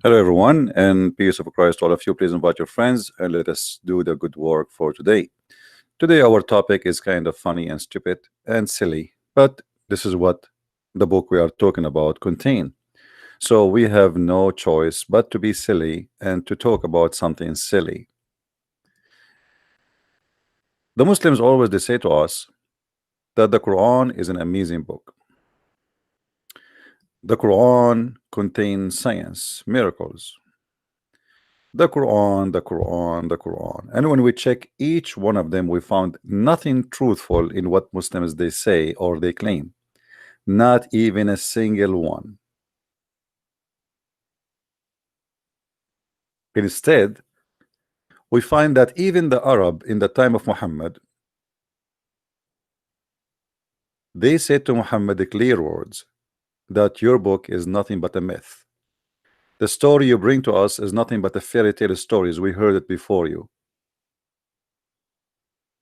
Hello, everyone, and peace of Christ to all of you. Please invite your friends and let us do the good work for today. Today, our topic is kind of funny and stupid and silly, but this is what the book we are talking about contain. So we have no choice but to be silly and to talk about something silly. The Muslims always they say to us that the Quran is an amazing book. The Quran contains science, miracles, the Quran, the Quran, the Quran. And when we check each one of them, we found nothing truthful in what Muslims they say or they claim. Not even a single one. Instead, we find that even the Arab in the time of Muhammad, they said to Muhammad the clear words that your book is nothing but a myth. The story you bring to us is nothing but a fairy tale stories. We heard it before you.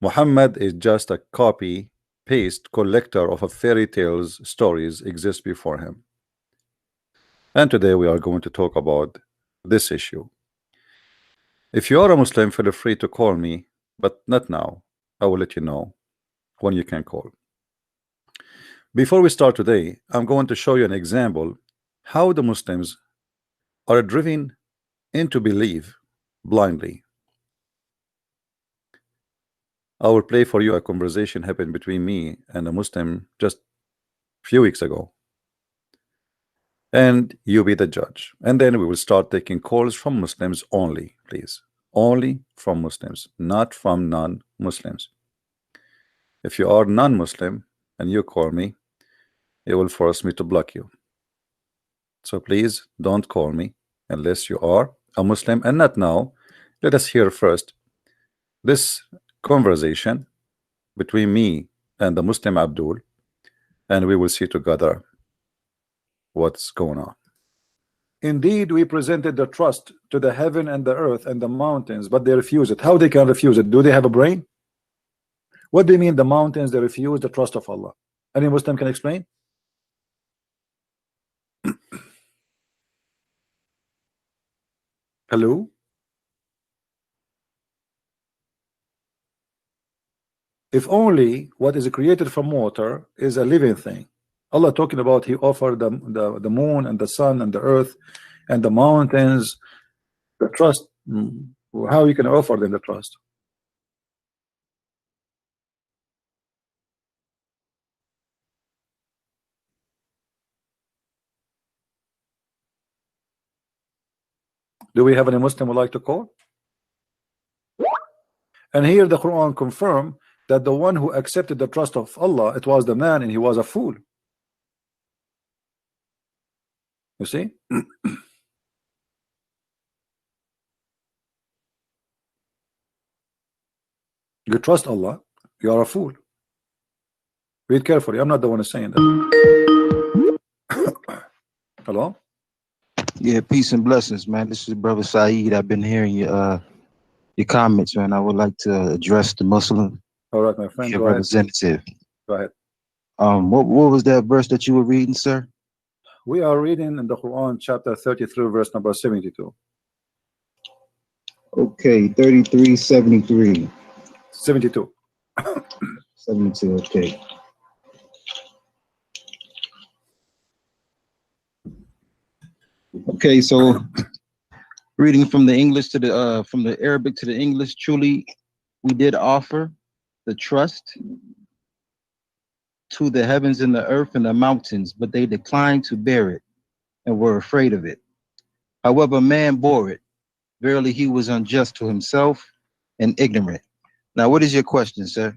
Muhammad is just a copy paste collector of a fairy tales stories exist before him. And today we are going to talk about this issue. If you are a Muslim, feel free to call me, but not now. I will let you know when you can call. Before we start today, I'm going to show you an example how the Muslims are driven into belief blindly. I will play for you a conversation happened between me and a Muslim just a few weeks ago. And you be the judge. And then we will start taking calls from Muslims only, please. Only from Muslims, not from non-Muslims. If you are non-Muslim and you call me, it will force me to block you. So please don't call me unless you are a Muslim, and not now. Let us hear first this conversation between me and the Muslim Abdul, and we will see together what's going on. Indeed, we presented the trust to the heaven and the earth and the mountains, but they refuse it. How they can refuse it? Do they have a brain? What do you mean the mountains, they refuse the trust of Allah? Any Muslim can explain? Hello? If only what is created from water is a living thing. Allah talking about he offered the moon and the sun and the earth and the mountains the trust. How you can offer them the trust? Do we have any Muslim would like to call? And here the Quran confirm that the one who accepted the trust of Allah, it was the man, and he was a fool. You see? You trust Allah, you are a fool. Read carefully. I'm not the one saying that. Hello? Yeah, peace and blessings, man. This is Brother Saeed. I've been hearing your comments, man. I would like to address the Muslim All right, my friend. Go representative. Go ahead. What was that verse that you were reading, sir? We are reading in the Quran, chapter 33, verse number 72. Okay, 33, 73. 72. 72, okay. Okay, so reading from the English to the from the Arabic to the English, truly we did offer the trust to the heavens and the earth and the mountains, but they declined to bear it and were afraid of it. However, man bore it. Verily, he was unjust to himself and ignorant. Now, what is your question, sir?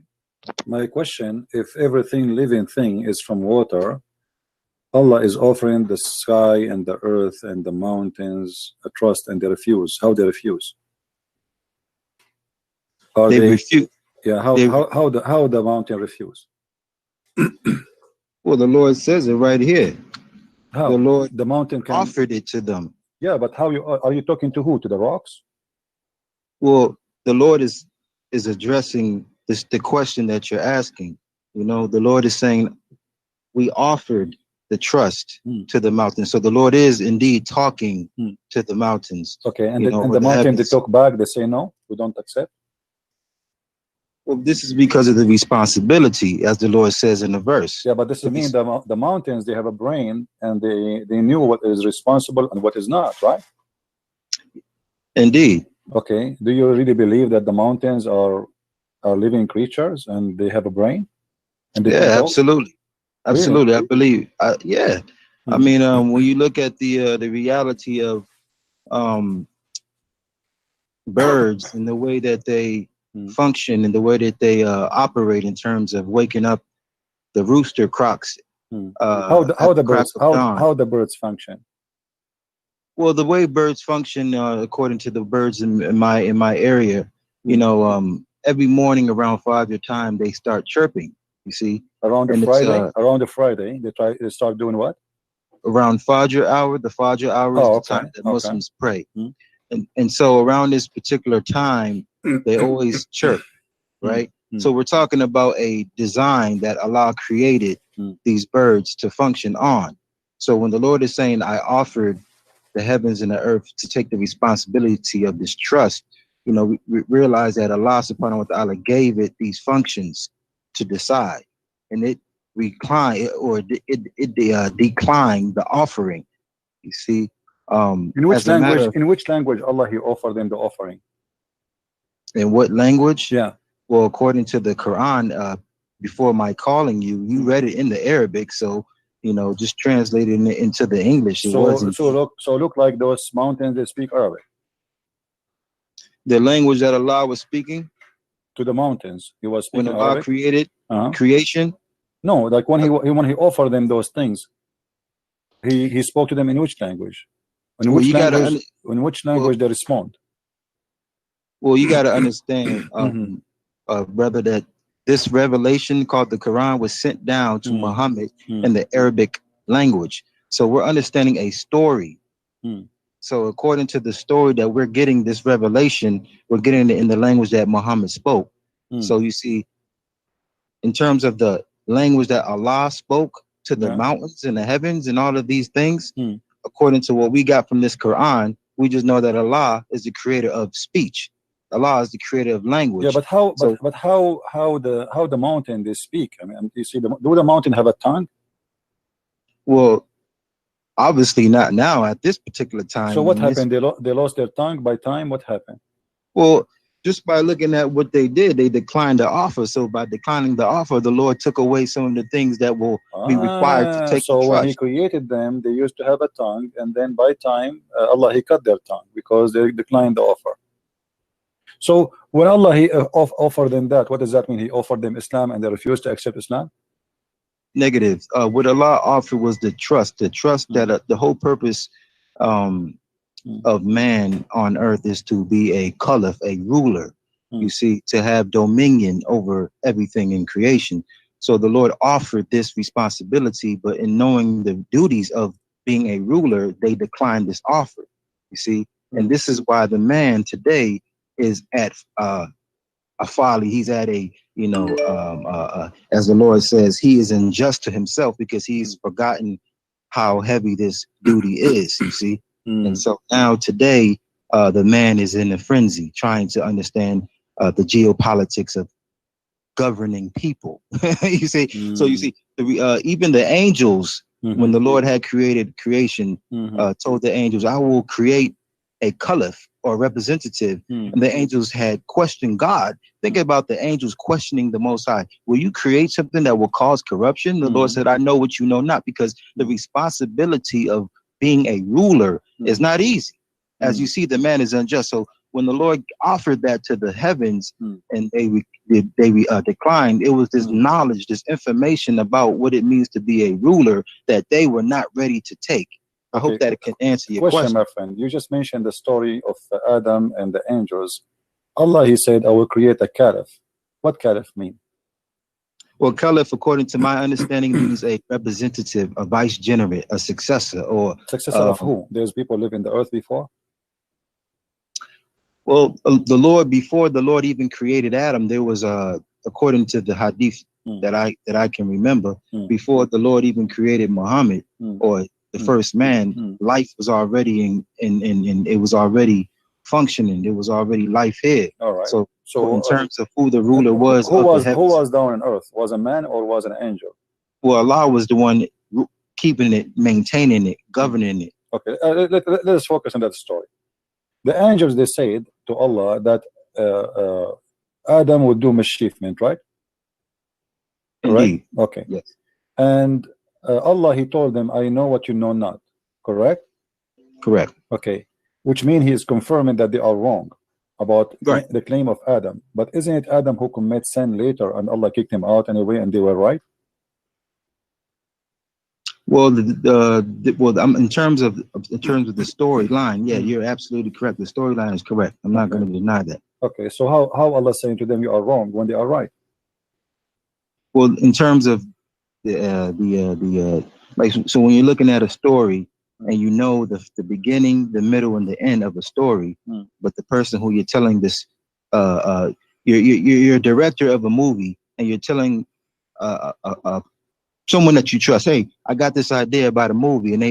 My question, if everything living thing is from water, Allah is offering the sky and the earth and the mountains a trust, and they refuse. How they refuse? Are They refuse. Yeah, how the mountain refuse? Well, the Lord says it right here. How? The Lord the mountain can offered it to them. Yeah, but how are you talking to who? To the rocks? Well, the Lord is addressing the question that you're asking. You know, the Lord is saying, we offered the trust Hmm. to the mountains. So the Lord is indeed talking Hmm. to the mountains. Okay, and You the, know, and or the the mountain, they heavens. talk back, they say no, we don't accept. Well, this is because of the responsibility, as the Lord says in the verse. Yeah, but this The mean res- the mountains, they have a brain, and they knew what is responsible and what is not, right? Indeed. Okay, do you really believe that the mountains are living creatures and they have a brain and they can Yeah, talk? absolutely. Really? Absolutely. I believe. Yeah. I Hmm. mean, when you look at the reality of um, birds and the way that they Hmm. function and the way that they operate in terms of waking up, the rooster croaks Hmm. How at the the crack birds, of dawn. how the birds function? Well, the way birds function, according to the birds in my area, you Hmm. know, every morning around 5 your time they start chirping. You see, Around the and it's Friday, they start doing what? around Fajr hour. The Fajr hour is Oh, the okay, time that okay. Muslims pray, Hmm. and so around this particular time they always chirp, right? Hmm. So we're talking about a design that Allah created Hmm. these birds to function on. So when the Lord is saying, "I offered the heavens and the earth to take the responsibility of this trust," you know, we realize that Allah subhanahu wa ta'ala gave it these functions to decide, and it reclined or it declined the offering. You see, as a matter of In which language Allah he offered them the offering? in what language? Yeah. Well, according to the Quran, before my calling you, you read it in the Arabic, so you know, just translating it into the English. It wasn't So look like those mountains, they speak Arabic. the language that Allah was speaking To the mountains, he was when speaking Allah Arabic. created Uh-huh. creation. No, like when he offered them those things, he spoke to them in which language? In Well, which you gotta language? In which language they respond? well, you gotta understand, Mhm. brother, that this revelation called the Quran was sent down to Mhm. Muhammad Mhm. in the Arabic language. So we're understanding a story. Mhm. So according to the story that we're getting this revelation, we're getting it in the language that Muhammad spoke. Mhm. So you see, in terms of the language that Allah spoke to the Yeah. mountains and the heavens and all of these things, Mhm. according to what we got from this Quran, we just know that Allah is the creator of speech. Allah is the creator of language. Yeah, but how? So, But how the mountain they speak? I mean, you see, do the mountain have a tongue? well, obviously not now at this particular time. So what In this, happened? They lost their tongue by time. What happened? well, just by looking at what they did, they declined the offer. So by declining the offer, the Lord took away some of the things that will be required to take the So when he trust. created them, they used to have a tongue, and then by time, Allah he cut their tongue because they declined the offer. So when Allah he offered them that, what does that mean? He offered them Islam, and they refused to accept Islam. Negative. What Allah offered was the trust that the whole purpose um, of man on earth is to be a caliph, a ruler, you see, to have dominion over everything in creation. So the Lord offered this responsibility, but in knowing the duties of being a ruler, they declined this offer, you see. And this is why the man today is at a folly. He's at a, you know, as the Lord says, he is unjust to himself because he's forgotten how heavy this duty is, you see. And so now today, the man is in a frenzy trying to understand the geopolitics of governing people. You see, so you see, even the angels, when the Lord had created creation, told the angels, "I will create a caliph or representative." And the angels had questioned God. Think about the angels questioning the Most High. Will you create something that will cause corruption? The Lord said, "I know what you know not," because the responsibility of being a ruler is not easy. As you see, the man is unjust. So when the Lord offered that to the heavens and they declined, it was this knowledge, this information about what it means to be a ruler that they were not ready to take. I hope that it can answer your question. My friend. You just mentioned the story of Adam and the angels. Allah, he said, I will create a caliph. What caliph mean? Well, caliph, according to my understanding, means a representative, a vicegerent, a successor, or Successor of who? There's people living the earth before. Well, the Lord, before the Lord even created Adam, there was according to the hadith that I can remember. Mm. Before the Lord even created Muhammad or the first man, life was already in it was already functioning. There was already life here. All right. So So in terms of who the ruler was, who of was the heavens, who was down on earth? Was a man or was an angel? well, Allah was the one keeping it, maintaining it, governing it. Okay, let us focus on that story. The angels, they said to Allah that Adam would do mischievement, right? Indeed. Correct? Okay. Yes. And Allah, he told them, I know what you know not. Correct? Correct. Okay. Which means he is confirming that they are wrong about Right. the claim of Adam. But isn't it Adam who commits sin later and Allah kicked him out anyway and they were right? Well, in terms of the storyline, yeah, you're absolutely correct. The storyline is correct. I'm not going to deny that. Okay, so how Allah saying to them you are wrong when they are right? Well, in terms of like, so when you're looking at a story and you know the beginning, the middle, and the end of a story, but the person who you're telling this, you're a director of a movie and you're telling someone that you trust, hey, I got this idea about a movie, and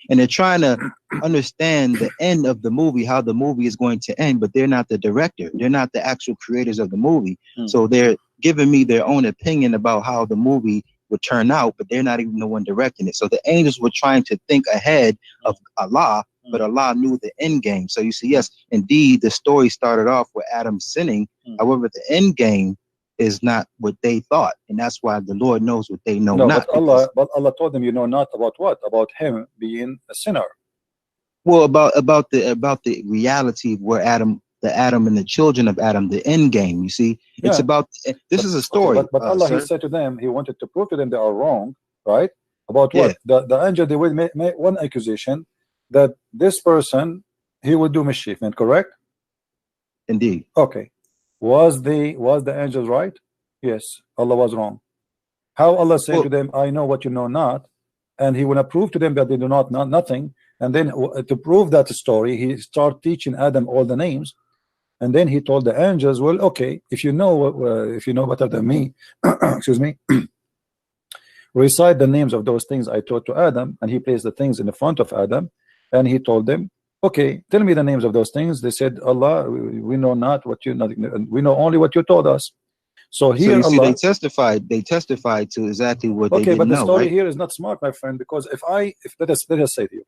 they're trying to understand the end of the movie, how the movie is going to end, but they're not the director, they're not the actual creators of the movie. So they're giving me their own opinion about how the movie would turn out, but they're not even the one directing it. So the angels were trying to think ahead of Allah, but Allah knew the end game. So you see, yes, indeed, the story started off with Adam sinning. However, the end game is not what they thought, and that's why the Lord knows what they know not. But Allah told them, you know not about what? About him being a sinner. Well, about the reality of where the Adam and the children of Adam, the end game. You see, it's about this is a story. But Allah, he said to them, he wanted to prove to them they are wrong, right? About what? The angel, they will make one accusation that this person, he will do mischievement, correct? Indeed. Okay. Was the angels right? Yes, Allah was wrong. How Allah said to them, I know what you know not, and he will prove to them that they do not know nothing. And then to prove that story, he started teaching Adam all the names, and then he told the angels, well, okay, if you know better than me, excuse me, recite the names of those things I taught to Adam. And he placed the things in the front of Adam, and he told them, okay, tell me the names of those things. They said, Allah, we know not what you, we know only what you told us. So here, you see, Allah, they testified to exactly what they didn't but the know, story right? here is not smart, my friend, because if let us say to you,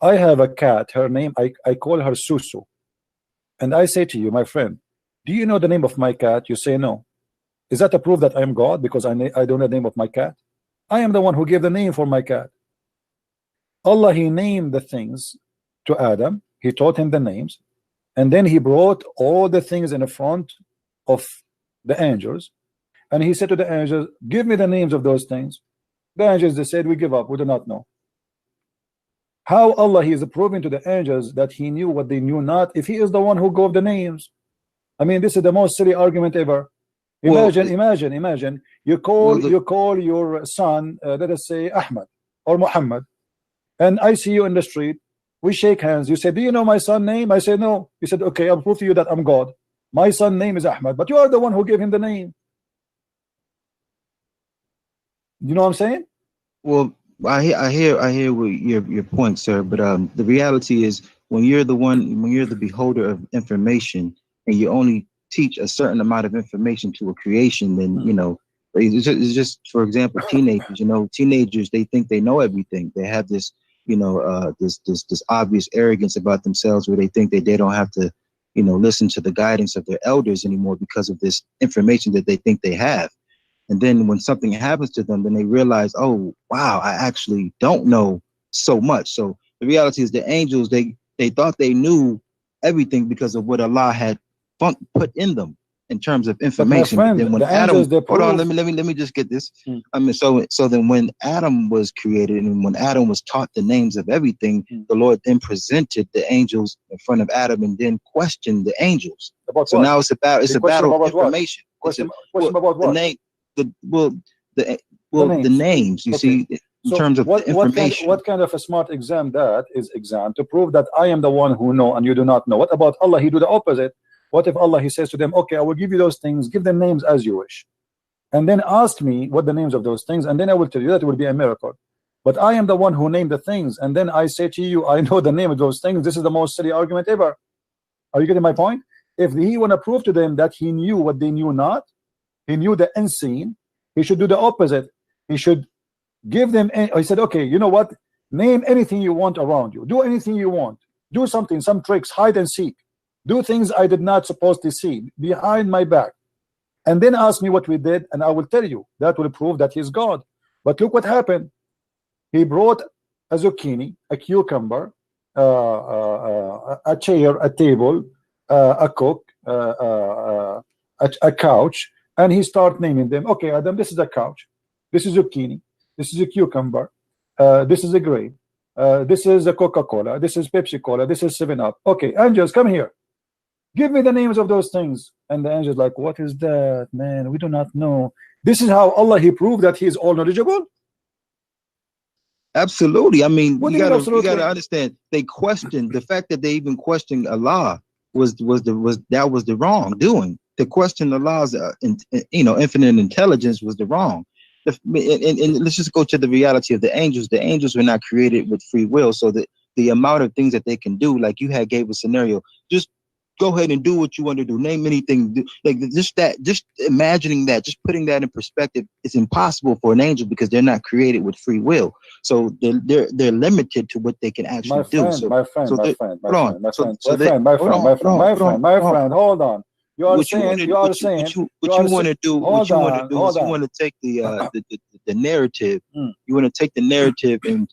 I have a cat, her name, I call her Susu, and I say to you, my friend, do you know the name of my cat? You say no. Is that a proof that I am God because I don't know the name of my cat? I am the one who gave the name for my cat. Allah, he named the things to Adam, he taught him the names, and then he brought all the things in the front of the angels, and he said to the angels, give me the names of those things. The angels, they said, we give up, we do not know. How Allah, he is proving to the angels that he knew what they knew not, if he is the one who gave the names? I mean, this is the most silly argument ever. Imagine you call your son, let us say Ahmad or Muhammad, and I see you in the street, we shake hands, you say, do you know my son's name? I say no. You said, okay, I'll prove to you that I'm God. My son's name is Ahmad, but you are the one who gave him the name. You know what I'm saying? Well, I hear what your point, sir, but the reality is when you're the beholder of information and you only teach a certain amount of information to a creation, then you know, it's just for example, teenagers, they think they know everything. They have this, this obvious arrogance about themselves where they think that they don't have to, listen to the guidance of their elders anymore because of this information that they think they have. And then when something happens to them, then they realize, oh, wow, I actually don't know so much. So the reality is the angels, they thought they knew everything because of what Allah had put in them in terms of information. But then when Adam, hold on, let me just get this. I mean, so then when Adam was created and when Adam was taught the names of everything, the Lord then presented the angels in front of Adam and then questioned the angels. About so what? now it's a battle of information. Question about what? The names, you see, in terms of the information. What kind of a smart exam that is exam to prove that I am the one who know and you do not know? What about Allah? He do the opposite. What if Allah, he says to them, okay, I will give you those things, give them names as you wish. and then ask me what the names of those things, and then I will tell you that it will be a miracle. But I am the one who named the things, and then I say to you, I know the name of those things. This is the most silly argument ever. Are you getting my point? If he want to prove to them that he knew what they knew not, he knew the unseen, he should do the opposite. He should give them, he said, okay, you know what? Name anything you want around you. Do anything you want. Do something, some tricks, hide and seek. Do things I did not supposed to see behind my back. And then ask me what we did, and I will tell you. That will prove that he's God. But look what happened. He brought a zucchini, a cucumber, a chair, a table, a cook, a couch, and he started naming them. Okay, Adam, this is a couch. This is zucchini. This is a cucumber. This is a grape. This is a Coca-Cola. This is Pepsi-Cola. This is 7-Up. Okay, angels, come here. Give me the names of those things. And the angels like, what is that, man? We do not know. This is how Allah, he proved that he is all knowledgeable. Absolutely. I mean, What you do you mean gotta absolutely? understand. They questioned the fact that they even questioned Allah was the wrongdoing. To question Allah's infinite intelligence was the wrong. And let's just go to the reality of the angels. The angels were not created with free will, so that the amount of things that they can do, like you had gave a scenario, just go ahead and do what you want to do. Name anything. Like just imagining that, just putting that in perspective, it's impossible for an angel because they're not created with free will. So they're limited to what they can actually do. My friend, hold on. You are What you saying, want to do, is you want to take the narrative. You want to take the narrative and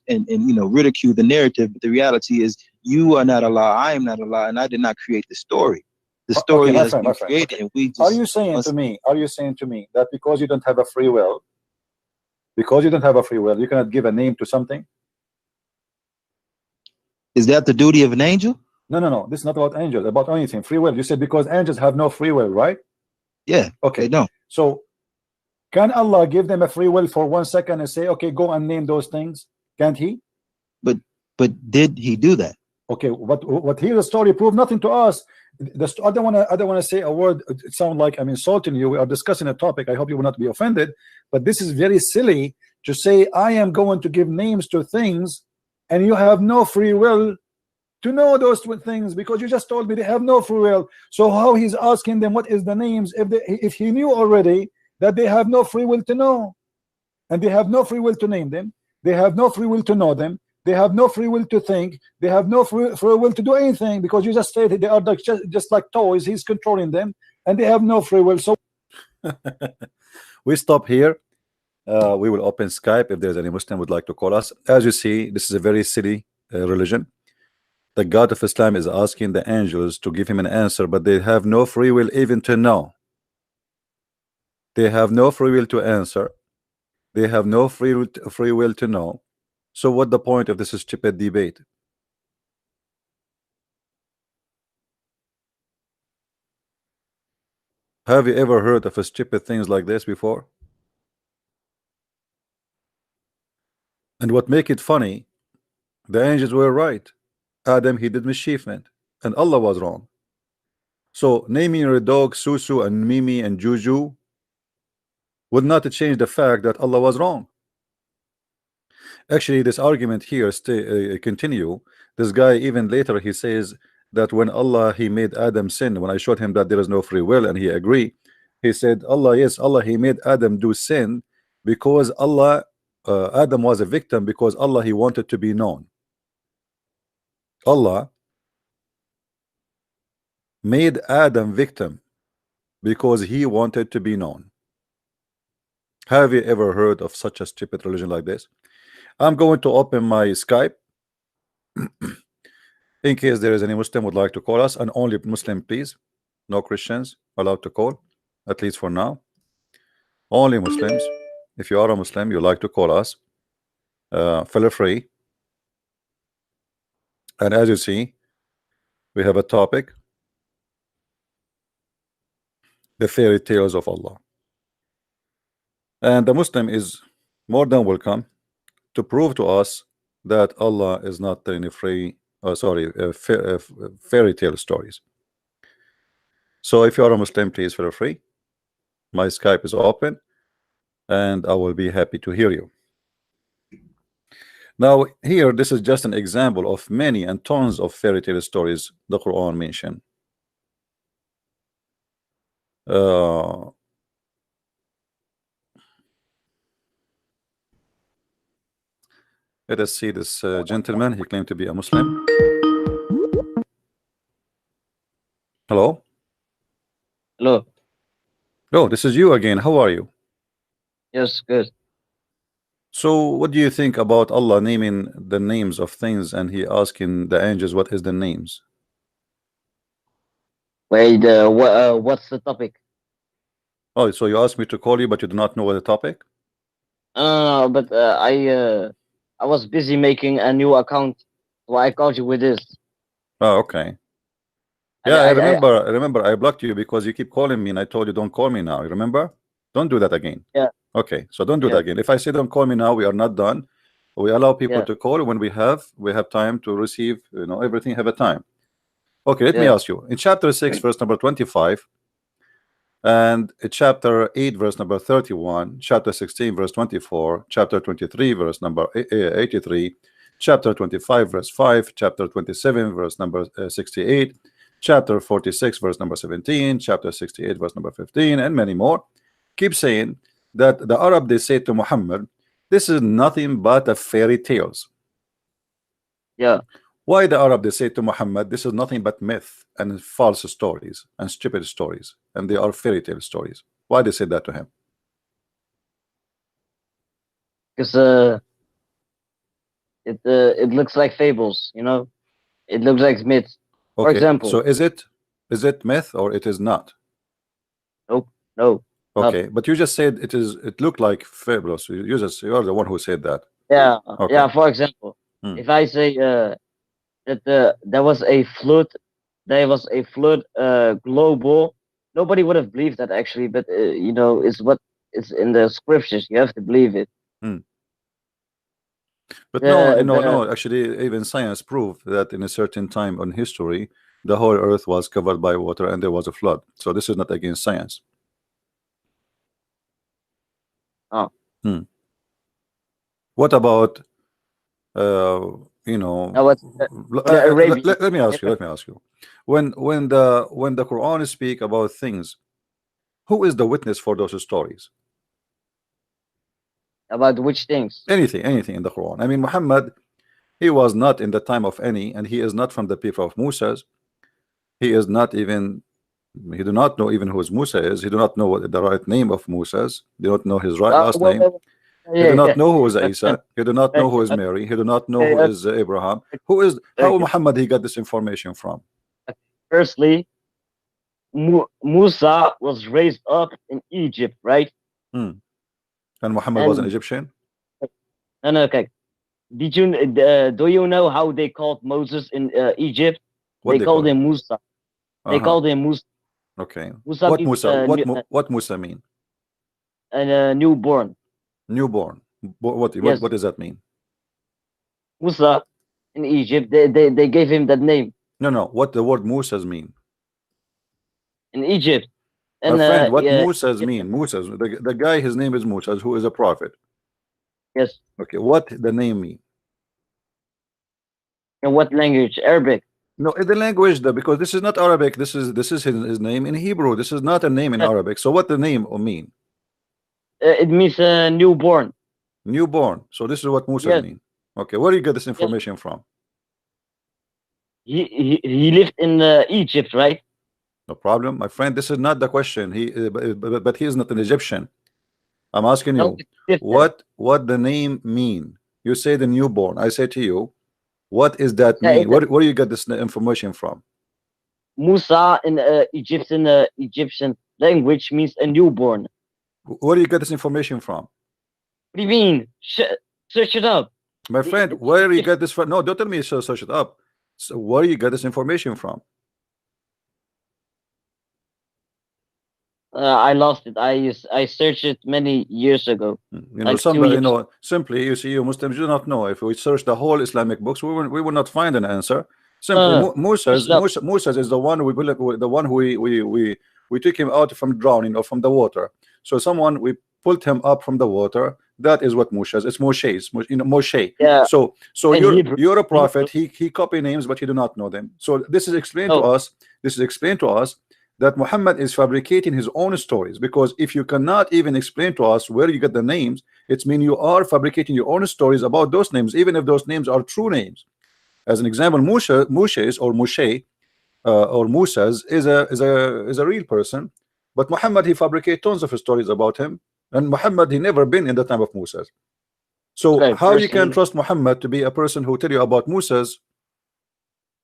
ridicule the narrative. But the reality is, you are not Allah. I am not Allah, and I did not create the story. The story has been created, and we just. Are you saying to me? Are you saying to me that because you don't have a free will, you cannot give a name to something? Is that the duty of an angel? No. This is not about angels. About anything. Free will. You said because angels have no free will, right? Yeah. Okay. No. So, can Allah give them a free will for 1 second and say, okay, go and name those things? Can't he? But did he do that? Okay. What here the story proved nothing to us. I don't want to say a word. It sounds like I'm insulting you. We are discussing a topic. I hope you will not be offended. But this is very silly to say I am going to give names to things, and you have no free will to know those things, because you just told me they have no free will. So how he's asking them what is the names if he knew already that they have no free will to know, and they have no free will to name them, they have no free will to know them, they have no free will to think, they have no free will to do anything, because you just said they are like just like toys, he's controlling them, and they have no free will. So we stop here. We will open Skype if there's any Muslim would like to call us. As you see, this is a very silly religion. The God of Islam is asking the angels to give him an answer, but they have no free will even to know. They have no free will to answer. They have no free will to know. So what the point of this stupid debate? Have you ever heard of stupid things like this before? And what make it funny, the angels were right. Adam, he did mischievement, and Allah was wrong. So naming your dog Susu and Mimi and Juju would not change the fact that Allah was wrong. Actually, this argument here continue. This guy even later he says that when Allah he made Adam sin, when I showed him that there is no free will, and he agreed, he said Allah, yes, Allah he made Adam do sin because Allah Adam was a victim because Allah he wanted to be known. Allah made Adam victim because he wanted to be known. Have you ever heard of such a stupid religion like this? I'm going to open my Skype in case there is any Muslim would like to call us, and only Muslim, please. No Christians allowed to call, at least for now. Only Muslims. If you are a Muslim, you like to call us, feel free. And as you see, we have a topic: the fairy tales of Allah. And the Muslim is more than welcome to prove to us that Allah is not any fairy tale stories. So if you are a Muslim, please feel free. My Skype is open. and I will be happy to hear you. Now, here, this is just an example of many and tons of fairy tale stories the Quran mention. Let us see this gentleman. He claimed to be a Muslim. Hello? Hello. Oh, this is you again. How are you? Yes, good. So, what do you think about Allah naming the names of things and He asking the angels what is the names? Wait, what's the topic? Oh, so you asked me to call you, but you do not know what the topic? No, but I was busy making a new account, so I called you with this. Oh, okay. And Yeah, I remember I blocked you because you keep calling me and I told you don't call me now. You remember? Don't do that again. Yeah. Okay, so don't do Yeah. that again. If I say don't call me now, we are not done. We allow people Yeah. to call when we have time to receive, everything have a time. Okay, let me Yeah. ask you. In chapter 6, verse number 25, and chapter 8, verse number 31, chapter 16, verse 24, chapter 23, verse number 83, chapter 25, verse 5, chapter 27, verse number 68, chapter 46, verse number 17, chapter 68, verse number 15, and many more, keep saying that the Arab, they say to Muhammad, this is nothing but a fairy tales. Yeah. Why the Arab, they say to Muhammad, this is nothing but myth and false stories and stupid stories, and they are fairy tale stories? Why they say that to him? Because it looks like fables, you know. It looks like myths. For Okay, example. so is it myth or it is not? Nope. No. Okay, but you just said it looked like fabulous. You are the one who said that. Yeah. Okay. Yeah. For example, if I say that there was a flood, global, nobody would have believed that actually, but you know, it's in the scriptures. You have to believe it. But no. Actually, even science proved that in a certain time on history, the whole earth was covered by water and there was a flood. So this is not against science. Oh. What about Let me ask you. When the Quran speak about things, who is the witness for those stories? About which things? Anything in the Quran. I mean, Muhammad, he was not in the time of any, and he is not from the people of Musa's. He is not even, he do not know even who Musa is. He do not know what the right name of Musa's. He do not know his last name. He do not know who is Isa. He do not know who is Mary. He do not know who is Abraham. How Muhammad he got this information from? Firstly, Musa was raised up in Egypt, right? And Muhammad was an Egyptian? No, okay. Do you know how they called Moses in Egypt? They called him Musa. They called him Musa. Okay. Musa What means, Musa? What Musa mean? Newborn. Newborn. What does that mean? Musa in Egypt, they gave him that name. No. What the word Musa's mean? In Egypt. My friend, what Musa's mean? Musa's, the guy, his name is Musa, who is a prophet. Yes. Okay, what the name mean? In what language? Arabic. No, in the language, because this is not Arabic. This is his name in Hebrew. This is not a name in Arabic. So what the name mean? It means newborn. Newborn. So this is what Musa mean. Okay, where do you get this information from? He lived in Egypt, right? No problem, my friend. This is not the question. But he is not an Egyptian. I'm asking you, what the name mean? You say the newborn. I say to you, what is that mean? Where do you get this information from? Musa in Egyptian language means a newborn. Where do you get this information from? What do you mean? Search it up. My friend, where do you get this from? No, don't tell me to search it up. So where do you get this information from? I lost it. I searched it many years ago. Simply, you see, you Muslims do not know. If we search the whole Islamic books, we will not find an answer. Simply, Musa is the one we took him out from drowning or from the water. So someone we pulled him up from the water. That is what Moshe is. It's Moshe's, you know, Moshe. Yeah. So In Hebrew. you're a prophet. He copy names, but you do not know them. So this is explained to No. us. This is explained to us that Muhammad is fabricating his own stories, because if you cannot even explain to us where you get the names, it's mean you are fabricating your own stories about those names, even if those names are true names. As an example, Moshe's or Moshe or Musa's is a real person, but Muhammad, he fabricated tons of stories about him, and Muhammad, he never been in the time of Musa's. So Okay, how you can personally- trust Muhammad to be a person who tell you about Musa's,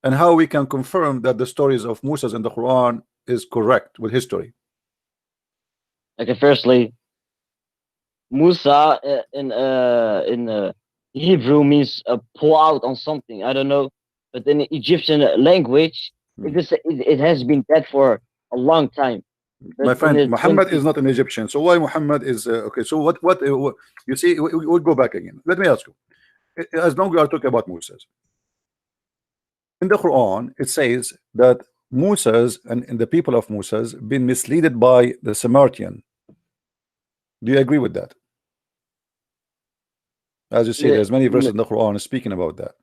and how we can confirm that the stories of Musa's in the Quran is correct with history? Okay, firstly, Musa in Hebrew means pour out on something. I don't know, but in Egyptian language, it has been dead for a long time. My But friend, in the Muhammad 20 is not an Egyptian. So why Muhammad is okay? So what you see? We'll go back again. Let me ask you. As long as we are talking about Musa's, in the Quran, it says that Musa's and the people of Musa's been misled by the Samaritan. Do you agree with that? As you see, Yeah, there's many verses yeah. in the Quran speaking about that.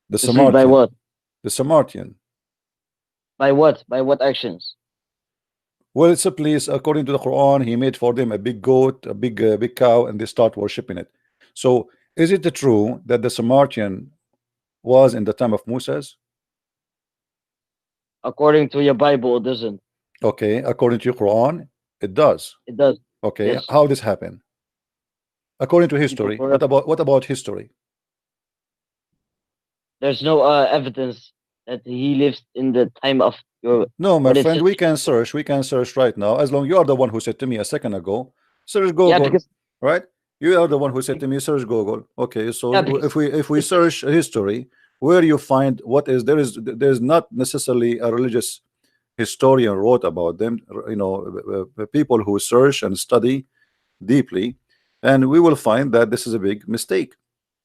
The Mislead by Samaritan. what? The Samaritan. By what? By what actions? Well, it's a place, according to the Quran, he made for them a big goat, a big cow, and they start worshiping it. So, is it true that the Samaritan was in the time of Moses? According to your Bible, it doesn't. Okay, according to your Quran, it does. It does. Okay, Yes. how this happened? According to history, correct. what about history? There's no evidence that he lives in the time of your. No, my But it friend, says- we can search. We can search right now. As long you are the one who said to me a second ago, search Google. Yeah, because Right? You are the one who said to me, search Google. Okay, so Yeah, because- if we search history, where you find what is there's not necessarily a religious historian wrote about them. You know, people who search and study deeply, and we will find that this is a big mistake.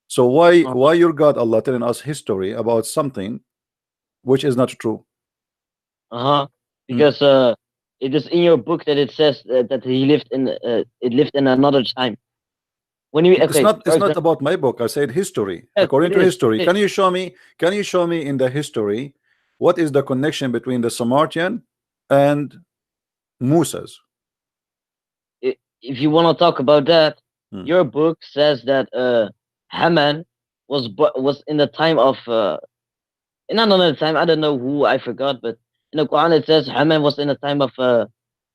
So why your God Allah telling us history about something which is not true? because it is in your book that it says that he lived in it lived in another time. When you It's not about my book. I said history. Yes, According it to is, history, it is. can you show me in the history what is the connection between the Samaritan and Musa's? If you want to talk about that, Hmm. your book says that Haman was in the time of in another time. I don't know who, I forgot, but in the Quran it says Haman was in the time of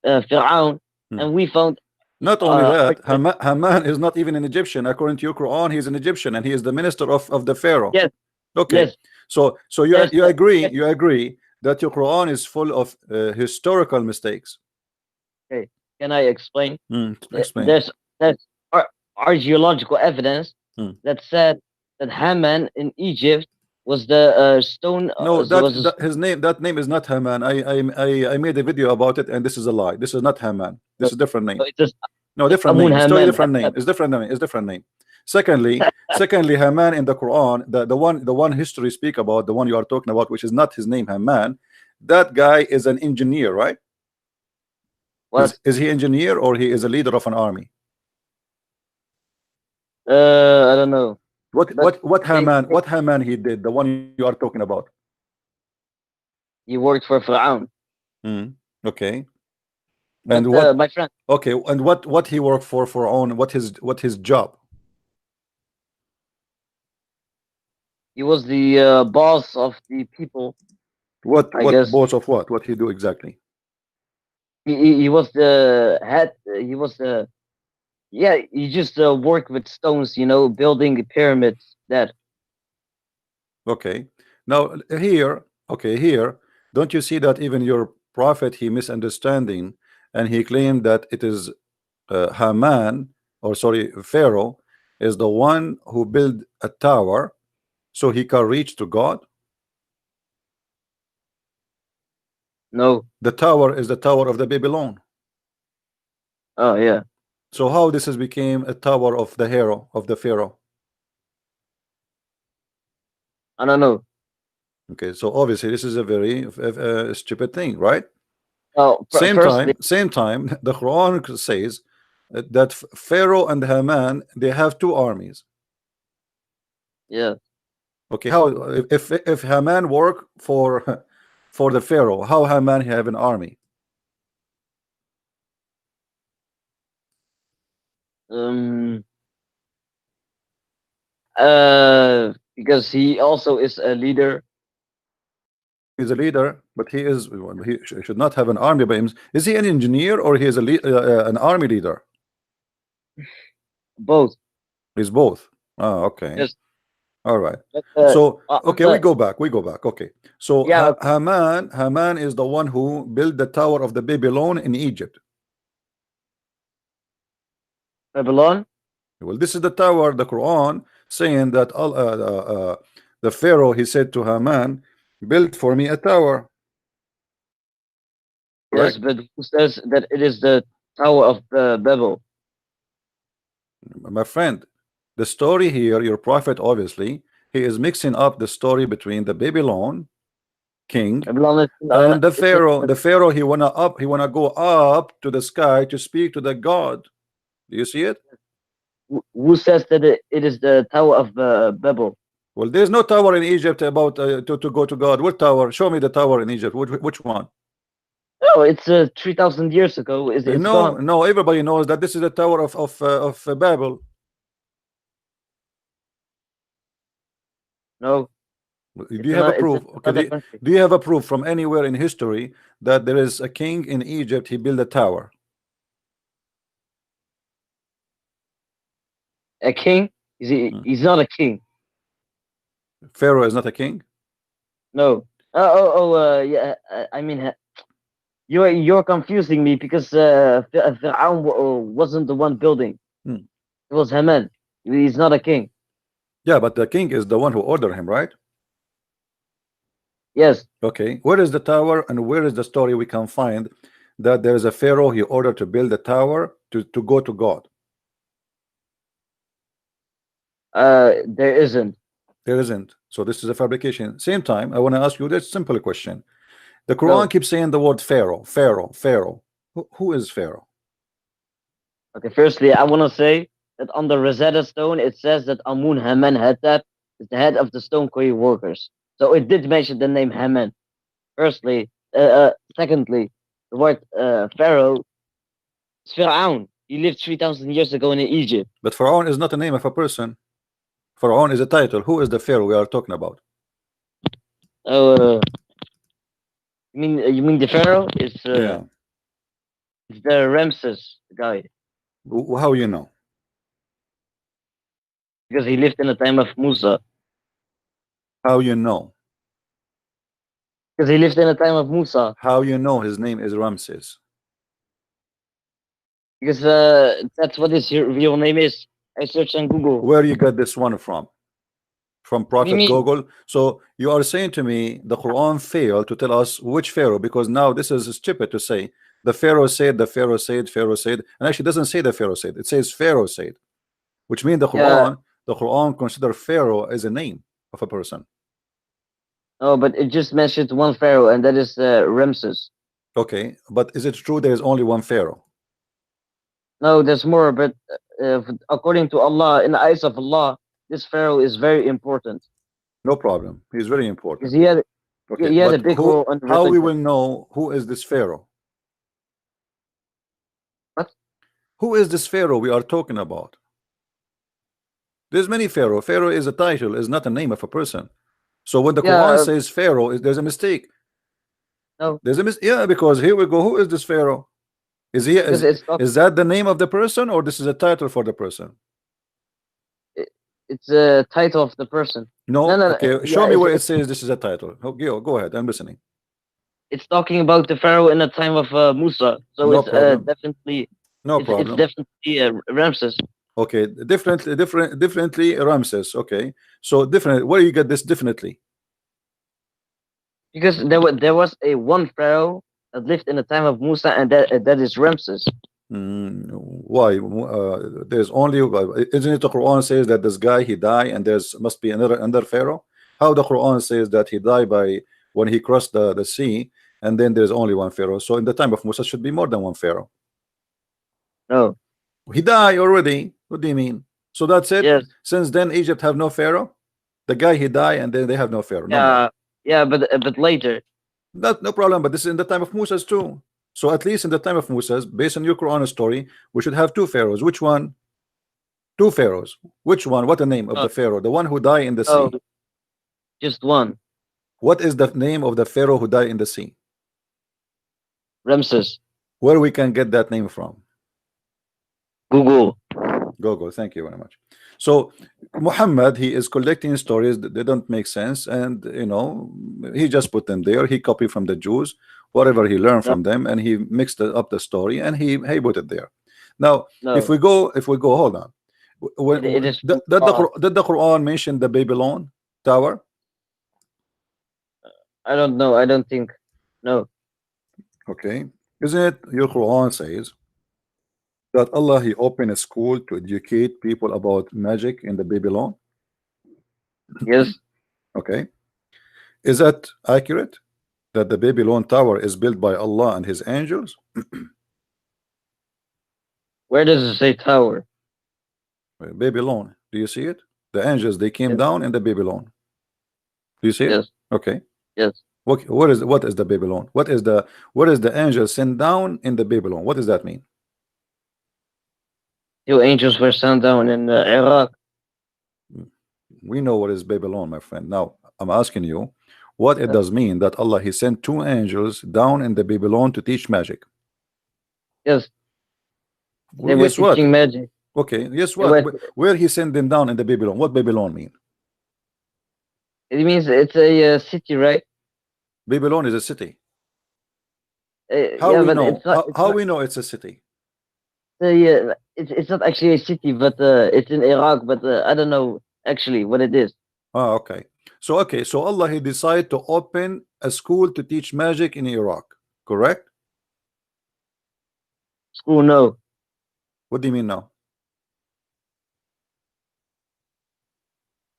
Fir'aun, Hmm. and we found Not only that, argument- Haman is not even an Egyptian. According to your Quran, he's an Egyptian and he is the minister of the Pharaoh. Yes. Okay. Yes. So Yes, you agree yes. you agree that your Quran is full of historical mistakes. Can I explain? Explain. There's archaeological evidence Hmm. that said that Haman in Egypt was the stone. No, was his name. That name is not Haman. I made a video about it, and this is a lie. This is not Haman. This is a different name. it just No, different Amun name. It's totally Haman. different name. It's different name. It's different name. Secondly, Haman in the Quran, the one history speak about, the one you are talking about, which is not his name, Haman. That guy is an engineer, right? What? Is he engineer or he is a leader of an army? I don't know. What Haman he did? The one you are talking about. He worked for Fir'aun. Okay. But, And what? my friend, Okay. And what he worked for own? What his job? he was the boss of the people. What guess- boss of what? What he do exactly? He was the head. He was the he just worked with stones, building pyramids. That Okay. Now here, don't you see that even your prophet he misunderstanding, and he claimed that it is Haman, or sorry, Pharaoh is the one who built a tower so he can reach to God. No. The tower is the tower of the Babylon. Oh yeah. So how this has became a tower of the hero of the Pharaoh? I don't know. Okay, so obviously this is a very stupid thing, right? Oh, Same firstly, time, the Quran says that Pharaoh and Haman, they have two armies. Yeah. Okay, how if Haman work for the Pharaoh, how Haman have an army? Because he also is a leader. He's a leader, but he should not have an army by him. Is he an engineer or he is an army leader? Both. He's both. Oh, okay. Yes. All right. But, So okay, we but- go back. Okay. So Yeah, Haman is the one who built the Tower of the Babylon in Egypt. Babylon. Well, this is the tower, the Quran saying that the Pharaoh, he said to Haman, build for me a tower. Yes, Correct? but who says that it is the Tower of Babel? My friend, the story here, your prophet, obviously, he is mixing up the story between the Babylon king Babylon is, and the Pharaoh. The Pharaoh, he wanna go up to the sky to speak to the God. Do you see it? who says that it is the Tower of Babel? Well, there's no tower in Egypt about to go to God. What tower? Show me the tower in Egypt. Which one? No, it's 3,000 years ago. It's No, gone. no. Everybody knows that this is the Tower of Babel. No. Do it's you have a not- it's proof? Okay. another country. Do you have a proof from anywhere in history that there is a king in Egypt? He built a tower. A king? He's not a king. Pharaoh is not a king. No. Yeah. I mean, you're confusing me because Fir'aun wasn't the one building. Hmm. It was Haman. He's not a king. Yeah, but the king is the one who ordered him, right? Yes. Okay. Where is the tower and where is the story we can find that there is a Pharaoh he ordered to build a tower to go to God? There isn't. There isn't. So this is a fabrication. Same time, I want to ask you this simple question. The Quran No. keeps saying the word Pharaoh, Pharaoh, Pharaoh. Who is Pharaoh? Okay. Firstly, I want to say that on the Rosetta Stone it says that Amun Haman Hattap is the head of the stone quarry workers. So it did mention the name Haman. Firstly, secondly, the word Pharaoh is Fir'aun. He lived 3,000 years ago in Egypt. But Pharaoh is not the name of a person. Pharaoh is a title. Who is the Pharaoh we are talking about? Oh, you mean the Pharaoh? It's Yeah. it's the Ramses guy How you know? because he lived in the time of Musa. How you know? Because he lived in the time of Musa. How you know his name is Ramses? Because that's what his real name is. I searched on Google. Where you got this one from? From Prophet mean? Google? So you are saying to me the Quran failed to tell us which Pharaoh, because now this is stupid to say the Pharaoh said, the Pharaoh said, Pharaoh said, and actually doesn't say the Pharaoh said, it says Pharaoh said, which means the Quran consider Pharaoh as a name of a person. Oh, but it just mentioned one Pharaoh, and that is Ramses. Okay, but is it true there is only one Pharaoh? No, there's more, but according to Allah, in the eyes of Allah, this Pharaoh is very important. No problem. He's very important. Because he had Okay, he had a but big role on how we religion. will know who is this Pharaoh? What? Who is this Pharaoh we are talking about? There's many Pharaoh. Pharaoh is a title, is not a name of a person. So when the Quran says Pharaoh, there's a mistake. No. There's a mistake. Yeah, because here we go. Who is this Pharaoh? Is he Because is that the name of the person, or this is a title for the person? it's a title of the person. No. No, Okay, show me where it says this is a title. Okay, go ahead. I'm listening. It's talking about the Pharaoh in the time of Musa. So No it's problem. definitely No it's problem. definitely Ramses. Okay, differently Ramses. Okay, so different. Where you get this differently? Because there was a one Pharaoh that lived in the time of Musa, and that is Ramses. Why? There's only isn't it the Quran says that this guy he died and there's must be another Pharaoh? How the Quran says that he died by when he crossed the sea, and then there's only one Pharaoh. So in the time of Musa should be more than one Pharaoh. No. He died already. What do you mean? So that's it. Yes. Since then, Egypt have no pharaoh. The guy he died, and then they have no pharaoh. No more. Yeah. But later. No problem. But this is in the time of Moses too. So at least in the time of Moses, based on your Quran story, we should have two pharaohs. Which one? Two pharaohs. Which one? What the name of Oh. the pharaoh? The one who died in the Oh, sea. just one. What is the name of the pharaoh who died in the sea? Ramses. Where we can get that name from? Google. Go. Thank you very much. So Muhammad, he is collecting stories that they don't make sense, and you know, he just put them there. He copied from the Jews whatever he learned No. from them, and he mixed up the story, and he put it there. Now, No. if we go, hold on. When, It is did the Quran mention the Babylon tower? I don't know. I don't think. No. Okay, isn't it your Quran says that Allah he opened a school to educate people about magic in the Babylon? Yes. Okay, is that accurate? That the Babylon tower is built by Allah and his angels? Where does it say tower? Babylon, do you see it? The angels, they came Yes. down in the Babylon. Do you see it? Yes. Okay. Yes. What is the Babylon? What is the angel sent down in the Babylon? What does that mean? Two angels were sent down in Iraq. We know what is Babylon, my friend. Now I'm asking you what it Yes. does mean that Allah he sent two angels down in the Babylon to teach magic. Yes. They Well, were guess what? teaching magic. Okay, guess They what? were- Where he sent them down in the Babylon? What Babylon mean? It means it's a city, right? Babylon is a city. How Yeah, we but know? it's not. How we know it's a city? It's not actually a city, but it's in Iraq. But I don't know actually what it is. Ah, okay. So Allah he decided to open a school to teach magic in Iraq, correct? School, no. What do you mean now?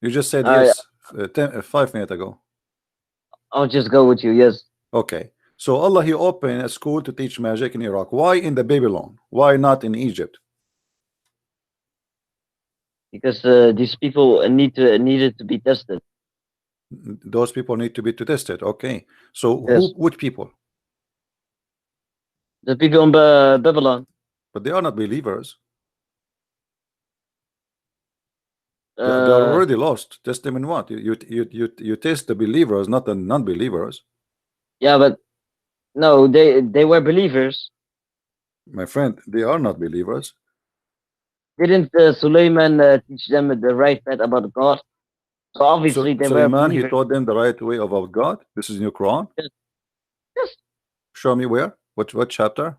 You just said I- yes 5 minutes ago. I'll just go with you. Yes, Okay. So Allah he opened a school to teach magic in Iraq. Why in the Babylon? Why not in Egypt? because these people needed to be tested. Those people need to be tested. Okay. So Yes. which people? The people in Babylon. But they are not believers. They are already lost. Test them in what? You test the believers, not the non-believers. Yeah, but no, they were believers. My friend, they are not believers. Didn't Suleiman teach them the right path about God? So obviously they were Suleiman, he believers. taught them the right way about God. This is in your Quran. Yes. Show me where. What chapter?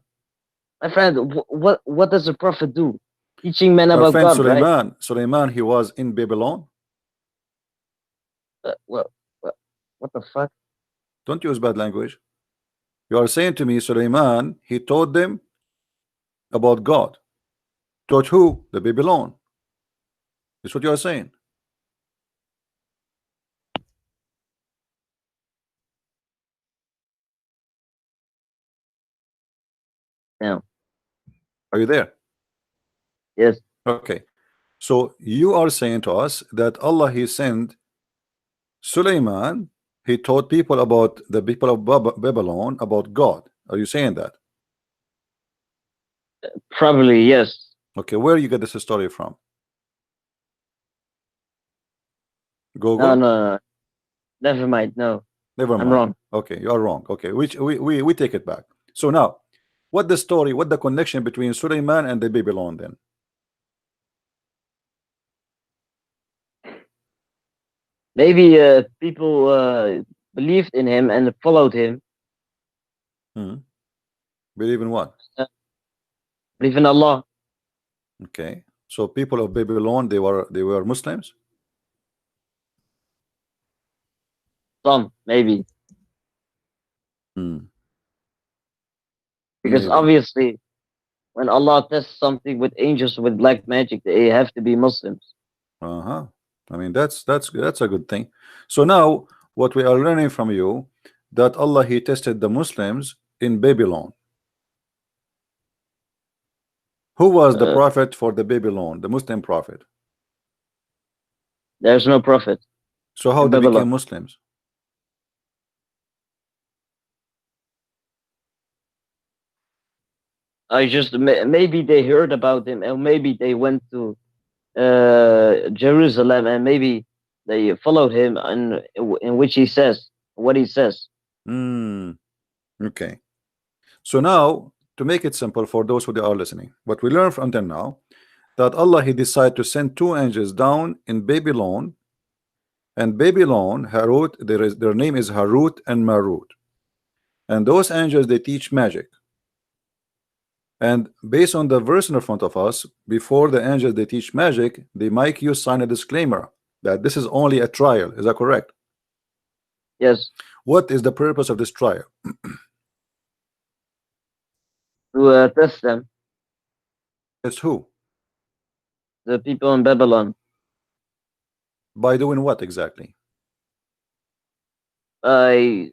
My friend, what does the prophet do? Teaching men Our about friend God, right? Suleiman, he was in Babylon. What the fuck? Don't use bad language. You are saying to me, Suleiman, he taught them about God. Taught who? The Babylon. That's what you are saying. No. Are you there? Yes. Okay. So you are saying to us that Allah he sent Suleiman, he taught people about the people of Babylon about God. Are you saying that? Probably yes. Okay, where you get this story from? Google? No. Never mind. No, Never mind. I'm wrong. Okay, you are wrong. Okay, which we take it back. So now, what the story, what the connection between Suleiman and the Babylon then? Maybe people believed in him and followed him. Believe in what? Believe in Allah. Okay, so people of Babylon, they were Muslims. Some maybe. Hmm. Because Maybe. obviously, when Allah tests something with angels with black magic, they have to be Muslims. Uh-huh. I mean that's a good thing. So now what we are learning from you that Allah he tested the Muslims in Babylon. Who was the Uh, prophet for the Babylon, the Muslim prophet? There's no prophet So how in they Babylon. became Muslims? I just maybe they heard about him, and maybe they went to Jerusalem, and maybe they followed him in which he says what he says. Okay. So now, to make it simple for those who are listening, what we learned from them now, that Allah he decided to send two angels down in Babylon, and Babylon, Harut, their name is Harut and Marut, and those angels they teach magic. And based on the verse in front of us, before the angels they teach magic, they make you sign a disclaimer that this is only a trial. Is that correct? Yes, What is the purpose of this trial? to test them, It's who? the people in Babylon, By doing what exactly? by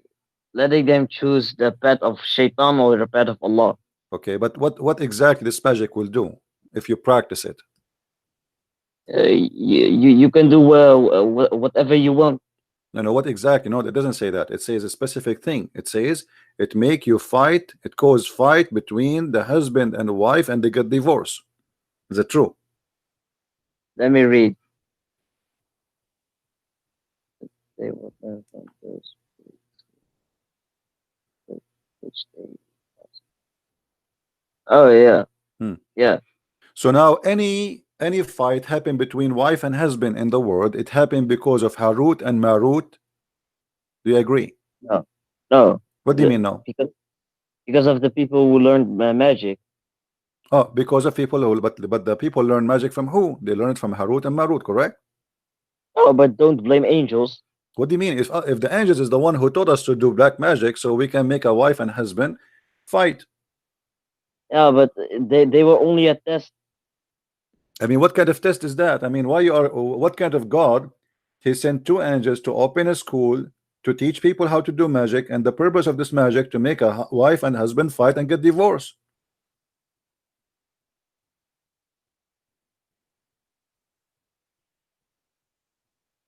letting them choose the path of Shaitan or the path of Allah. Okay, but what exactly this magic will do if you practice it? You can do whatever you want. No, what exactly? No, it doesn't say that. It says a specific thing. It says it make you fight. It cause fight between the husband and wife, and they get divorced. Is it true? Let me read. They will learn from those which they. Oh yeah, yeah. So now any fight happen between wife and husband in the world, it happened because of Harut and Marut. Do you agree? No, What do you mean no? because of the people who learned magic. Oh, because of people who, but the people learn magic from who? They learn it from Harut and Marut, correct? Oh, but don't blame angels. What do you mean? If the angels is the one who taught us to do black magic, so we can make a wife and husband fight. Yeah, but they were only a test. I mean, what kind of test is that? I mean, what kind of God? He sent two angels to open a school to teach people how to do magic, and the purpose of this magic to make a wife and husband fight and get divorced.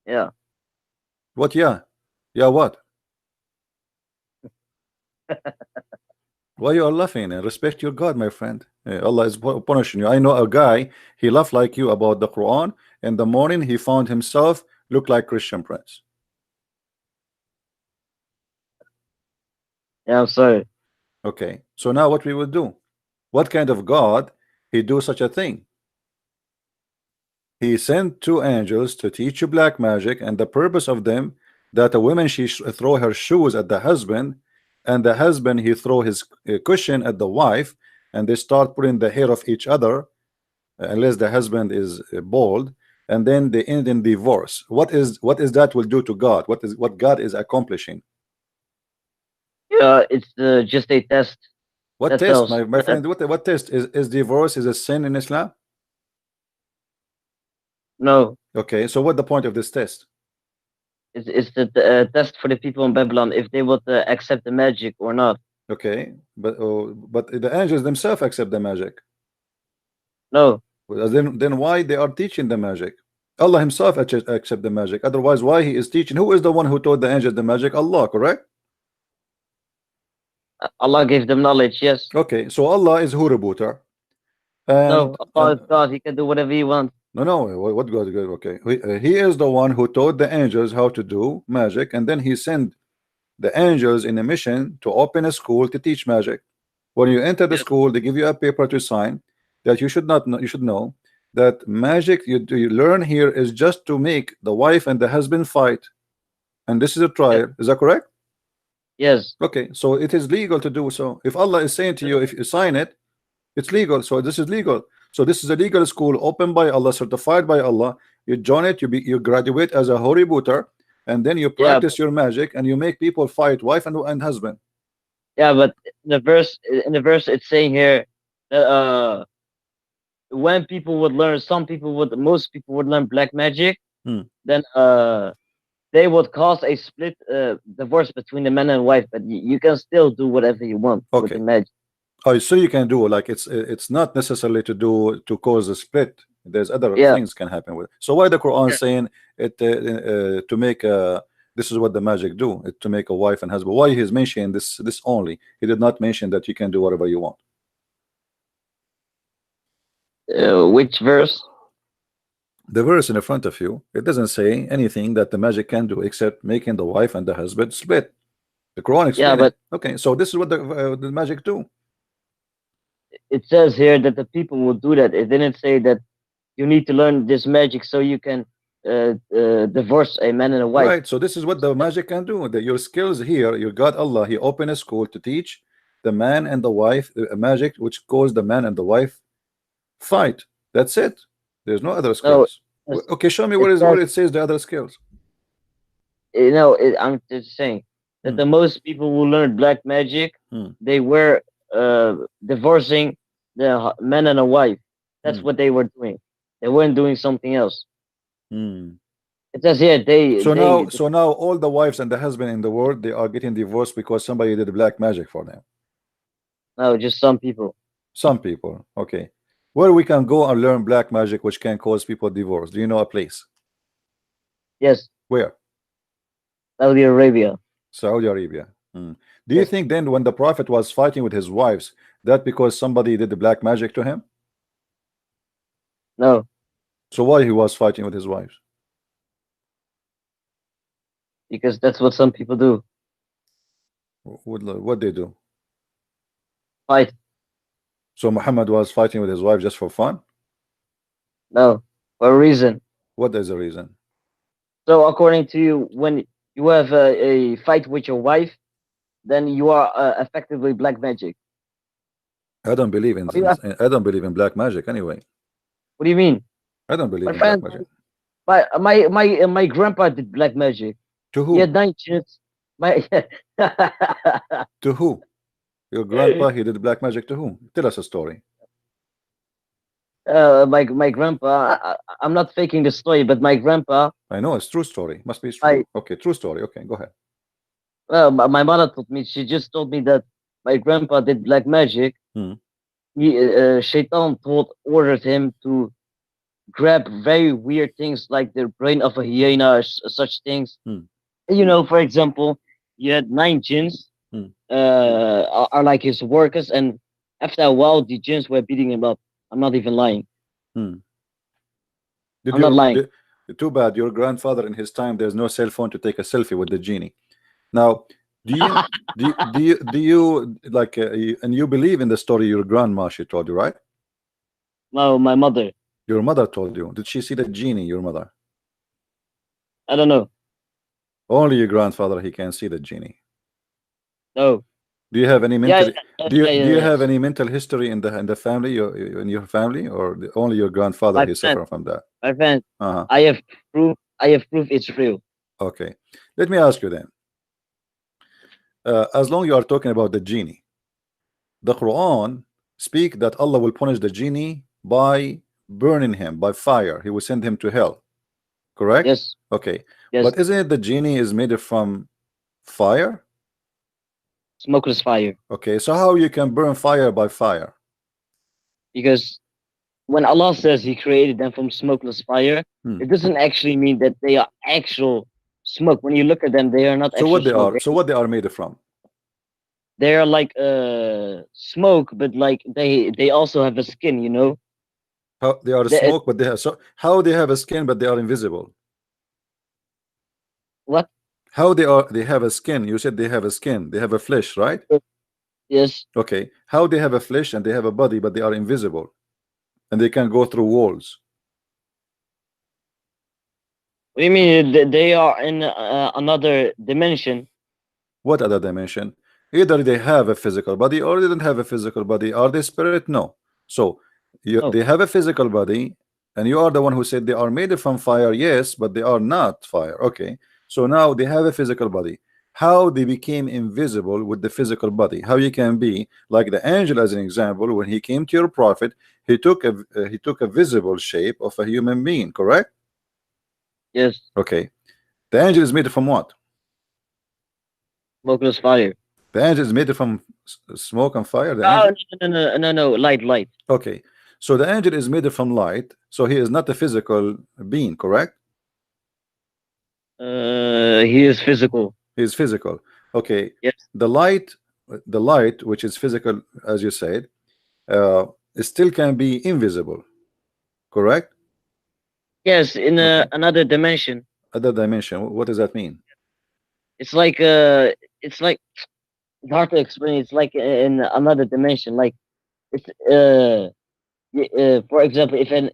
Yeah. What? Yeah, what? Why you are laughing? Respect your God, my friend. Allah is punishing you. I know a guy, he laughed like you about the Quran. In the morning, he found himself look like Christian Prince. Yeah, I'm sorry. Okay, so now what we will do? What kind of God he do such a thing? He sent two angels to teach you black magic, and the purpose of them that a woman she throw her shoes at the husband, and the husband he throw his cushion at the wife, and they start putting the hair of each other, unless the husband is bald, and then they end in divorce. What is that will do to God? What God is accomplishing? Yeah, it's just a test. What That test, tells my friend? What test is divorce is a sin in Islam? No, Okay, so what the point of this test? it's the test for the people in Babylon if they would accept the magic or not. Okay, but the angels themselves accept the magic. No, Well, then why they are teaching the magic? Allah himself accept the magic. Otherwise, why he is teaching? Who is the one who taught the angels the magic? Allah, correct? Allah gave them knowledge. Yes. Okay, so Allah is Hurubuter. No, Allah is God. He can do whatever he wants. No, what God? Okay, he is the one who taught the angels how to do magic, and then he sent the angels in a mission to open a school to teach magic. When you enter the school, they give you a paper to sign that you should not know, you should know that magic you learn here is just to make the wife and the husband fight, and this is a trial. Is that correct? Yes. Okay, so it is legal to do so. If Allah is saying to you, if you sign it, it's legal. So this is legal. So this is a legal school opened by Allah, certified by Allah. You join it, you graduate as a Hoributer, and then you practice your magic, and you make people fight wife and husband. Yeah, but in the verse it's saying here that when people would learn, most people would learn black magic, then they would cause a split divorce between the man and wife, but you can still do whatever you want with the magic. Oh, so you can do like it's not necessarily to cause a split. There's other Yeah. things can happen with. So why the Quran Yeah. saying it to make this is what the magic do to make a wife and husband? Why he's mentioning this only? He did not mention that you can do whatever you want. Which verse? The verse in the front of you, it doesn't say anything that the magic can do except making the wife and the husband split. The Quran explains. Yeah, but okay, so this is what the magic do. it says here that the people will do that. It didn't say that you need to learn this magic so you can divorce a man and a wife. Right, so this is what the magic can do. That your skills here, your God Allah, He opened a school to teach the man and the wife a magic which caused the man and the wife fight. That's it. There's no other skills. it's- Okay, show me it where says- it says the other skills. I'm just saying that the most people who learn black magic, they were divorcing the man and a wife. That's what they were doing. They weren't doing something else. It says here So now all the wives and the husband in the world, they are getting divorced because somebody did black magic for them. No, just some people. Some people. Okay. Where we can go and learn black magic which can cause people divorce? Do you know a place? Yes. Where? Saudi Arabia. Saudi Arabia. Do you think then when the Prophet was fighting with his wives, that because somebody did the black magic to him? No. So why he was fighting with his wives? Because that's what some people do. What they do? Fight. So Muhammad was fighting with his wife just for fun? No. For a reason. What is the reason? So according to you, when you have a fight with your wife, then you are effectively black magic. I don't believe in black magic anyway. What do you mean? I don't believe My in friend, black my magic. my grandpa did black magic. To who? He had 9 chins. My To who? Your grandpa, he did black magic to who? Tell us a story. my grandpa. I'm not faking the story, but my grandpa. I know it's true story. Must be true. Okay, true story. Okay, go ahead. My mother told me. She just told me that my grandpa did black magic. Shaitan ordered him to grab very weird things like the brain of a hyena, such things. You know, for example, you had 9 jinns are like his workers, and after a while, the jinns were beating him up. I'm not even lying. I'm not lying. Too bad. Your grandfather in his time, there's no cell phone to take a selfie with the genie. Now, do you like and you believe in the story your grandma she told you, right? No, my mother. Your mother told you. Did she see the genie? Your mother? I don't know. Only your grandfather he can see the genie. No. Do you have any mental? Do you yeah. have any mental history in the family, in your family, or only your grandfather is suffering from that? My friend, I have proof. It's real. Okay, let me ask you then. As long you are talking about the genie, the Quran speak that Allah will punish the genie by burning him by fire. He will send him to hell. Correct? Yes. Okay. Yes. But isn't it the genie is made from fire? Smokeless fire. Okay, so how you can burn fire by fire? Because when Allah says He created them from smokeless fire, it doesn't actually mean that they are actual smoke. When you look at them, they are not. So what they are? So what they are made from? They are like smoke, but like they also have a skin. You know. How they are smoke, but they have how they have a skin, but they are invisible. What? How they have a skin? You said they have a skin. They have a flesh, right? Yes. Okay. How they have a flesh and they have a body, but they are invisible, and they can go through walls. What do you mean? They are in another dimension. What other dimension? Either they have a physical body or they don't have a physical body. Are they spirit? No. So they have a physical body, and you are the one who said they are made from fire. Yes, but they are not fire. Okay. So now they have a physical body. How they became invisible with the physical body? How you can be like the angel, as an example, when he came to your prophet, he took a visible shape of a human being, correct? Yes. Okay. The angel is made from what? Smokeless fire. The angel is made from smoke and fire. The Oh, angel. no, light. Okay, so the angel is made from light, so he is not a physical being, correct? He is physical. He is physical. Okay, Yes. the light, which is physical, as you said, it still can be invisible, correct? Yes, in Okay. another dimension. Other dimension. What does that mean? It's like it's hard to explain. It's like in another dimension. Like it's for example, if Hmm.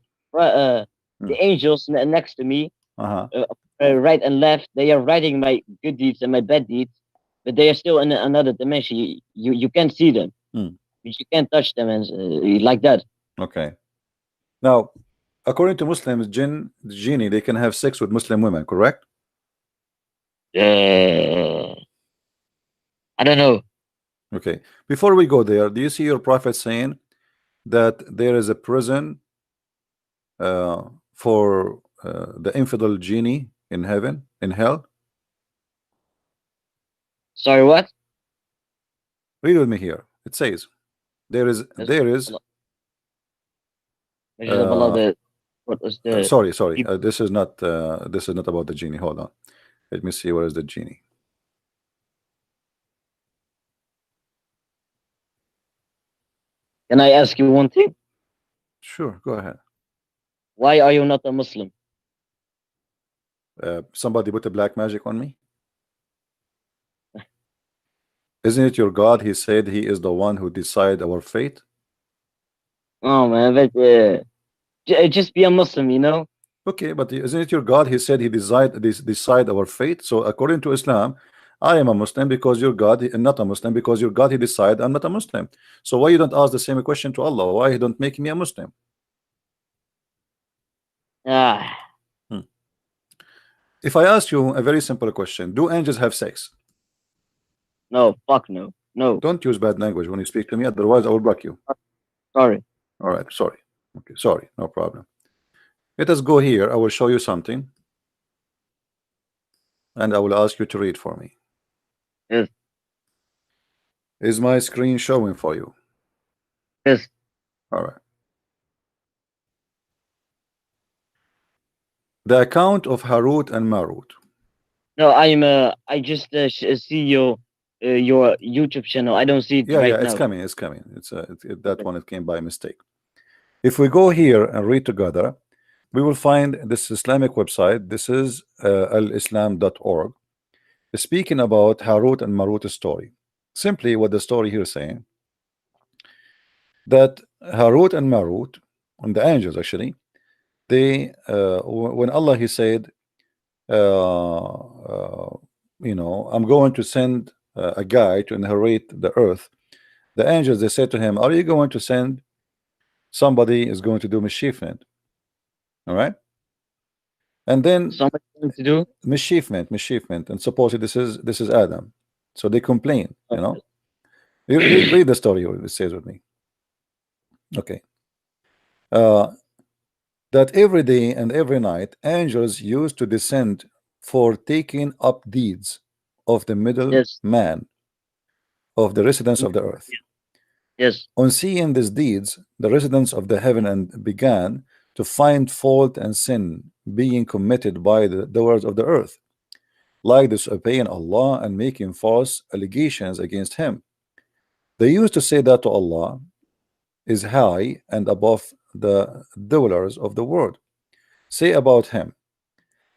the angels next to me, Uh-huh. right and left, they are writing my good deeds and my bad deeds, but they are still in another dimension. You can't see them. Hmm. You can't touch them and like that. Okay. Now, according to Muslims, genie, they can have sex with Muslim women, correct? I don't know. Okay. Before we go there, do you see your prophet saying that there is a prison for the infidel genie in heaven, in hell? Sorry, what? Read with me here. It says there is What was the sorry, this is not about the genie. Hold on, let me see, where is the genie? Can I ask you one thing? Sure, go ahead. Why are you not a Muslim? Somebody put a black magic on me. Isn't it your God? He said he is the one who decide our fate. Oh man, but just be a Muslim, you know. Okay, but isn't it your God? He said he decide our fate. So according to Islam, I am a Muslim because your God, and not a Muslim because your God he decide I'm not a Muslim. So why you don't ask the same question to Allah? Why you don't make me a Muslim? Ah, If I ask you a very simple question, do angels have sex? no, fuck no, no. Don't use bad language when you speak to me, otherwise I will block you. Sorry. All right, sorry. Okay, sorry, no problem. Let us go here. I will show you something, and I will ask you to read for me. Yes. Is my screen showing for you? Yes. All right. The account of Harut and Marut. No, I just see your YouTube channel. I don't see it Yeah, right yeah, it's now. coming. It's coming. It's that one. It came by mistake. If we go here and read together, we will find this Islamic website. This is alislam.org. Speaking about Harut and Marut's story. Simply what the story here is saying, that Harut and Marut, and the angels actually, they when Allah he said, you know, I'm going to send a guy to inherit the earth. The angels, they said to him, are you going to send somebody is going to do mischievement? All right. And then Something to do. mischievement, and supposedly this is Adam. So they complain, you know. Read the story. It says with me. Okay. That every day and every night angels used to descend for taking up deeds of the middle Yes. man of the residents of the earth. Yes. On seeing these deeds, the residents of the heaven and began to find fault and sin being committed by the doers of the earth, like disobeying Allah and making false allegations against him. They used to say that to Allah is high and above the dwellers of the world. Say about him,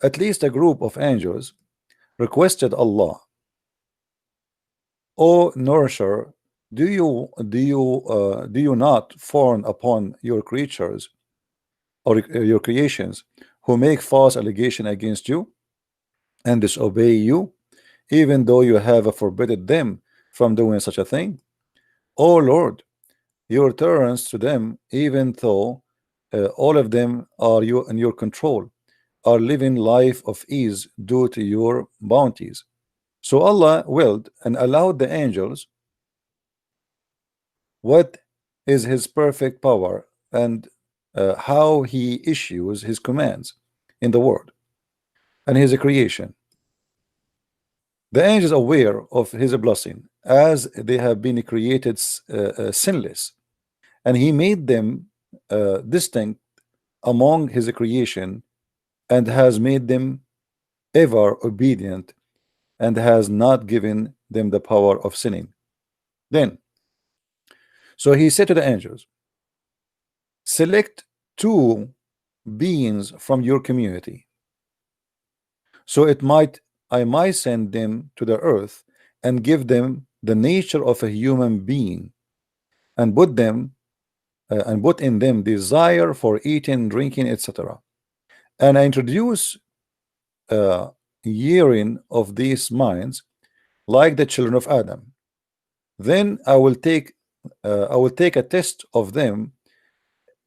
at least a group of angels requested Allah, O nourisher, do you not fawn upon your creatures or your creations who make false allegation against you and disobey you, even though you have forbidden them from doing such a thing? O Lord, your tolerance to them, even though all of them are you in your control, are living life of ease due to your bounties. So Allah willed and allowed the angels what is his perfect power and how he issues his commands in the world and his creation. The angels aware of his blessing as they have been created sinless, and he made them distinct among his creation, and has made them ever obedient, and has not given them the power of sinning. Then, so he said to the angels, select two beings from your community, so I might send them to the earth and give them the nature of a human being, and put in them desire for eating, drinking, etc. And I introduce hearing of these minds like the children of Adam. Then I will take a test of them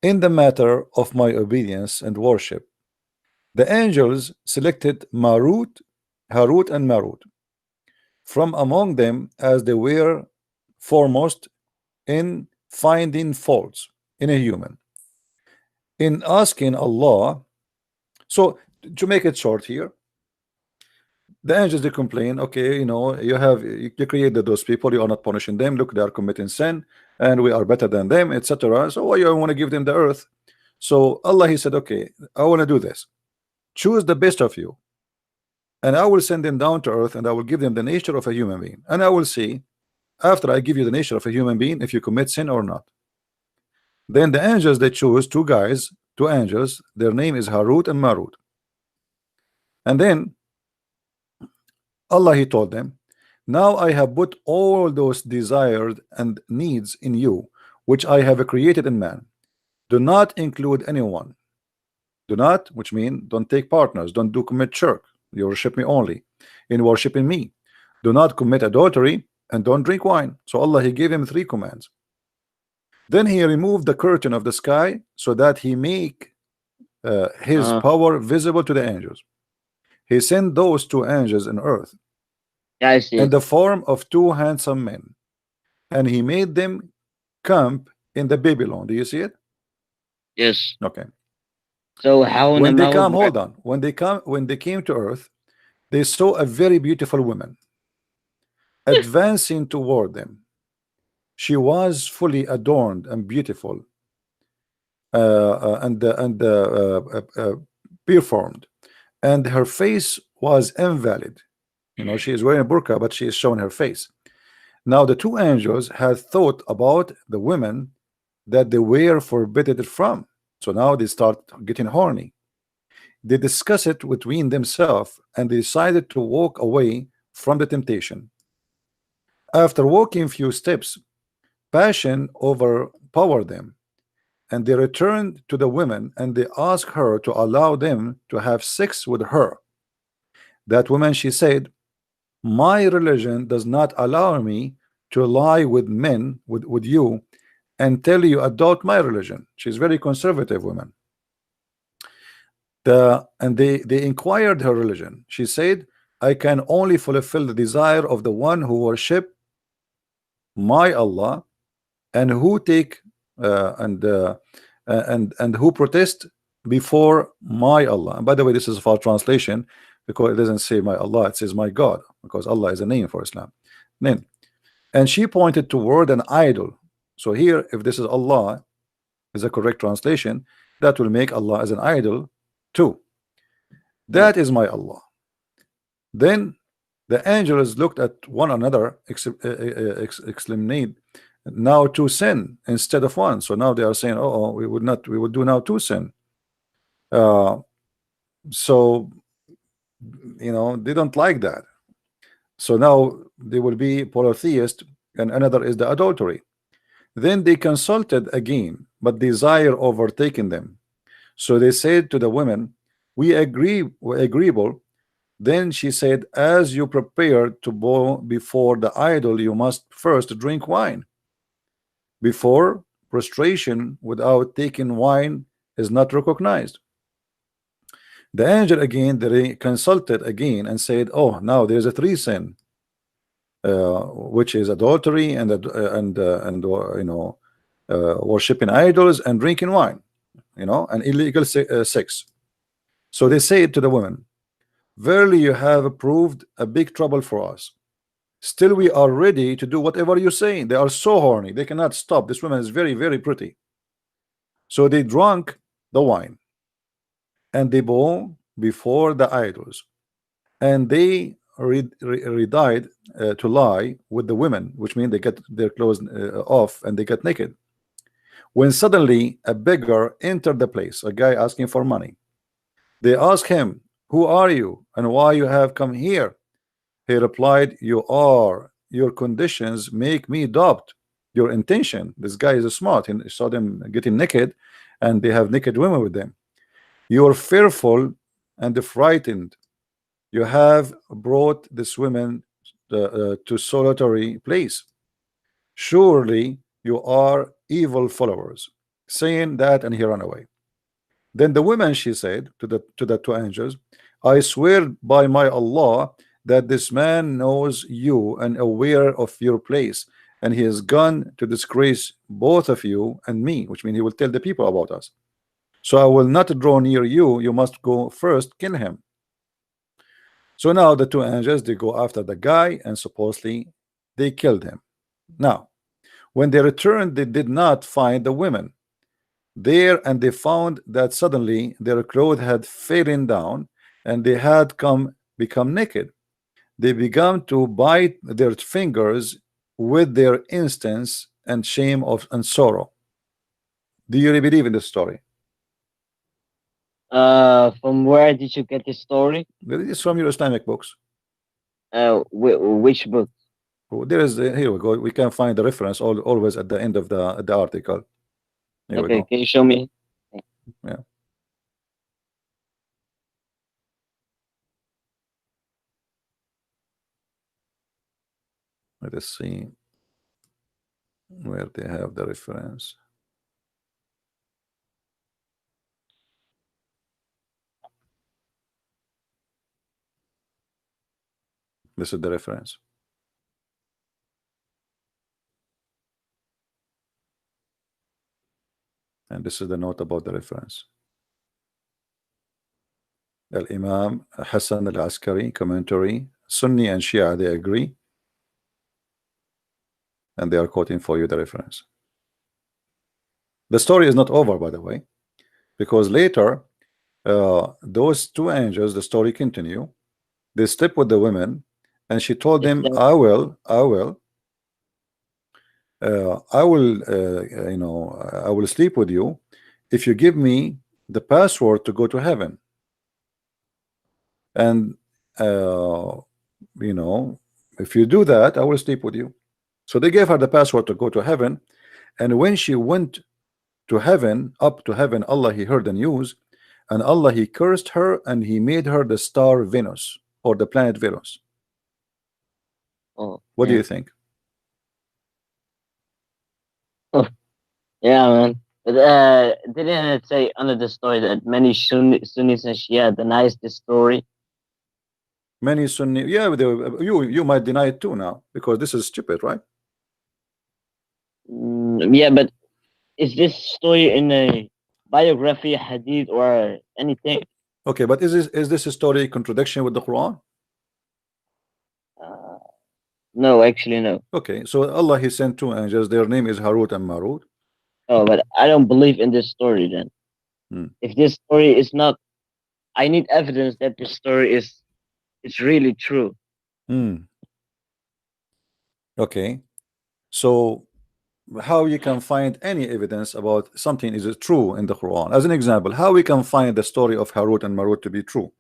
in the matter of my obedience and worship. The angels selected Harut and Marut from among them, as they were foremost in finding faults in a human, in asking Allah. So to make it short here, the angels, they complain, okay, you created those people, you are not punishing them, look, they are committing sin and we are better than them, etc. So why you want to give them the earth? So Allah, he said, okay, I want to do this. Choose the best of you, and I will send them down to earth, and I will give them the nature of a human being, and I will see after I give you the nature of a human being if you commit sin or not. Then the angels, they choose two angels, their name is Harut and Marut. And then Allah, he told them, now I have put all those desired and needs in you, which I have created in man. Do not include anyone. Do not, which means don't take partners, don't commit shirk. You worship me only in worshiping me. Do not commit adultery, and don't drink wine. So Allah, he gave him 3 commands. Then he removed the curtain of the sky so that he make his power visible to the angels. He sent those 2 angels on earth, Yeah, I see. in the form of 2 handsome men, and he made them camp in the Babylon. Do you see it? Yes. Okay. So how When they come, hold on. When they came to earth, they saw a very beautiful woman advancing toward them. She was fully adorned and beautiful, and performed, and her face was invalid. She is wearing a burqa, but she is showing her face. Now the 2 angels had thought about the women that they were forbidden from. So now they start getting horny. They discuss it between themselves, and they decided to walk away from the temptation. After walking a few steps, passion overpowered them, and they returned to the women, and they asked her to allow them to have sex with her. That woman, she said, my religion does not allow me to lie with men, with you, until you adopt my religion. She's very conservative woman. And they inquired her religion. She said, I can only fulfill the desire of the one who worship my Allah, and who take and who protest before my Allah. And by the way, this is a false translation, because it doesn't say my Allah, it says my God, because Allah is a name for Islam. Then, and she pointed toward an idol. So here, if this is Allah is a correct translation, that will make Allah as an idol too. That is my Allah. Then the angels looked at one another, exclaimed, now 2 sin instead of 1. So now they are saying, oh, we would do now 2 sin. So they don't like that. So now they will be polytheist, and another is the adultery. Then they consulted again, but desire overtaken them. So they said to the women, we agree, we're agreeable. Then she said, as you prepare to bow before the idol, you must first drink wine. Before prostration without taking wine is not recognized. The angel again, they consulted again and said, oh, now there's a 3 sin, which is adultery and worshiping idols and drinking wine, and illegal sex. So they said to the women, verily you have proved a big trouble for us. Still, we are ready to do whatever you're saying. They are so horny, they cannot stop. This woman is very, very pretty. So they drank the wine and they bow before the idols, and they died to lie with the women, which means they get their clothes off and they get naked. When suddenly a beggar entered the place, a guy asking for money, they asked him, "Who are you and why you have come here?" He replied, your conditions make me doubt your intention. This guy is smart. He saw them getting naked and they have naked women with them. You're fearful and frightened. You have brought this woman to solitary place. Surely you are evil followers. Saying that, and he ran away. Then the woman, she said to the two angels, I swear by my Allah that this man knows you and aware of your place, and he has gone to disgrace both of you and me, which means he will tell the people about us. So I will not draw near you. You must go first, kill him. So now the two angels, they go after the guy, and supposedly they killed him. Now when they returned, they did not find the women there, and they found that suddenly their clothes had fallen down and they had become naked. They began to bite their fingers with their instance and shame and sorrow. Do you really believe in this story? From where did you get this story? It is from your Islamic books. Which book? There is here we go. We can find the reference always at the end of the article. Here we Okay, go. can you show me? Yeah. Let us see where they have the reference. This is the reference. And this is the note about the reference. Al-Imam Hassan al-Askari commentary. Sunni and Shia, they agree. And they are quoting for you the reference. The story is not over, by the way, because later those two angels, the story continue. They slept with the women, and she told them, I will sleep with you if you give me the password to go to heaven. And if you do that, I will sleep with you. So they gave her the password to go to heaven. And when she went to heaven, up to heaven, Allah, he heard the news, and Allah, he cursed her, and he made her the star Venus, or the planet Venus. What do you think? Oh, yeah, man. But didn't it say under the story that many Sunnis and Shia denies this story? Many Sunni, yeah, you might deny it too now, because this is stupid, right? Yeah, but is this story in a biography, hadith, or anything? Okay, but is this a story contradiction with the Quran? No, actually, no. Okay, so Allah, he sent two angels. Their name is Harut and Marut. Oh, but I don't believe in this story then. If this story is not, I need evidence that this story is really true. Okay, so how you can find any evidence about something is true in the Quran? As an example, how we can find the story of Harut and Marut to be true?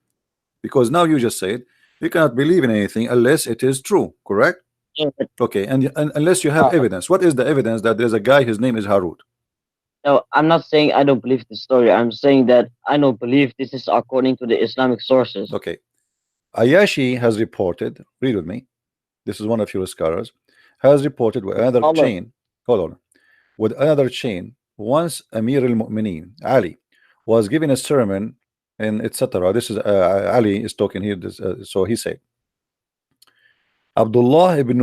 Because now you just said you cannot believe in anything unless it is true, correct? Yeah, okay, and unless you have evidence. What is the evidence that there's a guy, his name is Harut? No, I'm not saying I don't believe the story. I'm saying that I don't believe this is according to the Islamic sources. Okay, Ayashi has reported, read with me, this is one of your scholars, has reported with another chain, hold on, with another chain, once Amir al-Mu'mineen, Ali, was giving a sermon and etc. This is Ali is talking here, so he said, Abdullah ibn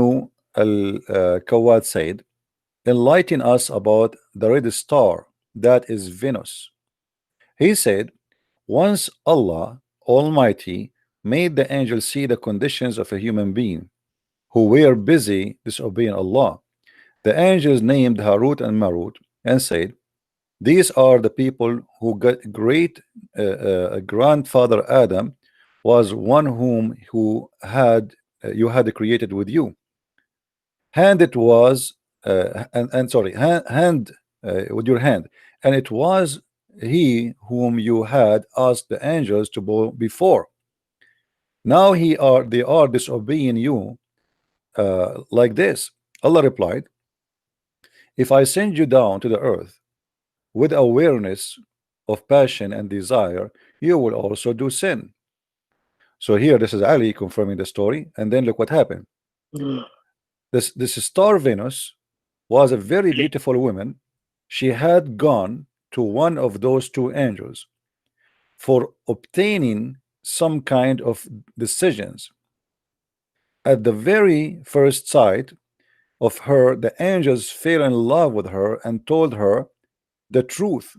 al-Kawad said, enlighten us about the red star that is Venus. He said, once Allah Almighty made the angel see the conditions of a human being, who were busy disobeying Allah. The angels named Harut and Marut and said, these are the people who got great grandfather Adam was one whom had you had created with you. Hand it was and sorry hand with your hand, and it was he whom you had asked the angels to bow before. Now they are disobeying you like this. Allah replied, if I send you down to the earth with awareness of passion and desire, you will also do sin. So here this is Ali confirming the story, and then look what happened. This star Venus was a very beautiful woman. She had gone to one of those two angels for obtaining some kind of decisions. At the very first sight of her, the angels fell in love with her and told her the truth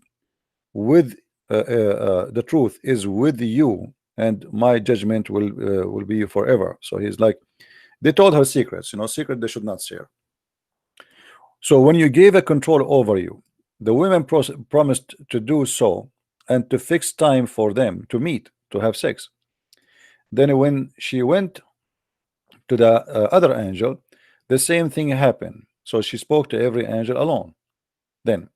the truth is with you, and my judgment will be forever. So he's like, they told her secrets, secret they should not share. So when you gave a control over you, the women promised to do so and to fix time for them to meet to have sex. Then when she went to the other angel, the same thing happened. So she spoke to every angel alone. Then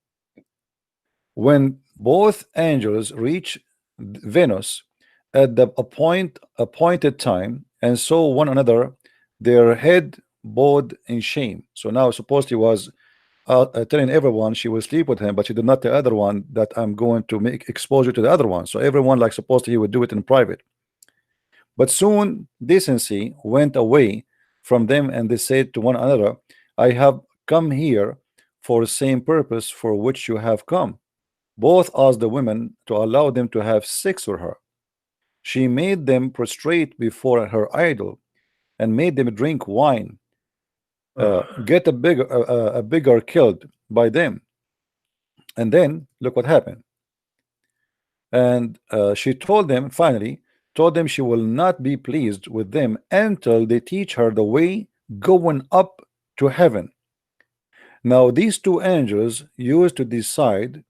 when both angels reached Venus at the appointed time and saw one another, their head bowed in shame. So now supposedly was telling everyone she will sleep with him, but she did not tell the other one that I'm going to make exposure to the other one. So everyone like supposedly he would do it in private. But soon decency went away from them, and they said to one another, I have come here for the same purpose for which you have come. Both asked the women to allow them to have sex with her. She made them prostrate before her idol and made them drink wine, get a bigger killed by them. And then look what happened. And she told them, finally told them she will not be pleased with them until they teach her the way going up to heaven. Now these two angels used to decide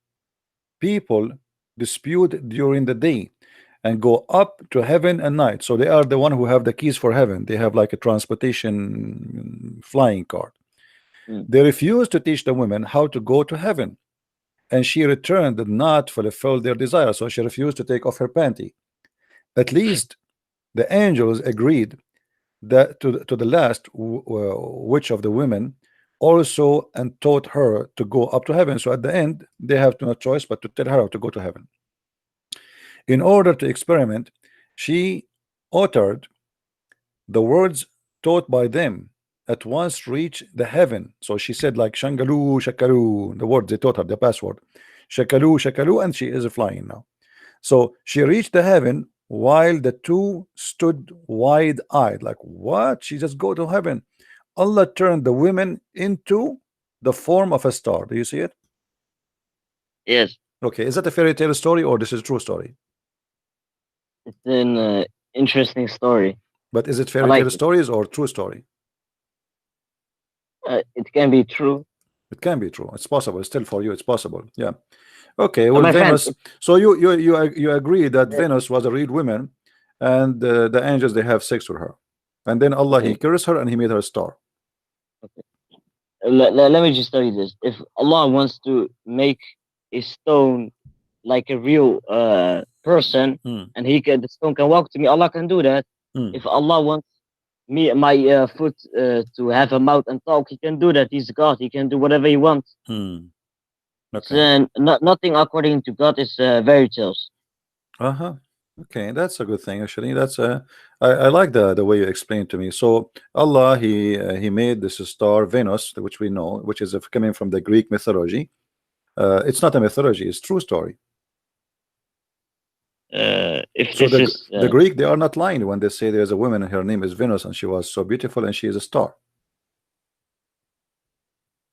people dispute during the day and go up to heaven at night. So they are the one who have the keys for heaven. They have like a transportation flying card. They refused to teach the women how to go to heaven, and she returned did not fulfill their desire. So she refused to take off her panty. At least the angels agreed that to the last, which of the women also, and taught her to go up to heaven. So at the end they have no choice but to tell her how to go to heaven. In order to experiment, she uttered the words taught by them at once reach the heaven. So she said like Shangalu Shakalu, the word they taught her, the password Shakalu Shakalu, and she is flying now. So she reached the heaven while the two stood wide-eyed like, what? She just go to heaven. Allah turned the women into the form of a star. Do you see it? Yes. Okay, is that a fairy tale story or this is a true story? It's an interesting story. But is it fairy like tale it. stories or true story? It can be true. It can be true. It's possible. Still for you, it's possible. Yeah. Okay. But Well, my friend, Venus. So you agree that Venus was a real woman, and the angels they have sex with her, and then Allah he cursed her and he made her a star. let me just tell you this: if Allah wants to make a stone like a real person, and the stone can walk to me, Allah can do that. If Allah wants my foot to have a mouth and talk, he can do that. He's God. He can do whatever he wants. Okay. Nothing according to God is fairy tales. Okay, that's a good thing actually. That's I like the way you explained to me. So Allah he made this star Venus, which we know, which is coming from the Greek mythology. It's not a mythology; it's true story. If So this is the Greek, they are not lying when they say there's a woman and her name is Venus and she was so beautiful and she is a star,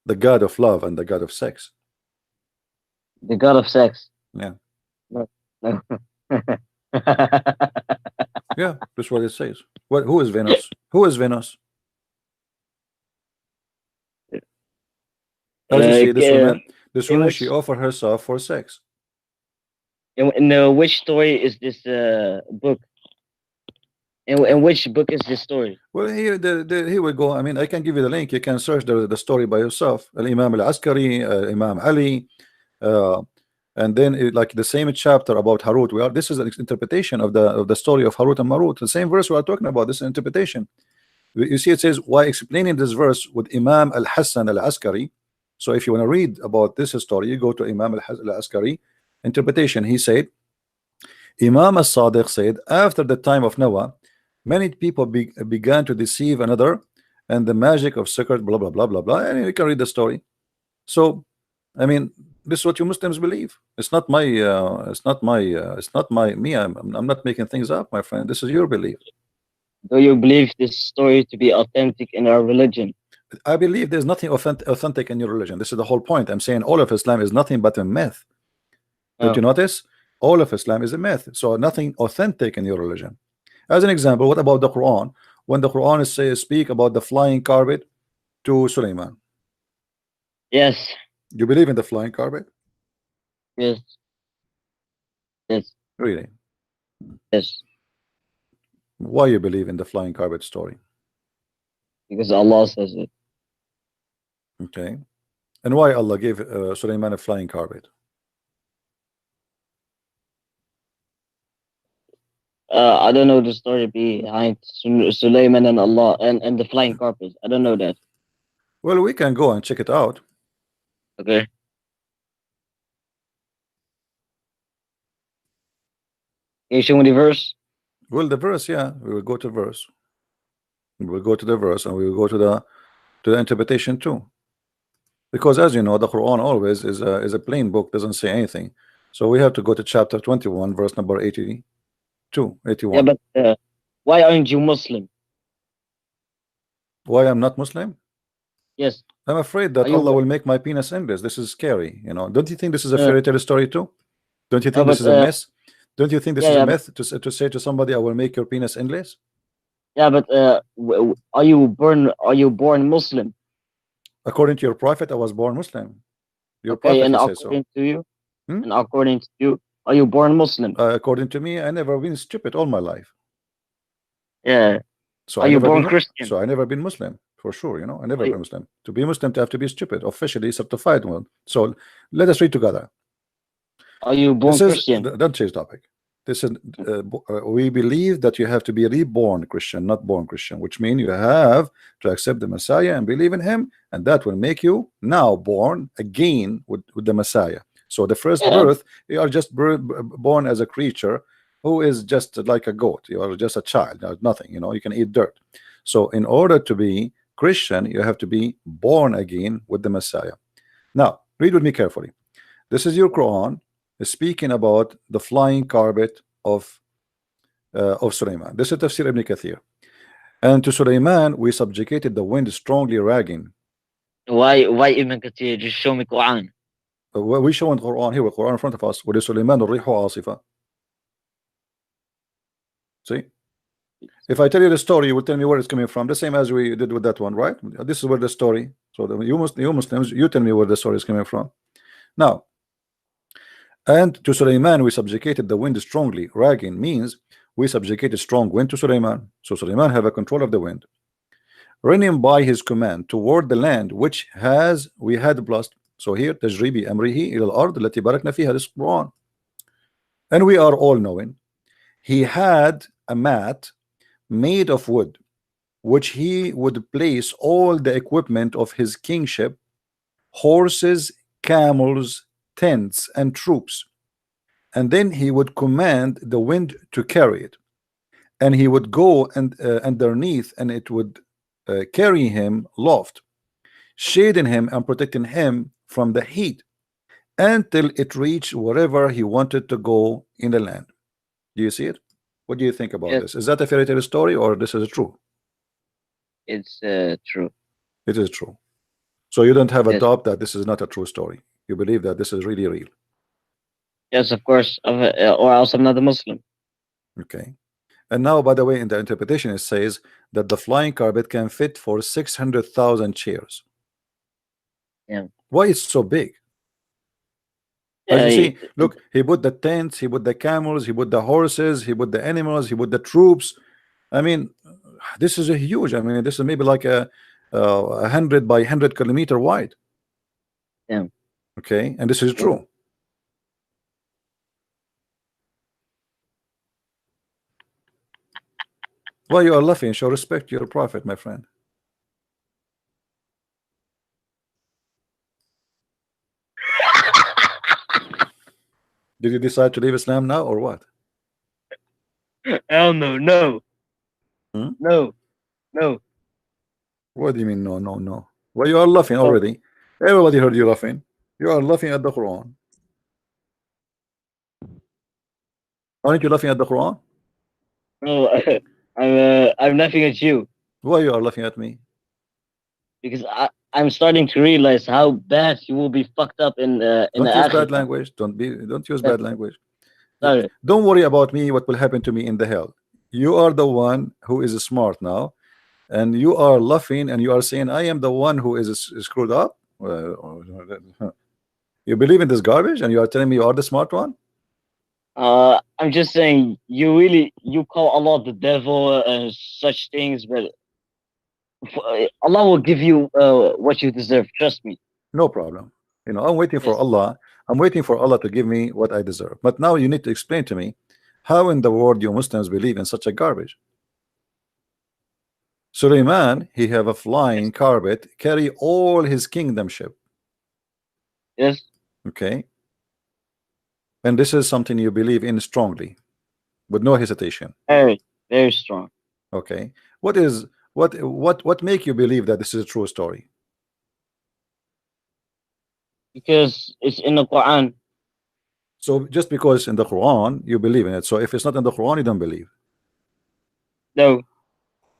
the god of love and the god of sex. the god of sex. Yeah. No. Yeah, that's what it says. Who is Venus? Who is Venus? As you see, this woman, was- she offered herself for sex. in which story is this book? In which book is this story? Well, here, here we go. I mean, I can give you the link. You can search the story by yourself. Imam al-Askari, Imam Ali, and then like the same chapter about Harut. This is an interpretation of the story of Harut and Marut. The same verse we are talking about. This is an interpretation. You see, it says, why explaining this verse with Imam al-Hassan al-Askari. So if you want to read about this story, you go to Imam al-Askari interpretation. He said, Imam al-Sadiq said, after the time of Noah, many people began to deceive another, and the magic of secret, blah blah blah blah blah. And you can read the story. So, I mean, this is what you Muslims believe. It's not my. It's not my me. I'm not making things up, my friend. This is your belief. Do you believe this story to be authentic in our religion? I believe there's nothing authentic in your religion. This is the whole point. I'm saying all of Islam is nothing but a myth. Don't you notice? All of Islam is a myth. So nothing authentic in your religion. As an example, what about the Quran? When the Quran says speak about the flying carpet to Sulaiman. Yes. You believe in the flying carpet? Yes. Yes. Really? Yes. Why you believe in the flying carpet story? Because Allah says it. Okay. And why Allah gave Sulaiman a flying carpet? I don't know the story behind Sulaiman and Allah and the flying carpet. I don't know that. Well, we can go and check it out. Okay. Can you show me the verse? Well, the verse, yeah, we will go to verse. We will go to the verse, and we will go to the interpretation too. Because as you know, the Quran always is a plain book, doesn't say anything. So we have to go to chapter 21, verse number 81. Yeah, but why aren't you Muslim? Why I'm not Muslim? Yes. I'm afraid that Are you- Allah will make my penis endless. This is scary, you know. Don't you think this is a fairy tale story too? Don't you think but, this is a myth? Don't you think this is yeah, a myth to say to somebody, I will make your penis endless? Yeah, but are you born Muslim? According to your prophet, I was born Muslim. Your Okay, and prophet says so. according to you, Hmm? and according to you, are you born Muslim? According to me, I never been stupid all my life. Yeah. So Are I you never born been, Christian? So I never been Muslim for sure. You know, I never Are you- been Muslim. To be Muslim, to have to be stupid, officially certified one. So let us read together. Are you born This is Christian? don't change topic. This is we believe that you have to be reborn Christian, not born Christian, which means you have to accept the Messiah and believe in him, and that will make you now born again with the Messiah. So the first Yeah. birth, you are just born as a creature who is just like a goat. You are just a child, nothing. You know, you can eat dirt. So in order to be Christian, you have to be born again with the Messiah. Now read with me carefully. This is your Quran speaking about the flying carpet of Sulaiman. This is Tafsir Ibn Kathir. And to Sulaiman we subjugated the wind strongly ragging. Why Ibn Kathir? Just show me Quran. We show in Quran here, Quran in front of us. وَلِسُلَيْمَانُ الرِّيحُ عَاصِفًا. See? If I tell you the story, you will tell me where it's coming from. The same as we did with that one, right? This is where the story. So you Muslims, you tell me where the story is coming from. Now, and to Sulaiman we subjugated the wind strongly. Ragging means we subjugated strong wind to Sulaiman. So Sulaiman have a control of the wind, running by his command toward the land which we had blessed. So here تجري بأمره إلى الأرض التي باركنا فيها. This Quran. And we are all knowing he had a mat made of wood, which he would place all the equipment of his kingship, horses, camels, tents, and troops, and then he would command the wind to carry it, and he would go and underneath, and it would carry him aloft, shading him and protecting him from the heat until it reached wherever he wanted to go in the land. Do you see it? What do you think about Yes. this? Is that a fairy tale story or this is true? It's true. It is true. So you don't have a Yes. doubt that this is not a true story. You believe that this is really real. Yes, of course. Or else I'm not a Muslim. Okay. And now, by the way, in the interpretation, it says that the flying carpet can fit for 600,000 chairs. Yeah. Why it's so big? As Yeah, you see, look, he put the tents, he put the camels, he put the horses, he put the animals, he put the troops. I mean, this is a huge. I mean, this is maybe like a 100 by 100 kilometer wide. yeah. Okay, and this is true. Why you are laughing? Show respect to your prophet, my friend. Did you decide to leave Islam now or what? Hell no, no. Hmm? No, no. What do you mean no, no, no? Why you are laughing already? Everybody heard you laughing. You are laughing at the Quran. Aren't you laughing at the Quran? No, I'm laughing at you Why you are laughing at me? because I'm starting to realize how bad you will be fucked up in the Don't use bad akhirah. language. Don't use Yeah, bad language. sorry. Don't worry about me, what will happen to me in the hell. You are the one who is smart now, and you are laughing and you are saying I am the one who is screwed up. You believe in this garbage and you are telling me you are the smart one? I'm just saying you call Allah the devil and such things, but Allah will give you what you deserve. Trust me. No problem. You know, I'm waiting for Yes. Allah. I'm waiting for Allah to give me what I deserve. But now you need to explain to me how in the world you Muslims believe in such a garbage. Suleiman, he have a flying carpet, carry all his kingdomship. Yes. Okay. And this is something you believe in strongly, with no hesitation. Very, very strong. Okay. What make you believe that this is a true story? Because it's in the Quran. So just because in the Quran you believe in it, so if it's not in the Quran you don't believe. No,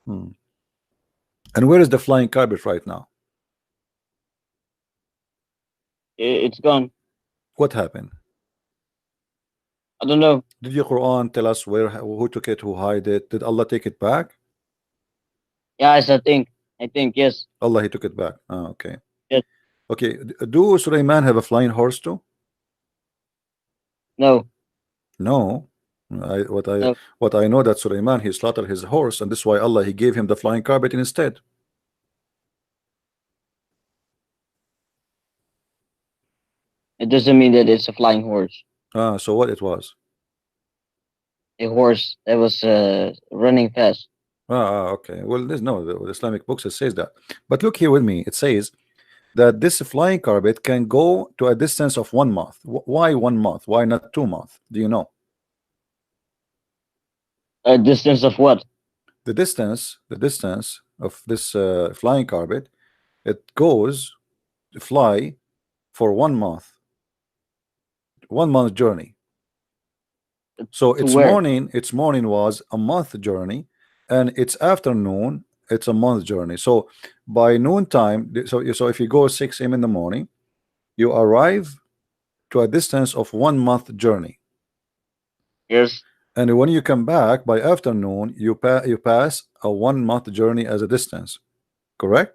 And where is the flying carpet right now? it's gone. What happened? I don't know. Did your Quran tell us where, who took it, who hid it? Did Allah take it back? Yes, I think yes. Allah, he took it back. Ah, okay. Yes. Okay. Do Sulaiman have a flying horse too? No, No. no. What I know that Sulaiman, he slaughtered his horse, and this is why Allah, he gave him the flying carpet instead. It doesn't mean that it's a flying horse. Ah, so what it was? A horse that was running fast. Okay. Well, there's no the Islamic books it says that. But look here with me. It says that this flying carpet can go to a distance of 1 month. Why 1 month? Why not 2 months? Do you know? A distance of what? The distance of this flying carpet, it goes to fly for 1 month. 1 month journey. So To its where? morning was a month journey, and its afternoon it's a month journey. So by noon time, so if you go 6 a.m. in the morning, you arrive to a distance of 1 month journey. Yes. And when you come back by afternoon, you pass a 1 month journey as a distance. Correct?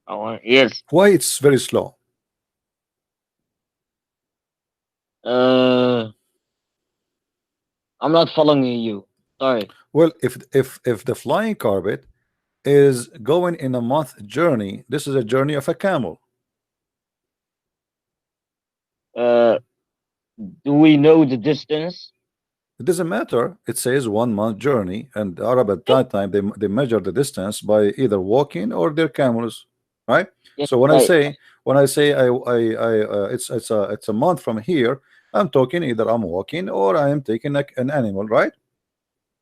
Oh, yes. Why it's very slow? I'm not following you. Sorry. Well, if the flying carpet is going in a month journey, this is a journey of a camel. Do we know the distance? It doesn't matter. It says 1 month journey, and the Arab at that time they measure the distance by either walking or their camels, right? Yes, So when right. I say it's a month from here, I'm talking either I'm walking or I am taking like an animal, right?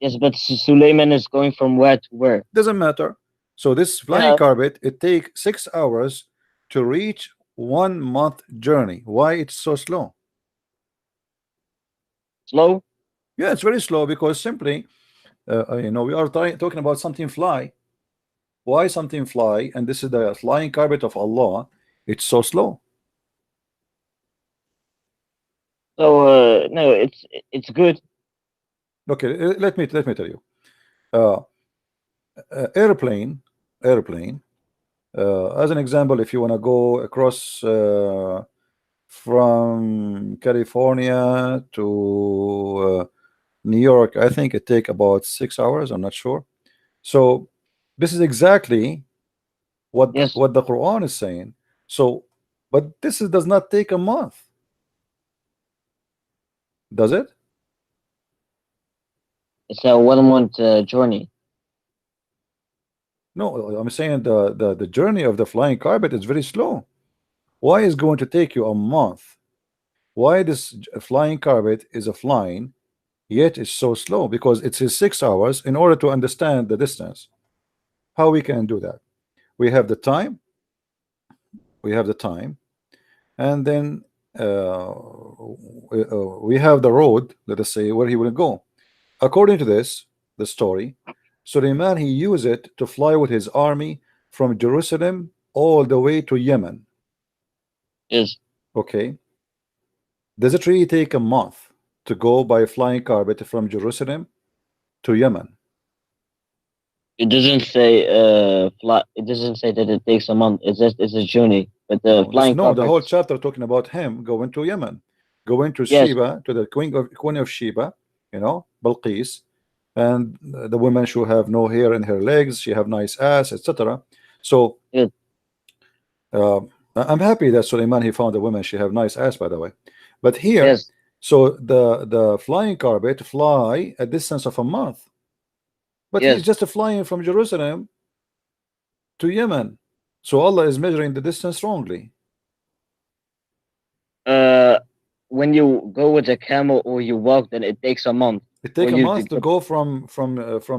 Yes, but Suleiman is going from where to where? Doesn't matter. So this flying Yeah. carpet, it takes 6 hours to reach 1 month journey. Why it's so slow? Slow? Yeah, it's very slow because simply, you know, we are talking about something fly. Why something fly? And this is the flying carpet of Allah. It's so slow. So no, it's good. Okay, let me tell you. Airplane As an example, if you want to go across from California to New York, I think it take about 6 hours. I'm not sure. So this is exactly what Yes. the Quran is saying. So, but this does not take a month, does it? It's a 1 month journey. No, I'm saying the journey of the flying carpet is very slow. Why is going to take you a month? Why this flying carpet is a flying, yet it's so slow? Because it is 6 hours in order to understand the distance. How we can do that? We have the time. We have the time, and then we have the road. Let us say where he will go. According to this, the story, Suleiman, he used it to fly with his army from Jerusalem all the way to Yemen. Yes. Okay. Does it really take a month to go by flying carpet from Jerusalem to Yemen? It doesn't say It doesn't say that it takes a month. It's just it's a journey. But the flying No, the carpet. whole chapter talking about him going to Yemen, going to Yes. Sheba, to the queen of Sheba, you know, Balqis, and the women who have no hair in her legs, she have nice ass, etc. So Yes. I'm happy that Suleiman, he found a woman she have nice ass, by the way. But here, Yes. so the flying carpet fly a distance of a month, but Yes. he's just flying from Jerusalem to Yemen. So Allah is measuring the distance wrongly. When you go with a camel or you walk, then it takes a month. It take for a you month to get- go from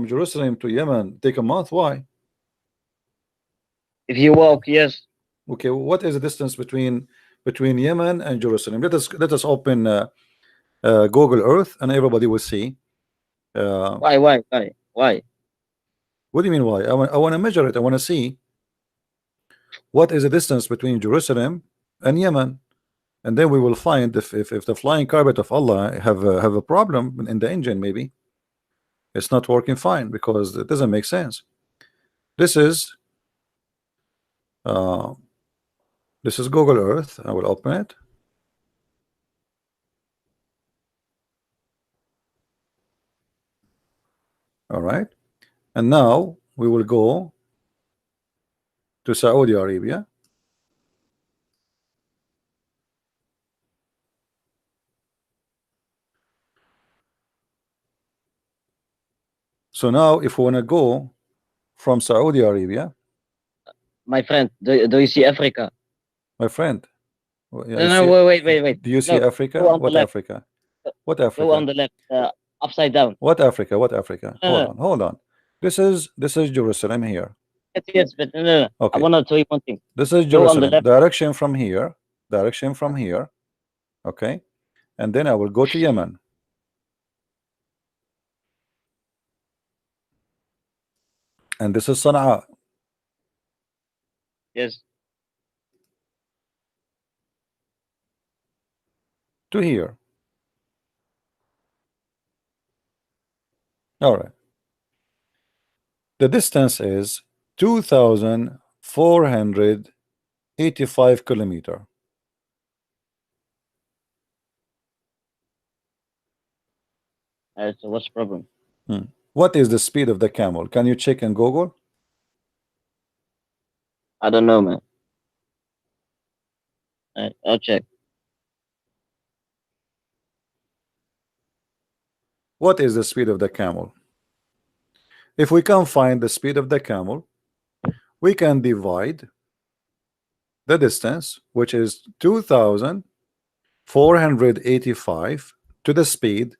Jerusalem to Yemen. Take a month. Why? If you walk, yes. Okay, what is the distance between Yemen and Jerusalem? Let us open Google Earth, and everybody will see. Why? What do you mean why? I want to measure it. I want to see what is the distance between Jerusalem and Yemen, and then we will find if the flying carpet of Allah have a problem in the engine. Maybe it's not working fine because it doesn't make sense. This is Google Earth. I will open it. All right, and now we will go to Saudi Arabia. So now if we want to go from Saudi Arabia, My friend, do you see Africa? my friend, No, wait. do you see No, Africa? go on the What left. Africa? What Go Africa? on the left, upside down. What Africa? What Africa? No. Hold on. This is Jerusalem here. Yes, but no. Okay. I want to tell you one thing. This is Go on the Jerusalem. left. Direction from here. Direction from here. Okay. And then I will go to Yemen. And this is Sana'a. Yes. To here. All right. The distance is 2,485 kilometers. So what's the problem? What is the speed of the camel? Can you check in Google? I don't know, man. I'll check. What is the speed of the camel? If we can find the speed of the camel, we can divide the distance, which is 2,485, to the speed.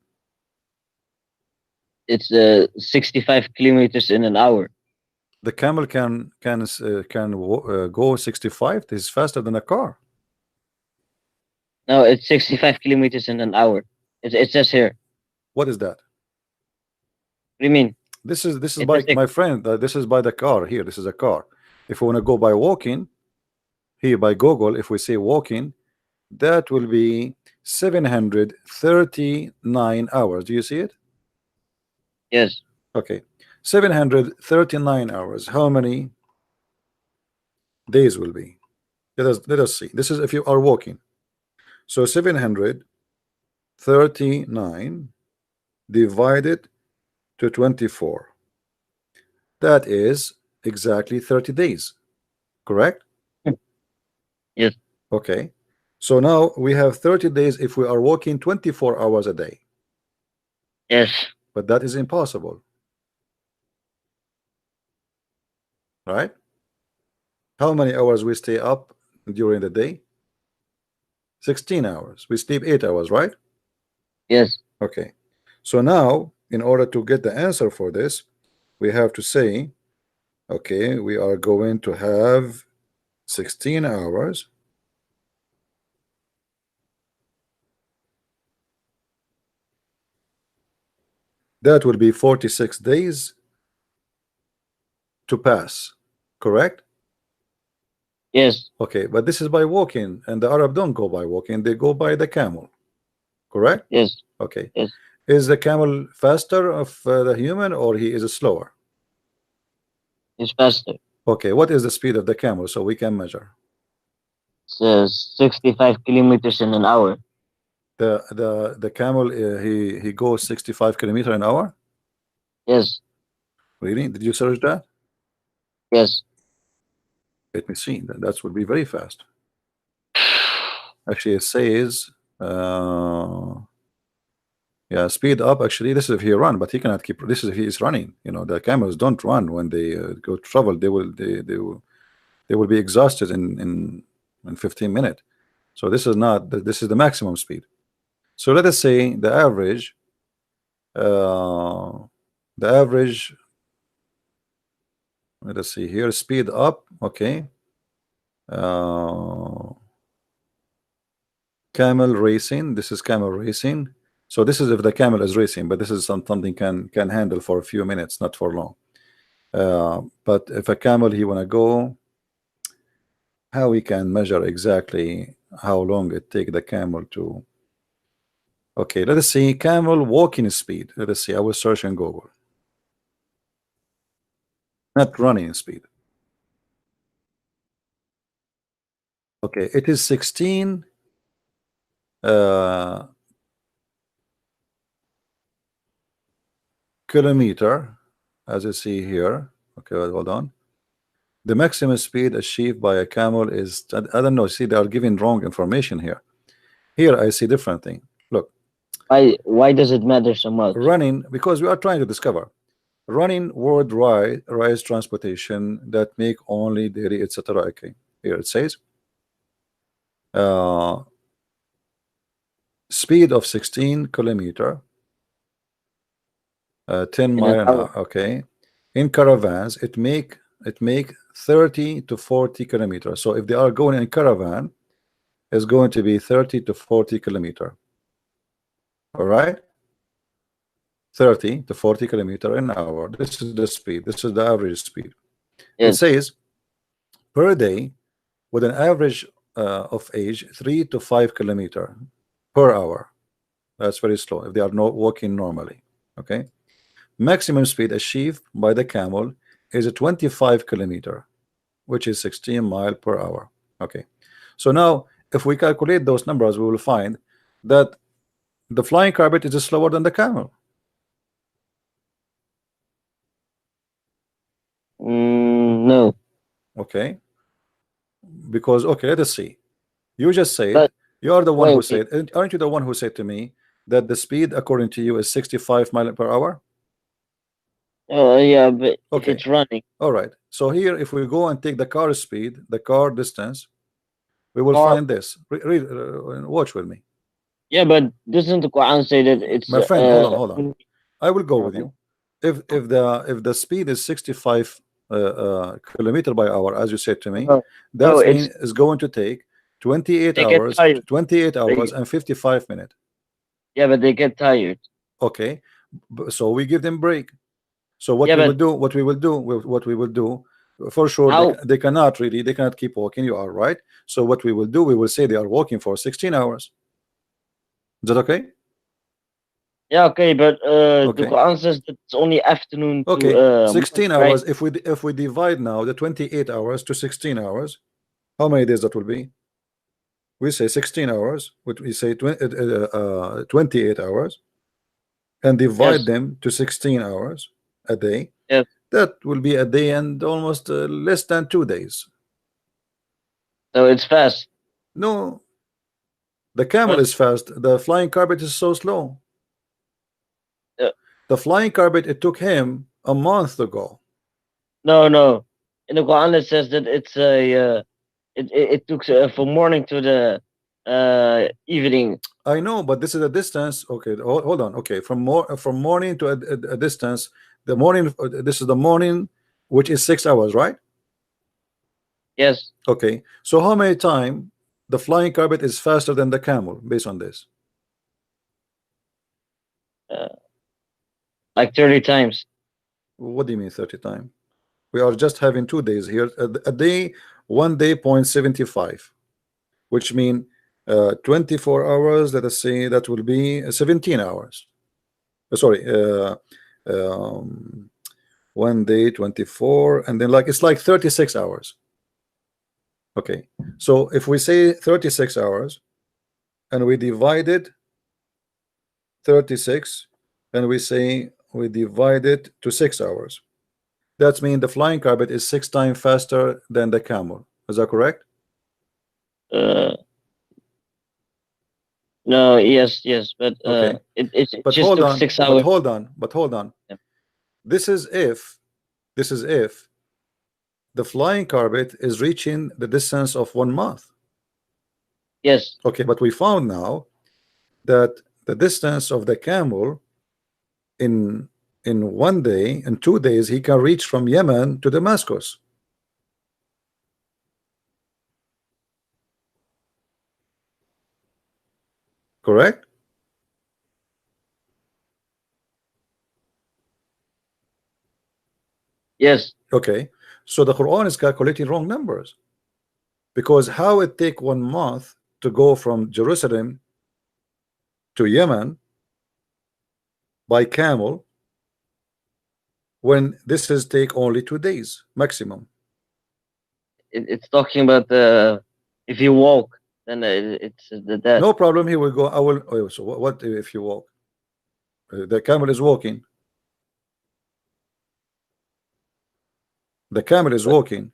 It's 65 kilometers in an hour. The camel can go 65. This is faster than a car. No, it's 65 kilometers in an hour. It says here. What is that? What do you mean? This is It by says it- my friend. This is by the car here. This is a car. If we want to go by walking, here by Google, if we say walking, that will be 739 hours. Do you see it? Yes. Okay, 739 hours. How many days will be. Let us see. This is if you are walking. So 739 divided to 24. That is exactly 30 days. Correct? Yes. Okay. So now we have 30 days if we are walking 24 hours a day. Yes. But that is impossible. Right? How many hours we stay up during the day? 16 hours. We sleep 8 hours, right? Yes. Okay. So now, in order to get the answer for this, we have to say, okay, we are going to have 16 hours. That will be 46 days to pass. Correct? Yes. Okay, but this is by walking, and the Arab don't go by walking, they go by the camel. Correct? Yes. Okay. Yes. Is the camel faster of the human, or he is slower? It's faster. Okay, what is the speed of the camel so we can measure? It's 65 kilometers in an hour. The camel he goes 65 kilometers an hour? Yes. Really? Did you search that? Yes. Let me see. That would be very fast. Actually, it says yeah, speed up. Actually, this is if he run, but he cannot keep. This is if he is running. You know, the camels don't run when they go travel. They will be exhausted in 15 minutes. So this is not. This is the maximum speed. So let us say the average. Let us see here. Speed up. Okay. Camel racing. This is camel racing. So this is if the camel is racing, but this is something can handle for a few minutes, not for long. But if a camel he wanna go, how we can measure exactly how long it take the camel to. Okay, let us see camel walking speed. Let us see. I will search in Google. Not running speed. Okay, it is 16 kilometer, as you see here. Okay, hold on. The maximum speed achieved by a camel is, I don't know. See, they are giving wrong information here. Here I see different thing. Look. Why does it matter so much? Running, because we are trying to discover. Running worldwide rise transportation that make only dairy, etc. Okay, here it says speed of 16 kilometer, 10 mile an hour. Okay, in caravans it make 30 to 40 kilometers. So if they are going in caravan, it's going to be 30 to 40 kilometer. All right, 30 to 40 kilometer an hour. This is the speed. This is the average speed. Yes. It says per day with an average of age 3 to 5 kilometer per hour. That's very slow if they are not walking normally. Okay, maximum speed achieved by the camel is a 25 kilometer, which is 16 mile per hour. Okay, so now if we calculate those numbers, we will find that the flying carpet is slower than the camel. No. Okay, because okay, let us see. You just said you are the one who said, aren't you the one who said to me that the speed according to you is 65 miles per hour? Yeah, but okay, if it's running. All right. So here, if we go and take the car speed, the car distance, we will find this. Watch with me. Yeah, but doesn't the Quran say that it's? My friend, hold on. I will go with you. If the speed is 65 kilometer by hour, as you said to me, that means is going to take 28 hours, 28 hours and 55 minutes. Yeah, but they get tired. Okay, so we give them break. So what we will do, for sure they cannot keep walking. You are right. So what we will do, we will say they are walking for 16 hours. Is that okay? Yeah, okay, but the Okay. Quran says that it's only afternoon Okay, to 16 morning, right? hours. If we divide now the 28 hours to 16 hours, how many days that will be? We say 16 hours, which we say 28 hours, and divide Yes, them to 16 hours a day. yes. That will be a day and almost less than 2 days. So it's fast. No, the camel But is fast. The flying carpet is so slow. uh, The flying carpet, it took him a month to go. no, no. In the Quran it says that it's it took from morning to the evening. I know, but this is a distance. Okay, hold on. Okay, from morning to a distance. The morning. This is the morning, which is 6 hours, right? Yes, Okay. So how many time the flying carpet is faster than the camel based on this? uh, like 30 times. What do you mean 30 time? We are just having 2 days here. A day, 1 day 0.75, which mean 24 hours. Let us say that will be 17 hours. Sorry, um, 1 day 24, and then like it's like 36 hours. Okay, so if we say 36 hours and we divided 36 and we say we divide it to 6 hours, that means the flying carpet is 6 times faster than the camel. Is that correct? Uh, no, yes, yes, but Okay, it but just hold took on, 6 hours. but hold on. Yeah. This is if the flying carpet is reaching the distance of 1 month. Yes, Okay, but we found now that the distance of the camel in 1 day, in 2 days, he can reach from Yemen to Damascus. Correct? yes. Okay, so the Quran is calculating wrong numbers, because how it take 1 month to go from Jerusalem to Yemen by camel when this is take only 2 days maximum? It's talking about the if you walk, then it's that. No problem, he will go. I will. Oh, so what if you walk? The camel is walking. The camel is But, walking.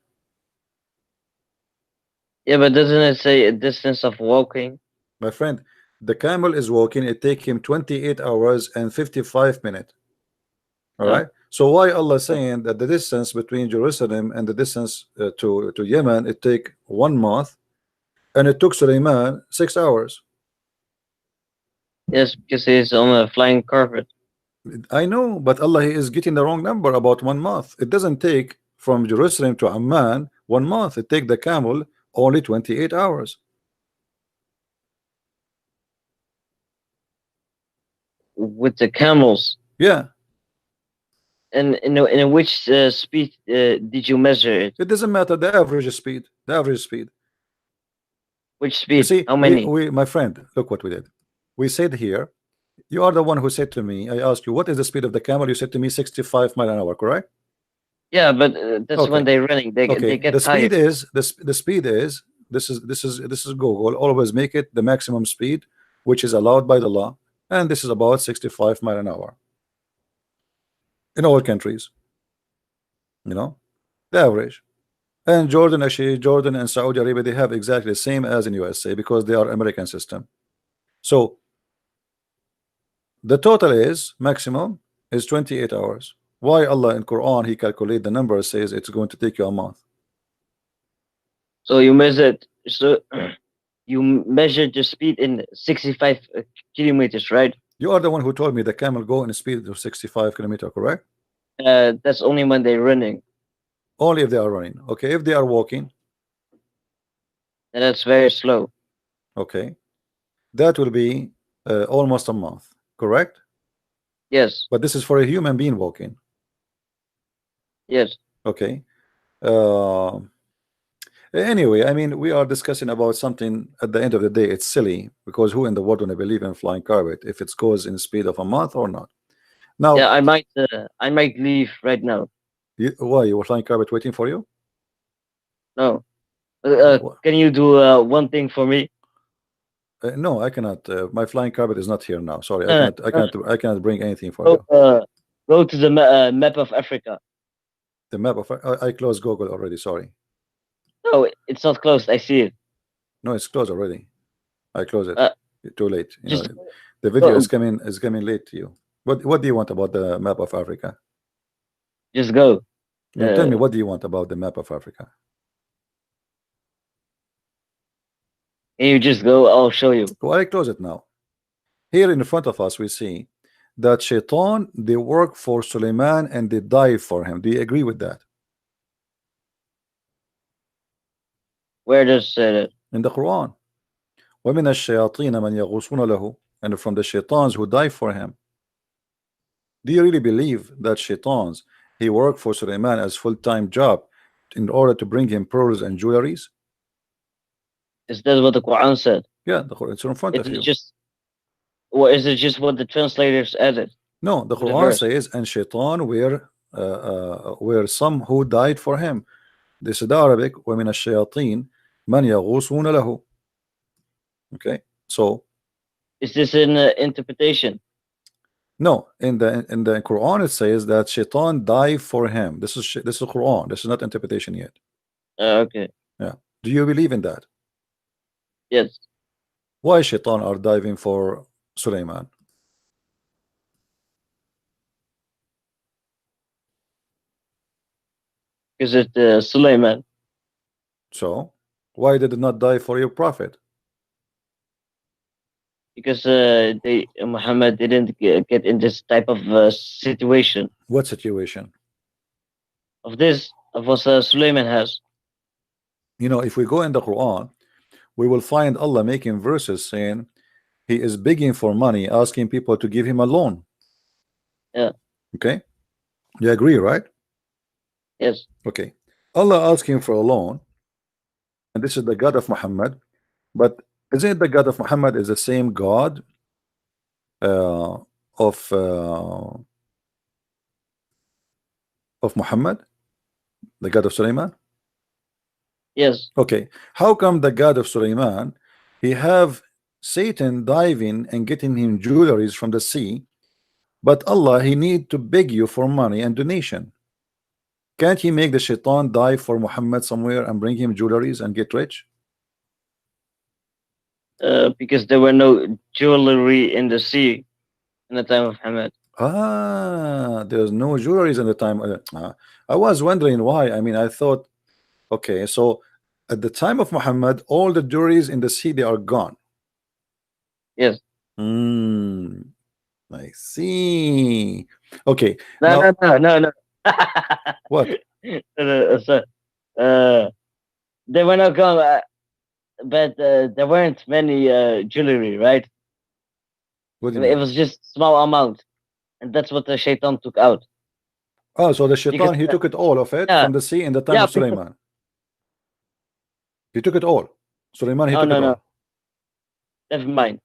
yeah, but doesn't it say a distance of walking? My friend, the camel is walking. It take him 28 hours and 55 minutes. All No. right. So why Allah saying that the distance between Jerusalem and the distance to Yemen, it take 1 month, and it took Suleiman 6 hours? Yes, because he's on a flying carpet. I know, but Allah is getting the wrong number about 1 month. It doesn't take from Jerusalem to Amman 1 month. It take the camel only 28 hours. With the camels. Yeah, And in which speed did you measure it? it doesn't matter the average speed. The average speed. Which You speed? see, How many? my friend, look what we did. We said here, you are the one who said to me, I asked you, what is the speed of the camel? You said to me 65 miles an hour, correct? Yeah, but that's when Okay. they're running. They Okay. get The speed tired. is the speed is this is Google. Always make it the maximum speed which is allowed by the law, and this is about 65 miles an hour in all countries. You know, the average. And Jordan, actually, Jordan and Saudi Arabia, they have exactly the same as in USA because they are American system. So the total is maximum is 28 hours. Why Allah in Quran he calculate the number, says it's going to take you a month? So you measured. So you measured the speed in 65 kilometers, right? You are the one who told me the camel go in a speed of 65 kilometer, correct? That's only when they're running. Only if they are running. Okay, if they are walking, And that's very slow. okay, that will be almost a month, correct? Yes, But this is for a human being walking. yes. Okay, uh, Anyway, I mean, we are discussing about something. At the end of the day, it's silly, because who in the world gonna believe in flying carpet if it goes in the speed of a month or not? Now, Yeah, I might leave right now. why you were flying carpet waiting for you? No. Wha- Can you do one thing for me? no, I cannot. My flying carpet is not here now. Sorry, I Uh, can't. I can't. I cannot bring anything for Go, you. go to the map of Africa. The map of I closed Google already. Sorry. No, it's not closed. I see it. No, it's closed already. I closed it. Uh, Too late. You know, Just the video go, is coming late to you. What do you want about the map of Africa? just go. No, tell me, Uh, what do you want about the map of Africa? Can you just go? I'll show you. Well, I close it now. Here in front of us, we see that Shaitan, they work for Suleiman and they die for him. Do you agree with that? Where does it? In the Quran. وَمِنَ الشَّيَاطِينَ مَنْ يَغُوصُونَ لَهُ, and from the Shaitans who die for him. Do you really believe that Shaitans, he worked for Suleiman as full-time job in order to bring him pearls and jewelries? Is that what the Quran said? Yeah, the Quran, it's in front Is of it you. just, or is it just what the translators added? No, the The Quran verse. says, and Shaitan were some who died for him. This is the Arabic. وَمِنَ الشَّيَاطِينَ مَنْ يَغُوصُونَ لَهُ. Okay, so Is this an interpretation? no, in the Quran it says that Shaitan died for him. This is Quran. This is not interpretation yet. Okay. Yeah. Do you believe in that? Yes. Why Shaitan are diving for Suleiman? Because it's Suleiman. So why did it not die for your prophet? Because Muhammad didn't get in this type of situation What situation? of what Suleiman has. You know, if we go in the Quran, we will find Allah making verses saying he is begging for money, asking people to give him a loan. Yeah. Okay, you agree, right? Yes. Okay, Allah asking for a loan, and this is the God of Muhammad, but isn't it the God of Muhammad is the same God of Muhammad, the God of Suleiman? Yes. Okay, how come the God of Suleiman, he have Satan diving and getting him jewelries from the sea, but Allah, he need to beg you for money and donation? Can't he make the Shaitan die for Muhammad somewhere and bring him jewelries and get rich? Because there were no jewelry in the sea in the time of Muhammad. Ah, there's no jewelries in the time. I was wondering why. I mean, I thought, okay, so at the time of Muhammad, all the jewelries in the sea, they are gone. Yes. I see. Okay. No. What? So, they were not gone, but there weren't many jewelry, right? What do you It mean? was just small amount, and that's what the Shaitan took out. Oh, so the Shaitan, Because, he took it all of it yeah. from the sea in the time Yeah, of Suleiman. He took it all. Suleiman, he Oh, took it no. all. Never mind.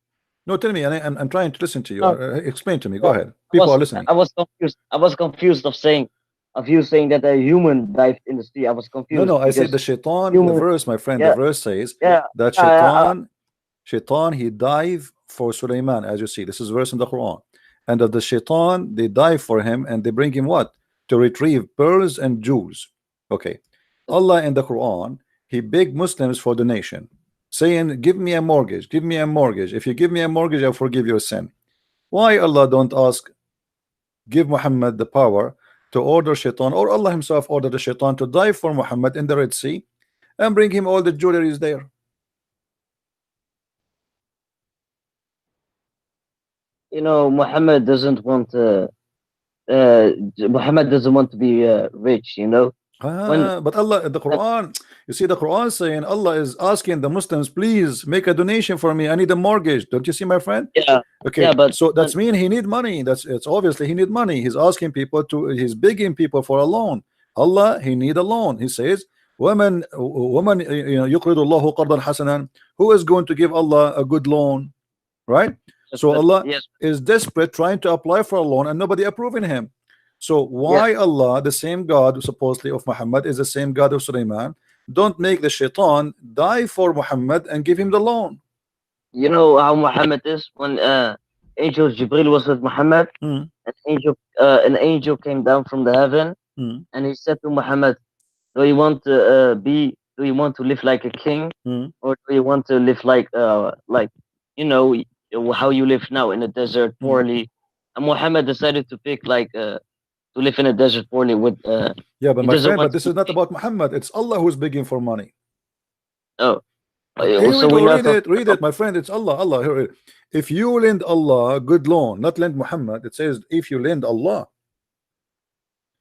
No, tell me, I'm trying to listen to you. No. Explain to me. Go No, ahead. People are listening. I was confused. I was confused of you saying that a human dived in the sea. I was confused. No, I said because the Shaitan, human- the verse, my friend, Yeah. the verse says Yeah. that Shaitan, he dive for Suleiman, as you see. This is verse in the Quran. And of the Shaitan, they dive for him and they bring him what? To retrieve pearls and jewels. Okay. Allah in the Quran, he begged Muslims for donation, saying, give me a mortgage, give me a mortgage. If you give me a mortgage, I'll forgive your sin. Why Allah don't ask, give Muhammad the power to order Shaitan, or Allah himself order the Shaitan to dive for Muhammad in the Red Sea and bring him all the jewelries there? You know, Muhammad doesn't want to. Muhammad doesn't want to be rich. You know. But Allah, the Quran, you see the Quran saying Allah is asking the Muslims, please make a donation for me. I need a mortgage. Don't you see, my friend? Yeah. Okay. Yeah, but so that's mean he need money. It's obviously he need money. He's asking people to. He's begging people for a loan. Allah, he need a loan. He says, woman يقرض الله قرضا حسنا. Who is going to give Allah a good loan, right? So Allah Yes. is desperate trying to apply for a loan and nobody approving him. So why Allah, the same God supposedly of Muhammad, is the same God of Sulaiman, don't make the shaitan die for Muhammad and give him the loan? You know how Muhammad is when angel Jibril was with Muhammad. Hmm. An angel came down from the heaven, Hmm. and he said to Muhammad, do you want to live like a king, Hmm. or do you want to live like you know how you live now in the desert poorly? And Muhammad decided to pick to live in a desert poorly with Yeah, but he my doesn't friend, want but this to is not be- about Muhammad. It's Allah who's begging for money. oh Here so we we go. know Read it, my friend. It's Allah. Allah. Here, if you lend Allah a good loan, not lend Muhammad, it says if you lend Allah.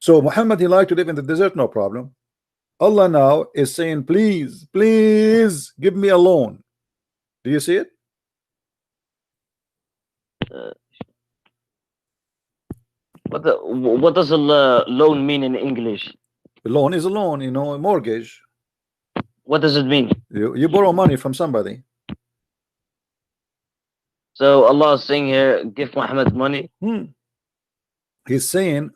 So Muhammad, he liked to live in the desert, no problem. Allah now is saying, please, please give me a loan. Do you see it? what does a loan mean in English? A loan is a loan, you know, a mortgage. What does it mean? You borrow money from somebody. So Allah is saying here, give Muhammad money. He's saying,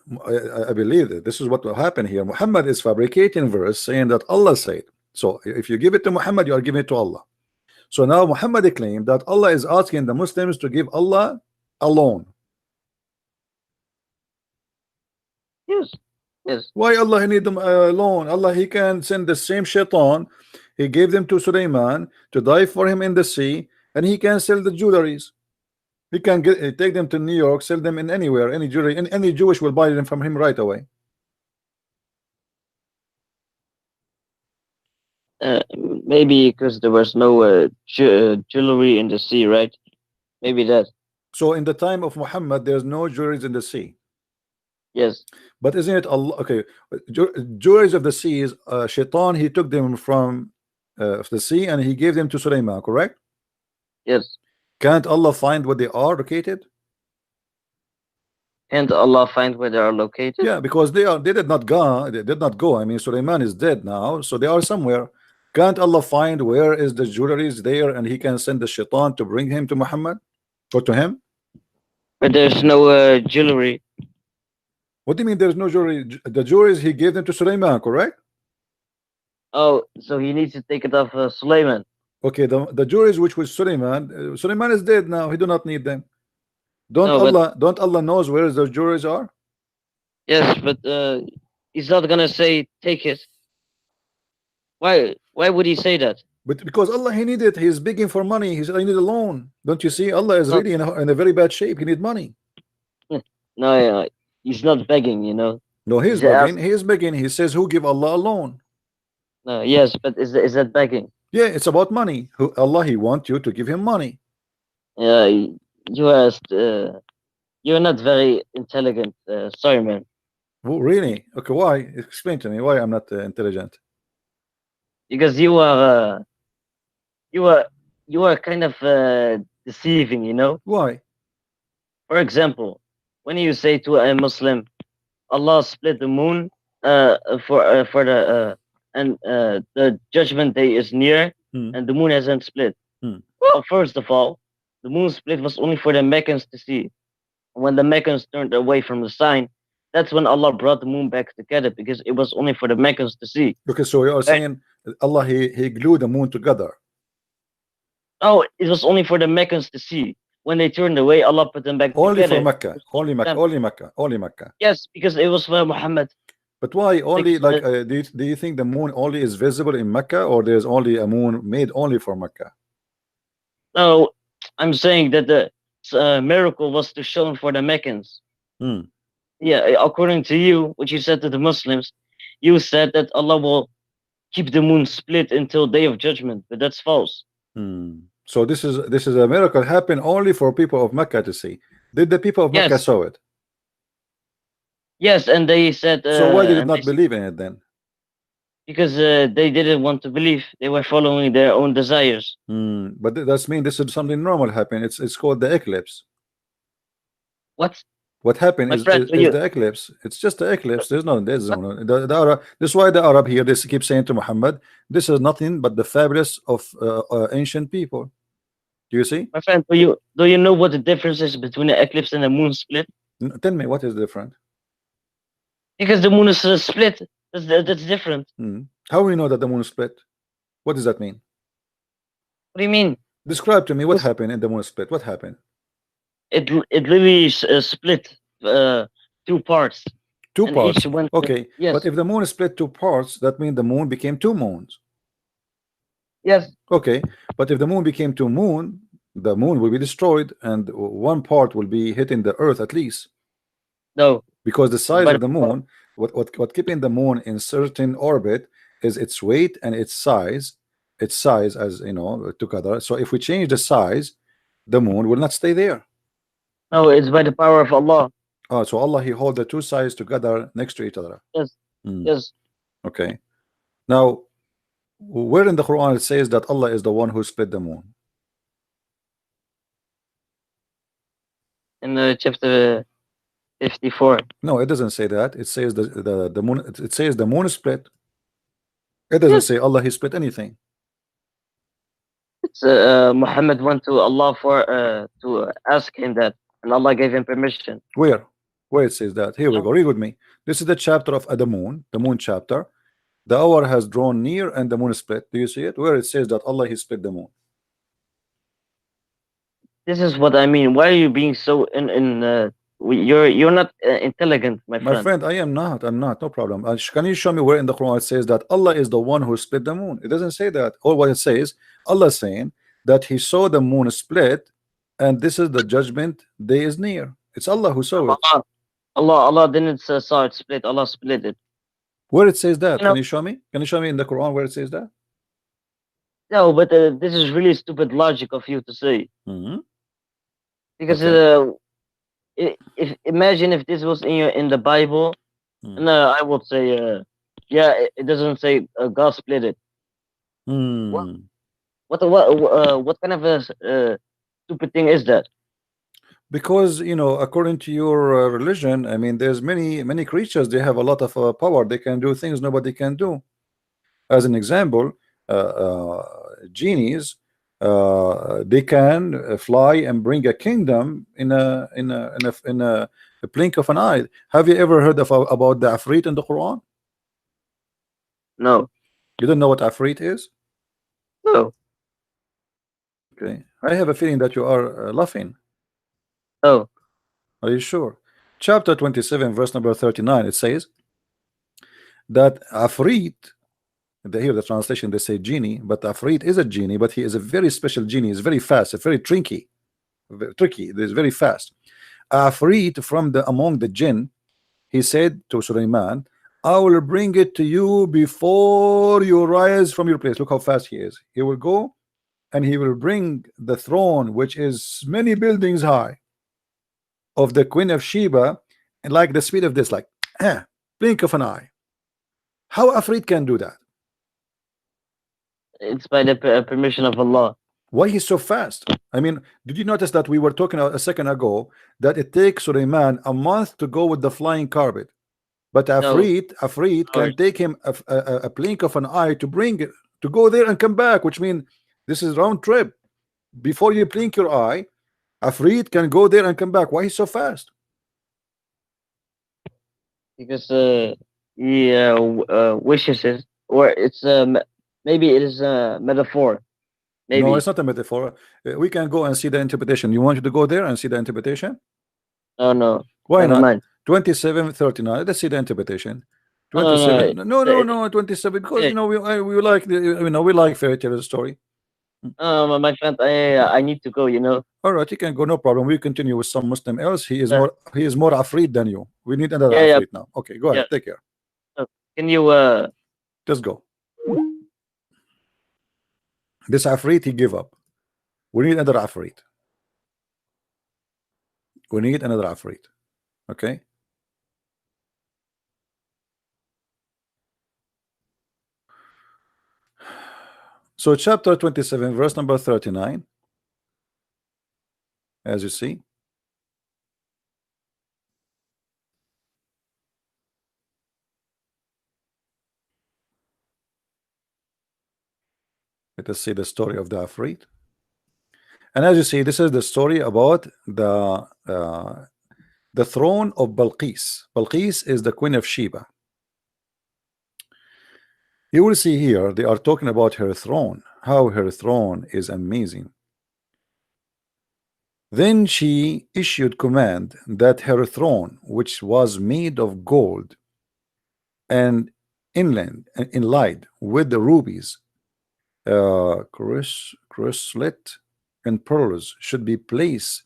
I believe that this is what will happen here. Muhammad is fabricating verse saying that Allah said. So if you give it to Muhammad, you are giving it to Allah. So now Muhammad claimed that Allah is asking the Muslims to give Allah a loan. Yes. Why Allah need them a loan? Allah, he can send the same shaitan. He gave them to Sulaiman to die for him in the sea, and he can sell the jewelries. He can take them to New York, sell them in anywhere, any jewelry, and any Jewish will buy them from him right away. Maybe because there was no jewelry in the sea, right? Maybe that. So in the time of Muhammad, there's no jewelries in the sea. Yes. But isn't it Allah? Okay, jewelries of the sea is shaitan. He took them from the sea and he gave them to Sulaiman, correct? Yes. Can't Allah find where they are located? Can't Allah find where they are located? Yeah, because they did not go. I mean, Sulaiman is dead now, so they are somewhere. Can't Allah find where is the jewelries there, and he can send the shaitan to bring him to Muhammad or to him? But there's no jewelry. What do you mean there's no jewelry? The jewelries he gave them to Sulaiman, correct? Oh, so he needs to take it off Sulaiman. Okay, the jewelries which was Sulaiman, Sulaiman is dead now. He do not need them. Don't Allah knows where those jewelries are? Yes, but he's not gonna say take it. Why would he say that? But because Allah, he needed, he's begging for money. He said, I need a loan. Don't you see? Allah is really in a very bad shape. He need money. No, he's not begging, you know. No, he's begging. He is begging. He says, who give Allah a loan? No, yes, but is that begging? Yeah, it's about money. Allah, he wants you to give him money. Yeah, you're not very intelligent. Sorry, man. Oh, really? Okay, why? Explain to me why I'm not intelligent. Because you are kind of deceiving, you know. Why? For example, when you say to a Muslim, Allah split the moon the judgment day is near and the moon hasn't split. Well, first of all, the moon split was only for the Meccans to see. When the Meccans turned away from the sign, that's when Allah brought the moon back together, because it was only for the Meccans to see. Okay, so you are saying Allah, he glued the moon together. Oh, it was only for the Meccans to see. When they turned away, Allah put them back only together. For Mecca. Only Mecca. Only Mecca. Only Mecca. Yes, because it was for Muhammad. But why only, like, do you think the moon only is visible in Mecca, or there's only a moon made only for Mecca? No, I'm saying that the miracle was to show for the Meccans. Yeah, according to you, what you said to the Muslims, you said that Allah will keep the moon split until Day of Judgment, but that's false. So this is a miracle happen only for people of Mecca to see. Did the people of Mecca saw it? Yes, and they said. So why did they not believe in it then? Because they didn't want to believe. They were following their own desires. But that's mean this is something normal happen. It's called the eclipse. What? What happened My is, friend, is the eclipse. It's just the eclipse. There's no, the Arab. This is why the Arab here, they keep saying to Muhammad, this is nothing but the fabulous of ancient people. Do you see? my friend, do you know what the difference is between the eclipse and the moon split? Tell me what is different. Because the moon is split. That's different. How we know that the moon split? What does that mean? What do you mean? Describe to me what happened in the moon split. What happened? It literally split two parts. Two And parts. each went. Okay. Yes. But if the moon split two parts, that means the moon became two moons. Yes. Okay. But if the moon became two moon, the moon will be destroyed and one part will be hitting the earth at least. No. Because the size But of the moon, what keeping the moon in certain orbit is its weight and its size as you know together. So if we change the size, the moon will not stay there. No, it's by the power of Allah. Oh, so Allah, he hold the two sides together next to each other. Yes. Yes. Okay. Now, where in the Quran it says that Allah is the one who split the moon? In chapter 54. No, it doesn't say that. It says the moon. It says the moon split. It doesn't say Allah he split anything. It's Muhammad went to Allah for to ask him that, and Allah gave him permission. Where it says that? Here we go. Read with me. This is the chapter of the moon chapter. The hour has drawn near and the moon split. Do you see it? Where it says that Allah he split the moon. This is what I mean. Why are you being so you're not intelligent, my friend. My friend, I am not. I'm not. No problem. Can you show me where in the Quran it says that Allah is the one who split the moon? It doesn't say that. All what it says, Allah is saying that He saw the moon split, and this is the judgment day is near. It's Allah who saw it. Allah didn't saw it split. Allah split it. Where it says that? You know, can you show me? Can you show me in the Quran where it says that? No, but this is really stupid logic of you to say. Because if imagine if this was in the Bible, and I would say, yeah, it doesn't say God split it. What kind of a stupid thing is that? Because you know, according to your religion, I mean, there's many creatures. They have a lot of power. They can do things nobody can do. As an example, genies, they can fly and bring a kingdom in a blink of an eye. Have you ever heard about the Afrit in the Quran? No. You don't know what Afrit is? No. Okay, I have a feeling that you are laughing. Oh. Are you sure? Chapter 27, verse number 39, it says that Afrit, here the translation they say genie, but Afrit is a genie, but he is a very special genie. He's very fast, very tricky. He's very fast. Afrit from among the jinn, he said to Sulaiman, I will bring it to you before you rise from your place. Look how fast he is. He will go and he will bring the throne, which is many buildings high, of the Queen of Sheba, and like the speed of this, like blink of an eye. How Afrit can do that? It's by the permission of Allah. Why he's so fast? I mean, did you notice that we were talking a second ago that it takes Sulaiman a month to go with the flying carpet, but Afrit can take him a blink of an eye to bring it, to go there and come back, which means this is round trip. Before you blink your eye, Afrit can go there and come back. Why he's so fast? Because he wishes it, or it's maybe it is a metaphor. Maybe. No, it's not a metaphor. We can go and see the interpretation. You want you to go there and see the interpretation? No. Why Never not? mind. 27:39. Let's see the interpretation. 27. No. 27. Because you know we like we like fairy tale story. My friend, I need to go. You know. All right, you can go. No problem. We continue with some Muslim else. He is more Afrit than you. We need another Afrit now. Okay, go ahead. Take care. Can you just go? This Afrit he give up. We need another Afrit. We need another Afrit. Okay. So chapter 27, verse number 39. As you see. Let us see the story of the Afrit. And as you see, this is the story about the throne of Balqis. Balqis is the queen of Sheba. You will see here they are talking about her throne, how her throne is amazing. Then she issued command that her throne, which was made of gold and inlaid with the rubies, chrysolite and pearls, should be placed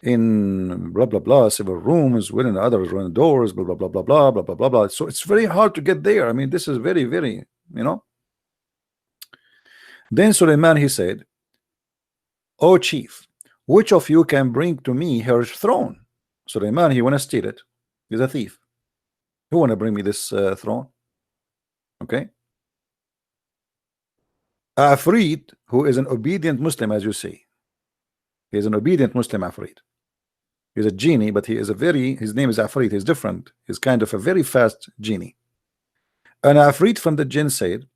in blah blah blah several rooms within the other doors, blah blah blah blah blah blah blah blah blah. So it's very hard to get there. I mean, this is very, very, you know. Then Suleiman, he said, "O chief, which of you can bring to me her throne?" Suleiman, he want to steal it. He's a thief. Who want to bring me this throne? Okay. Afrit, who is an obedient Muslim, as you see, he is an obedient Muslim. Afrit, he's a genie, but he is a very, his name is Afrit. He's different. He's kind of a very fast genie. And Afrit from the jinn said,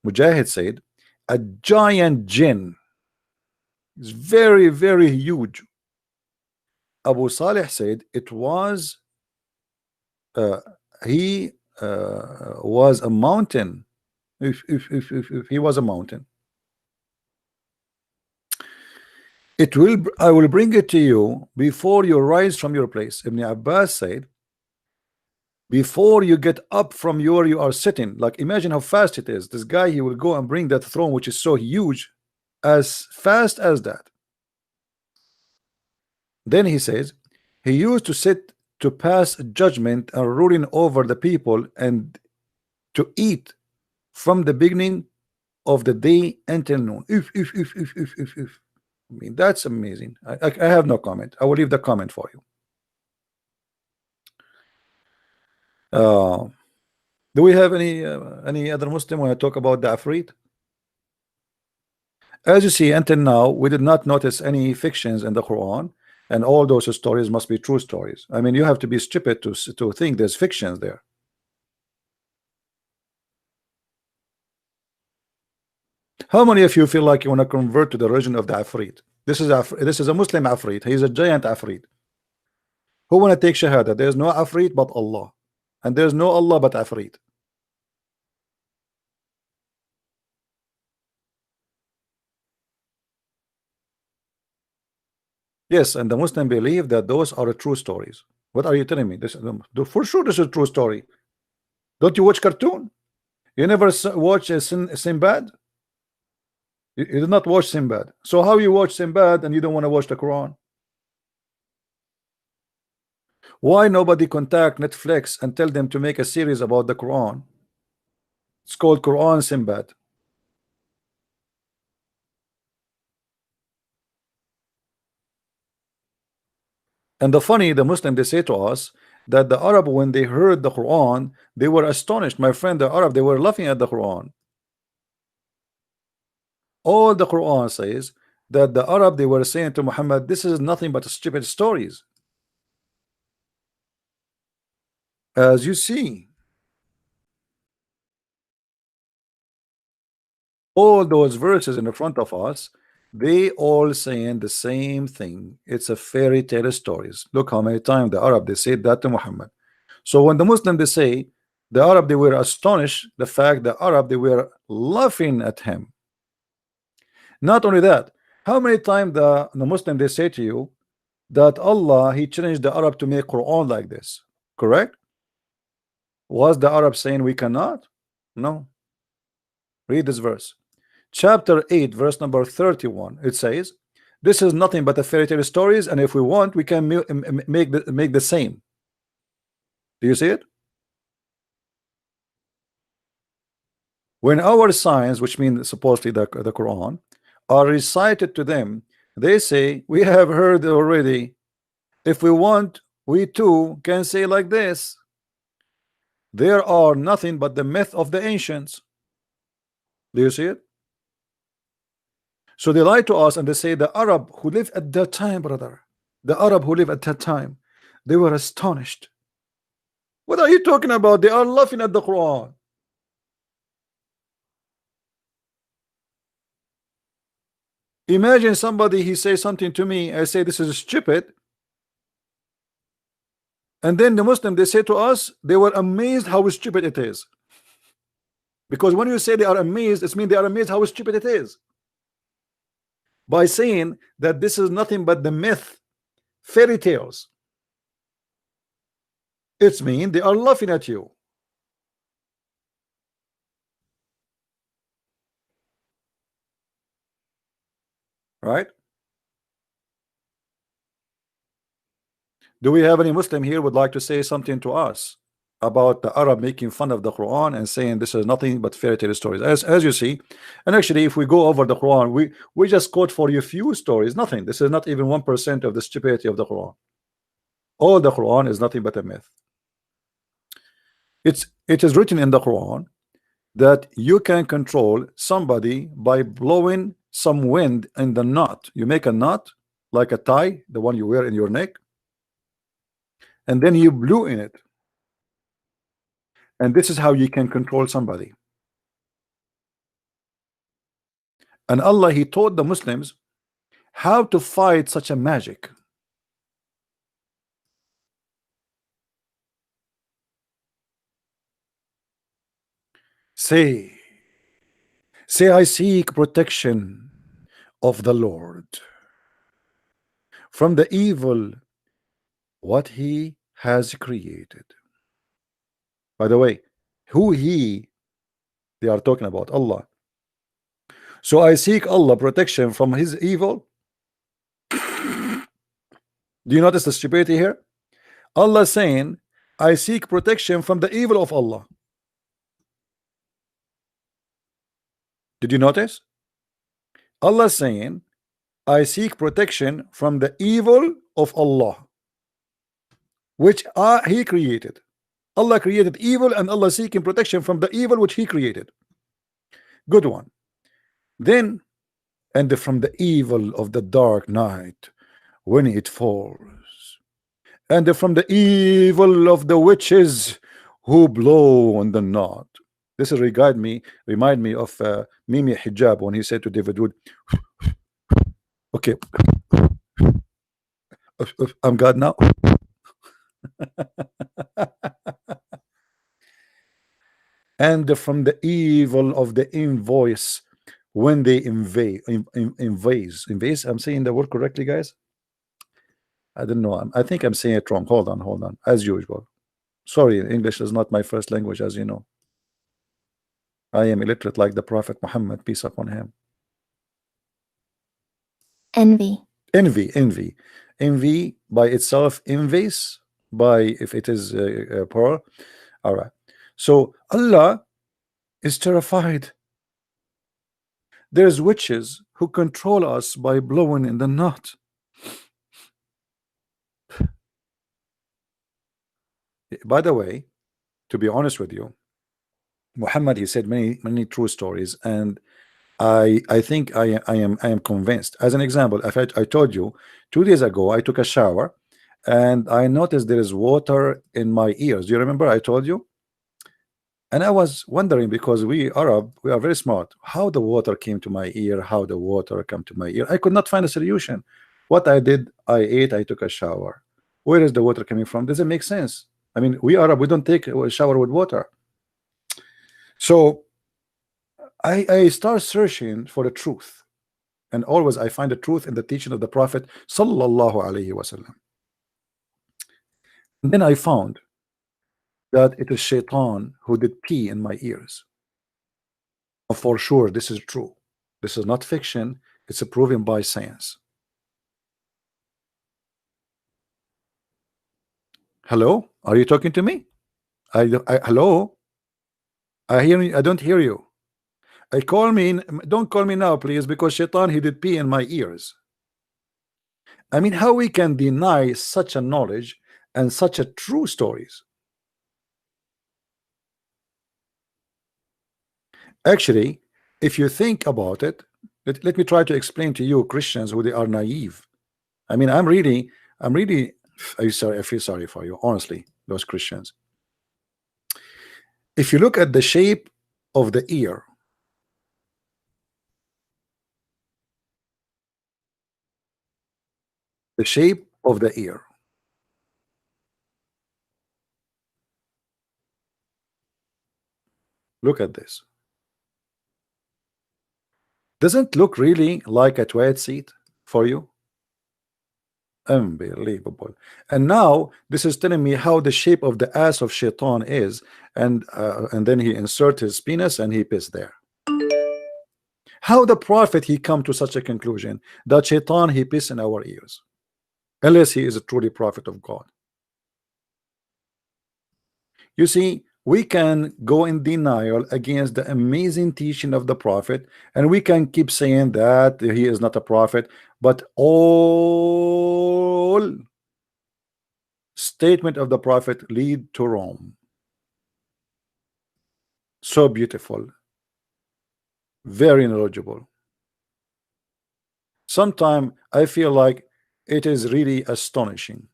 Mujahid said, a giant jinn. It's very, very huge. Abu Salih said it was he was a mountain. If he was a mountain, I will bring it to you before you rise from your place. Ibn Abbas said, before you get up from where you are sitting. Like, imagine how fast it is. This guy, he will go and bring that throne, which is so huge, as fast as that. Then he says he used to sit to pass judgment and ruling over the people, and to eat from the beginning of the day until noon. If. I mean, that's amazing. I have no comment. I will leave the comment for you. Do we have any other Muslim when I talk about the Afrit? As you see, until now, we did not notice any fictions in the Quran, and all those stories must be true stories. I mean, you have to be stupid to think there's fictions there. How many of you feel like you want to convert to the religion of the Afrit? This is a Muslim Afrit. He's a giant Afrit. Who want to take Shahada? There's no Afrit but Allah, and there's no Allah but Afrit. Yes, and the Muslim believe that those are true stories. What are you telling me? This for sure this is a true story. Don't you watch cartoon? You never watch Sinbad? You did not watch Sinbad. So how you watch Sinbad and you don't want to watch the Quran? Why nobody contact Netflix and tell them to make a series about the Quran? It's called Quran Sinbad. And the Muslim, they say to us that the Arab, when they heard the Quran, they were astonished. My friend, the Arab, they were laughing at the Quran. All the Quran says that the Arab, they were saying to Muhammad, this is nothing but stupid stories. As you see, all those verses in the front of us, they all saying the same thing. It's a fairy tale stories. Look how many times the Arab, they said that to Muhammad. So when the Muslim, they say the Arab, they were astonished, the fact the Arab, they were laughing at him. Not only that, how many times the Muslim, they say to you that Allah, he challenged the Arab to make Quran like this, correct? Was the Arab saying we cannot? No. Read this verse. Chapter 8, verse number 31. It says, this is nothing but a fairy tale stories, and if we want, we can make the same. Do you see it? When our signs, which means supposedly the Quran, are recited to them, they say, we have heard already. If we want, we too can say like this. There are nothing but the myth of the ancients. Do you see it? So they lie to us and they say the Arab who lived at that time, brother, the Arab who lived at that time, they were astonished. What are you talking about? They are laughing at the Quran. Imagine somebody, he says something to me, I say this is stupid, and then the Muslim, they say to us, they were amazed how stupid it is. Because when you say they are amazed, it means they are amazed how stupid it is. By saying that this is nothing but the myth, fairy tales, it's mean they are laughing at you. Right? Do we have any Muslim here would like to say something to us about the Arab making fun of the Quran and saying this is nothing but fairy tale stories? As you see, and actually if we go over the Quran, we just quote for you few stories, nothing. This is not even 1% of the stupidity of the Quran. All the Quran is nothing but a myth. It is written in the Quran that you can control somebody by blowing some wind in the knot. You make a knot like a tie, the one you wear in your neck, and then you blew in it, and this is how you can control somebody. And Allah, he taught the Muslims how to fight such a magic. Say I seek protection of the Lord from the evil what he has created. By the way, who he, they are talking about Allah. So I seek Allah protection from his evil. Do you notice the stupidity here? Allah saying I seek protection from the evil of Allah. Did you notice? Allah saying I seek protection from the evil of Allah, which he created. Allah created evil, and Allah seeking protection from the evil which he created. Good one. Then, and from the evil of the dark night when it falls, and from the evil of the witches who blow on the knot. This is remind me of Mimi Hijab when he said to David Wood, okay, I'm God now. And from the evil of the invoice when they invade. I'm saying the word correctly, guys? I don't know. I think I'm saying it wrong. Hold on. As usual. Sorry, English is not my first language, as you know. I am illiterate like the Prophet Muhammad, peace upon him. Envy by itself, envies by if it is plural. All right. So Allah is terrified. There's witches who control us by blowing in the knot. By the way, to be honest with you, Muhammad, he said many true stories, and I think I am convinced. As an example, I told you 2 days ago I took a shower and I noticed there is water in my ears. Do you remember I told you? And I was wondering, because we are very smart, how the water came to my ear, how the water come to my ear. I could not find a solution. What I did, I ate, I took a shower. Where is the water coming from? Does it make sense? I mean, we Arab, we don't take a shower with water. So I start searching for the truth, and always I find the truth in the teaching of the Prophet sallallahu alaihi wasallam. And then I found that it is Shaitan who did pee in my ears. For sure, this is true. This is not fiction. It's proven by science. Hello, are you talking to me? Hello, I hear you. I don't hear you. Don't call me now, please, because Shaitan, he did pee in my ears. I mean, how we can deny such a knowledge and such a true stories? Actually, if you think about it, let me try to explain to you Christians who they are naive. I mean, I'm really I feel sorry for you, honestly, those Christians. If you look at the shape of the ear, The shape of the ear. Look at this. Doesn't look really like a toilet seat for you? Unbelievable. And now this is telling me how the shape of the ass of Shaitan is, and then he insert his penis and he piss there. How the prophet he come to such a conclusion that Shaitan he piss in our ears, unless he is a truly prophet of God. You see, we can go in denial against the amazing teaching of the prophet, and we can keep saying that he is not a prophet, but all statement of the prophet lead to Rome. So beautiful, very knowledgeable. Sometimes I feel like it is really astonishing.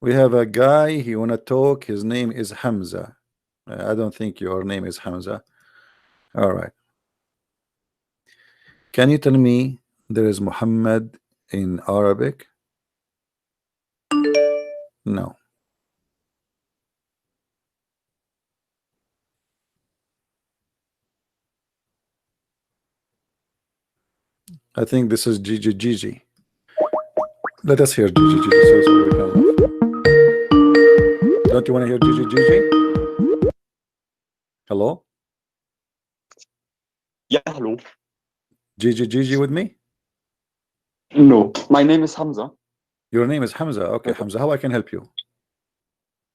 We have a guy, he wanna talk, his name is Hamza. I don't think your name is Hamza. All right. Can you tell me there is Muhammad in Arabic? No. I think this is Gigi. Let us hear Gigi so we can laugh. Don't you want to hear Gigi? Hello? Yeah, hello. Gigi with me? No, my name is Hamza. Your name is Hamza. Okay, Hamza, how I can help you?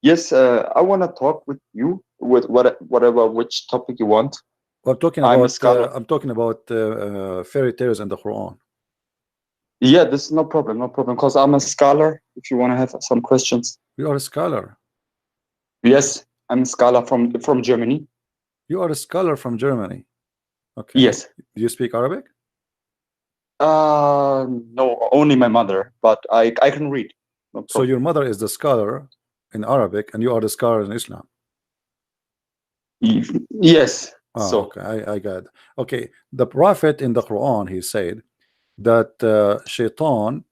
Yes, I want to talk with you with which topic you want. Well, I'm talking about fairy tales and the Quran. Yeah, this is no problem, because I'm a scholar. If you want to have some questions. You are a scholar. Yes, I'm a scholar from Germany. You are a scholar from Germany. Okay. Yes. Do you speak Arabic? No, only my mother, but I can read. No so your mother is the scholar in Arabic, and you are the scholar in Islam. Yes. Oh, so okay, I got it. Okay, the prophet in the Quran, he said that Shaitan,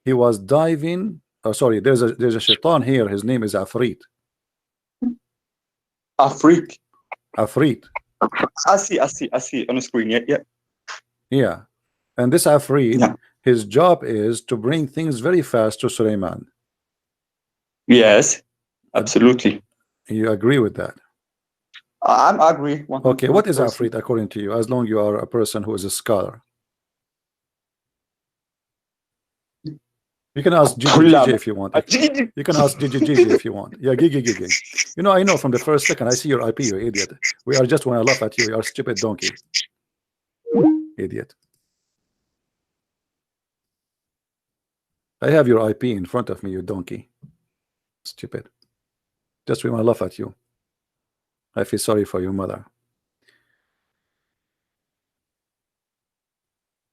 he was diving. Oh, sorry, there's a Shaitan here. His name is Afrit. Afrit. Afrit. I see on the screen. Yeah. And this Afrit, his job is to bring things very fast to Suleiman. Yes, absolutely. You agree with that? I agree. Okay, what is Afrit according to you, as long you are a person who is a scholar? You can ask Gigi if you want. You can ask Gigi if you want. Yeah, Gigi. You know, I know from the first second I see your IP, you idiot. We are just want to laugh at you. You are stupid donkey. Idiot. I have your IP in front of me, you donkey. Stupid. Just we want to laugh at you. I feel sorry for your mother.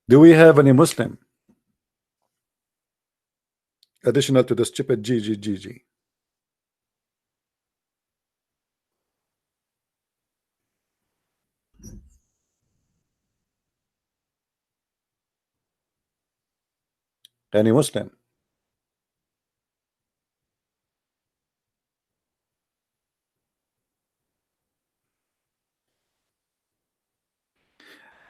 Do we have any Muslim additional to the stupid Gigi? Any Muslim?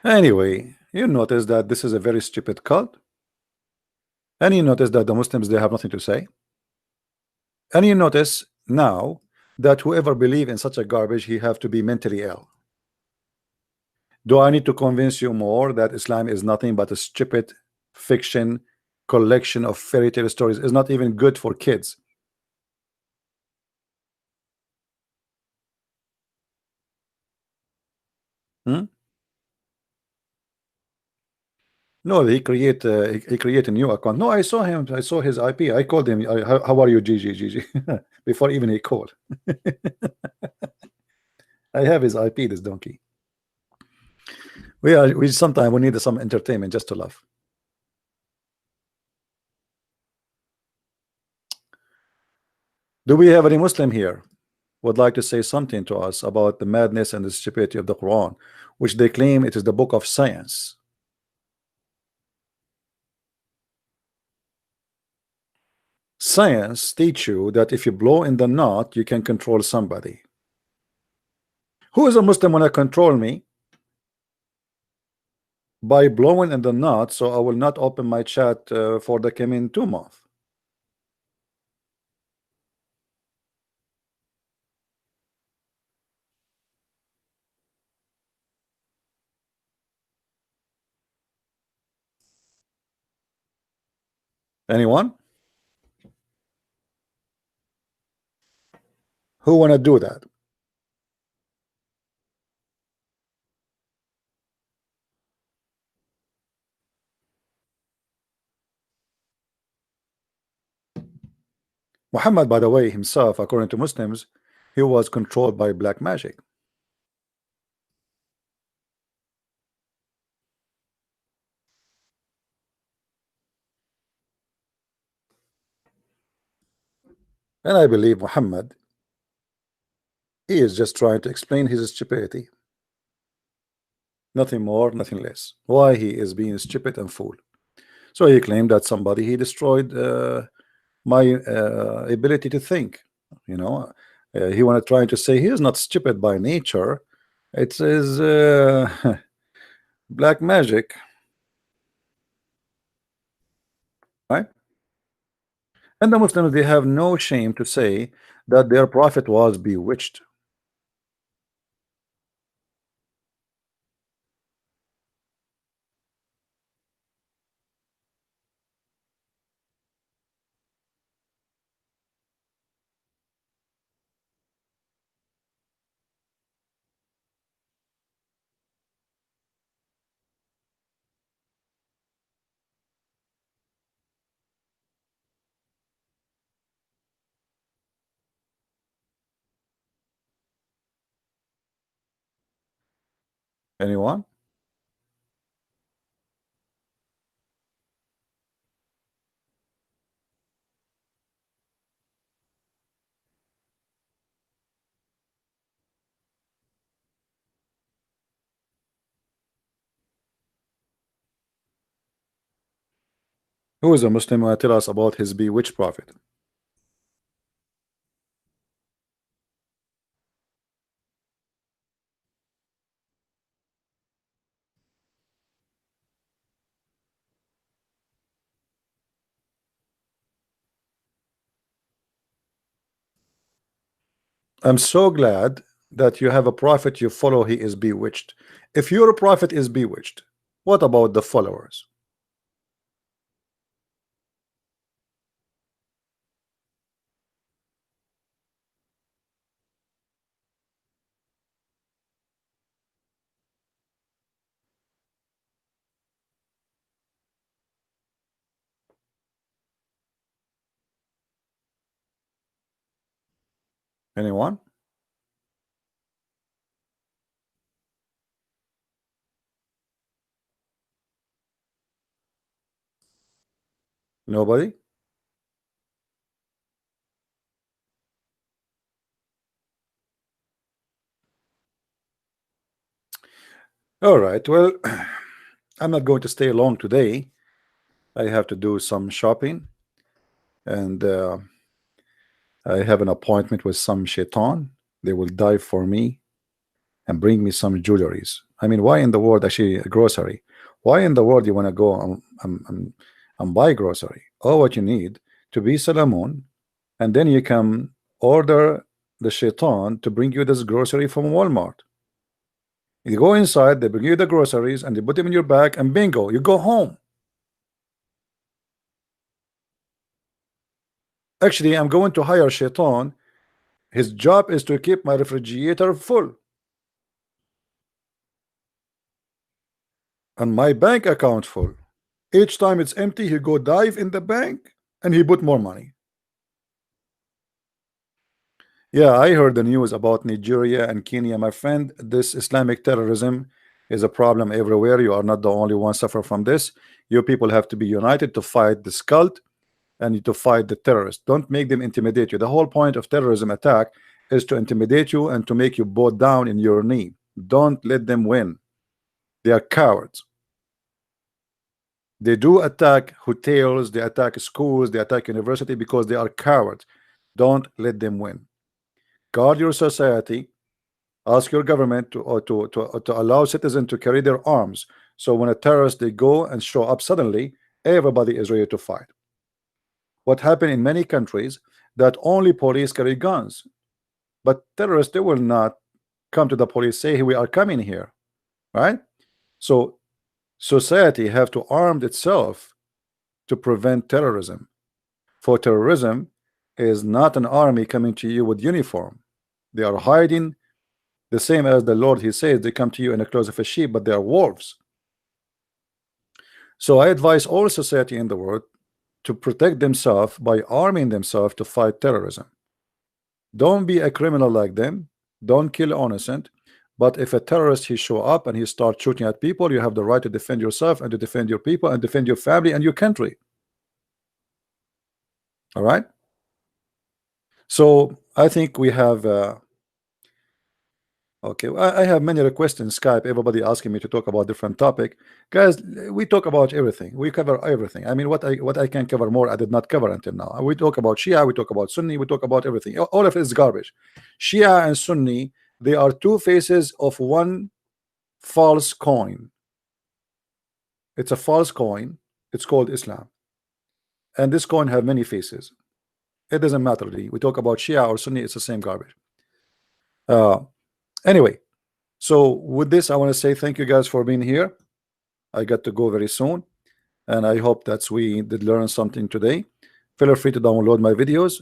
Anyway, you notice that this is a very stupid cult. And you notice that the Muslims, they have nothing to say. And you notice now that whoever believe in such a garbage, he have to be mentally ill. Do I need to convince you more that Islam is nothing but a stupid fiction collection of fairy tale stories? Is not even good for kids. No, he create a new account. No, I saw him. I saw his IP. I called him. How are you, Gigi? Before even he called. I have his IP. This donkey. We sometimes we need some entertainment just to laugh. Do we have any Muslim here would like to say something to us about the madness and the stupidity of the Quran, which they claim it is the book of science? Science teach you that if you blow in the knot, you can control somebody. Who is a Muslim wanna control me? By blowing in the knot, so I will not open my chat for the coming 2 months. Anyone? Who wanna do that? Muhammad, by the way, himself, according to Muslims, he was controlled by black magic. And I believe Muhammad, he is just trying to explain his stupidity. Nothing more, nothing less. Why he is being stupid and fool. So he claimed that somebody he destroyed my ability to think. You know, he wanted trying to say he is not stupid by nature. It is black magic, right? And the Muslims, they have no shame to say that their prophet was bewitched. Anyone? Who is a Muslim who tell us about his bewitched prophet? I'm so glad that you have a prophet you follow, he is bewitched. If your prophet is bewitched, what about the followers? Anyone? Nobody? All right, well, I'm not going to stay long today. I have to do some shopping, and I have an appointment with some shaitan. They will dive for me and bring me some jewelries. I mean, why in the world, actually, a grocery? Why in the world you want to go and buy grocery? All what you need to be Salamun, and then you can order the shaitan to bring you this grocery from Walmart. You go inside, they bring you the groceries, and they put them in your bag, and bingo, you go home. Actually, I'm going to hire shaitan. His job is to keep my refrigerator full and my bank account full. Each time it's empty, he go dive in the bank and he put more money. Yeah, I heard the news about Nigeria and Kenya, my friend. This Islamic terrorism is a problem everywhere. You are not the only one suffer from this. You people have to be united to fight this cult and to fight the terrorists. Don't make them intimidate you. The whole point of terrorism attack is to intimidate you and to make you bow down in your knee. Don't let them win. They are cowards. They do attack hotels, they attack schools, they attack university because they are cowards. Don't let them win. Guard your society. Ask your government to allow citizens to carry their arms. So when a terrorist they go and show up suddenly, everybody is ready to fight. What happened in many countries that only police carry guns, but terrorists they will not come to the police say, hey, we are coming here, right? So society have to arm itself to prevent terrorism. For terrorism is not an army coming to you with uniform. They are hiding, the same as the Lord, he says, they come to you in the clothes of a sheep, but they are wolves. So I advise all society in the world to protect themselves by arming themselves to fight terrorism. Don't be a criminal like them. Don't kill innocent. But if a terrorist he show up and he starts shooting at people, you have the right to defend yourself and to defend your people and defend your family and your country. All right. So I think we have okay, I have many requests in Skype, everybody asking me to talk about different topic. Guys, we talk about everything, we cover everything. I mean, what I can cover more I did not cover until now. We talk about Shia, we talk about Sunni, we talk about everything. All of it is garbage. Shia and Sunni, they are two faces of one false coin. It's a false coin. It's called Islam, and this coin have many faces. It doesn't matter really. We talk about Shia or Sunni, it's the same garbage. Anyway, so with this I want to say thank you guys for being here. I got to go very soon, and I hope that we did learn something today. Feel free to download my videos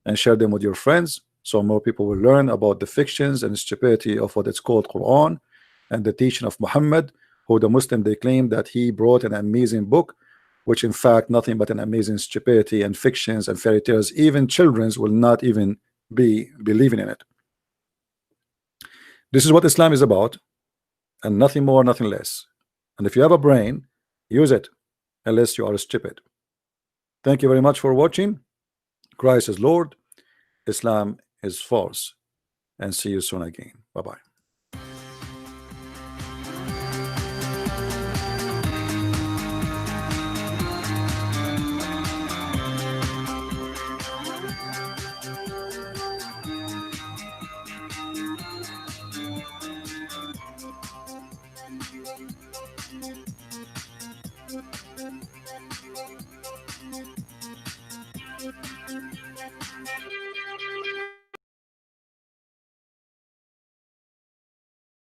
and share them with your friends so more people will learn about the fictions and stupidity of what it's called Quran and the teaching of Muhammad, who the Muslim they claim that he brought an amazing book, which in fact nothing but an amazing stupidity and fictions and fairy tales. Even children will not even be believing in it. This is what Islam is about, and nothing more, nothing less. And if you have a brain, use it, unless you are stupid. Thank you very much for watching. Christ is Lord, Islam is false, and see you soon again. Bye-bye.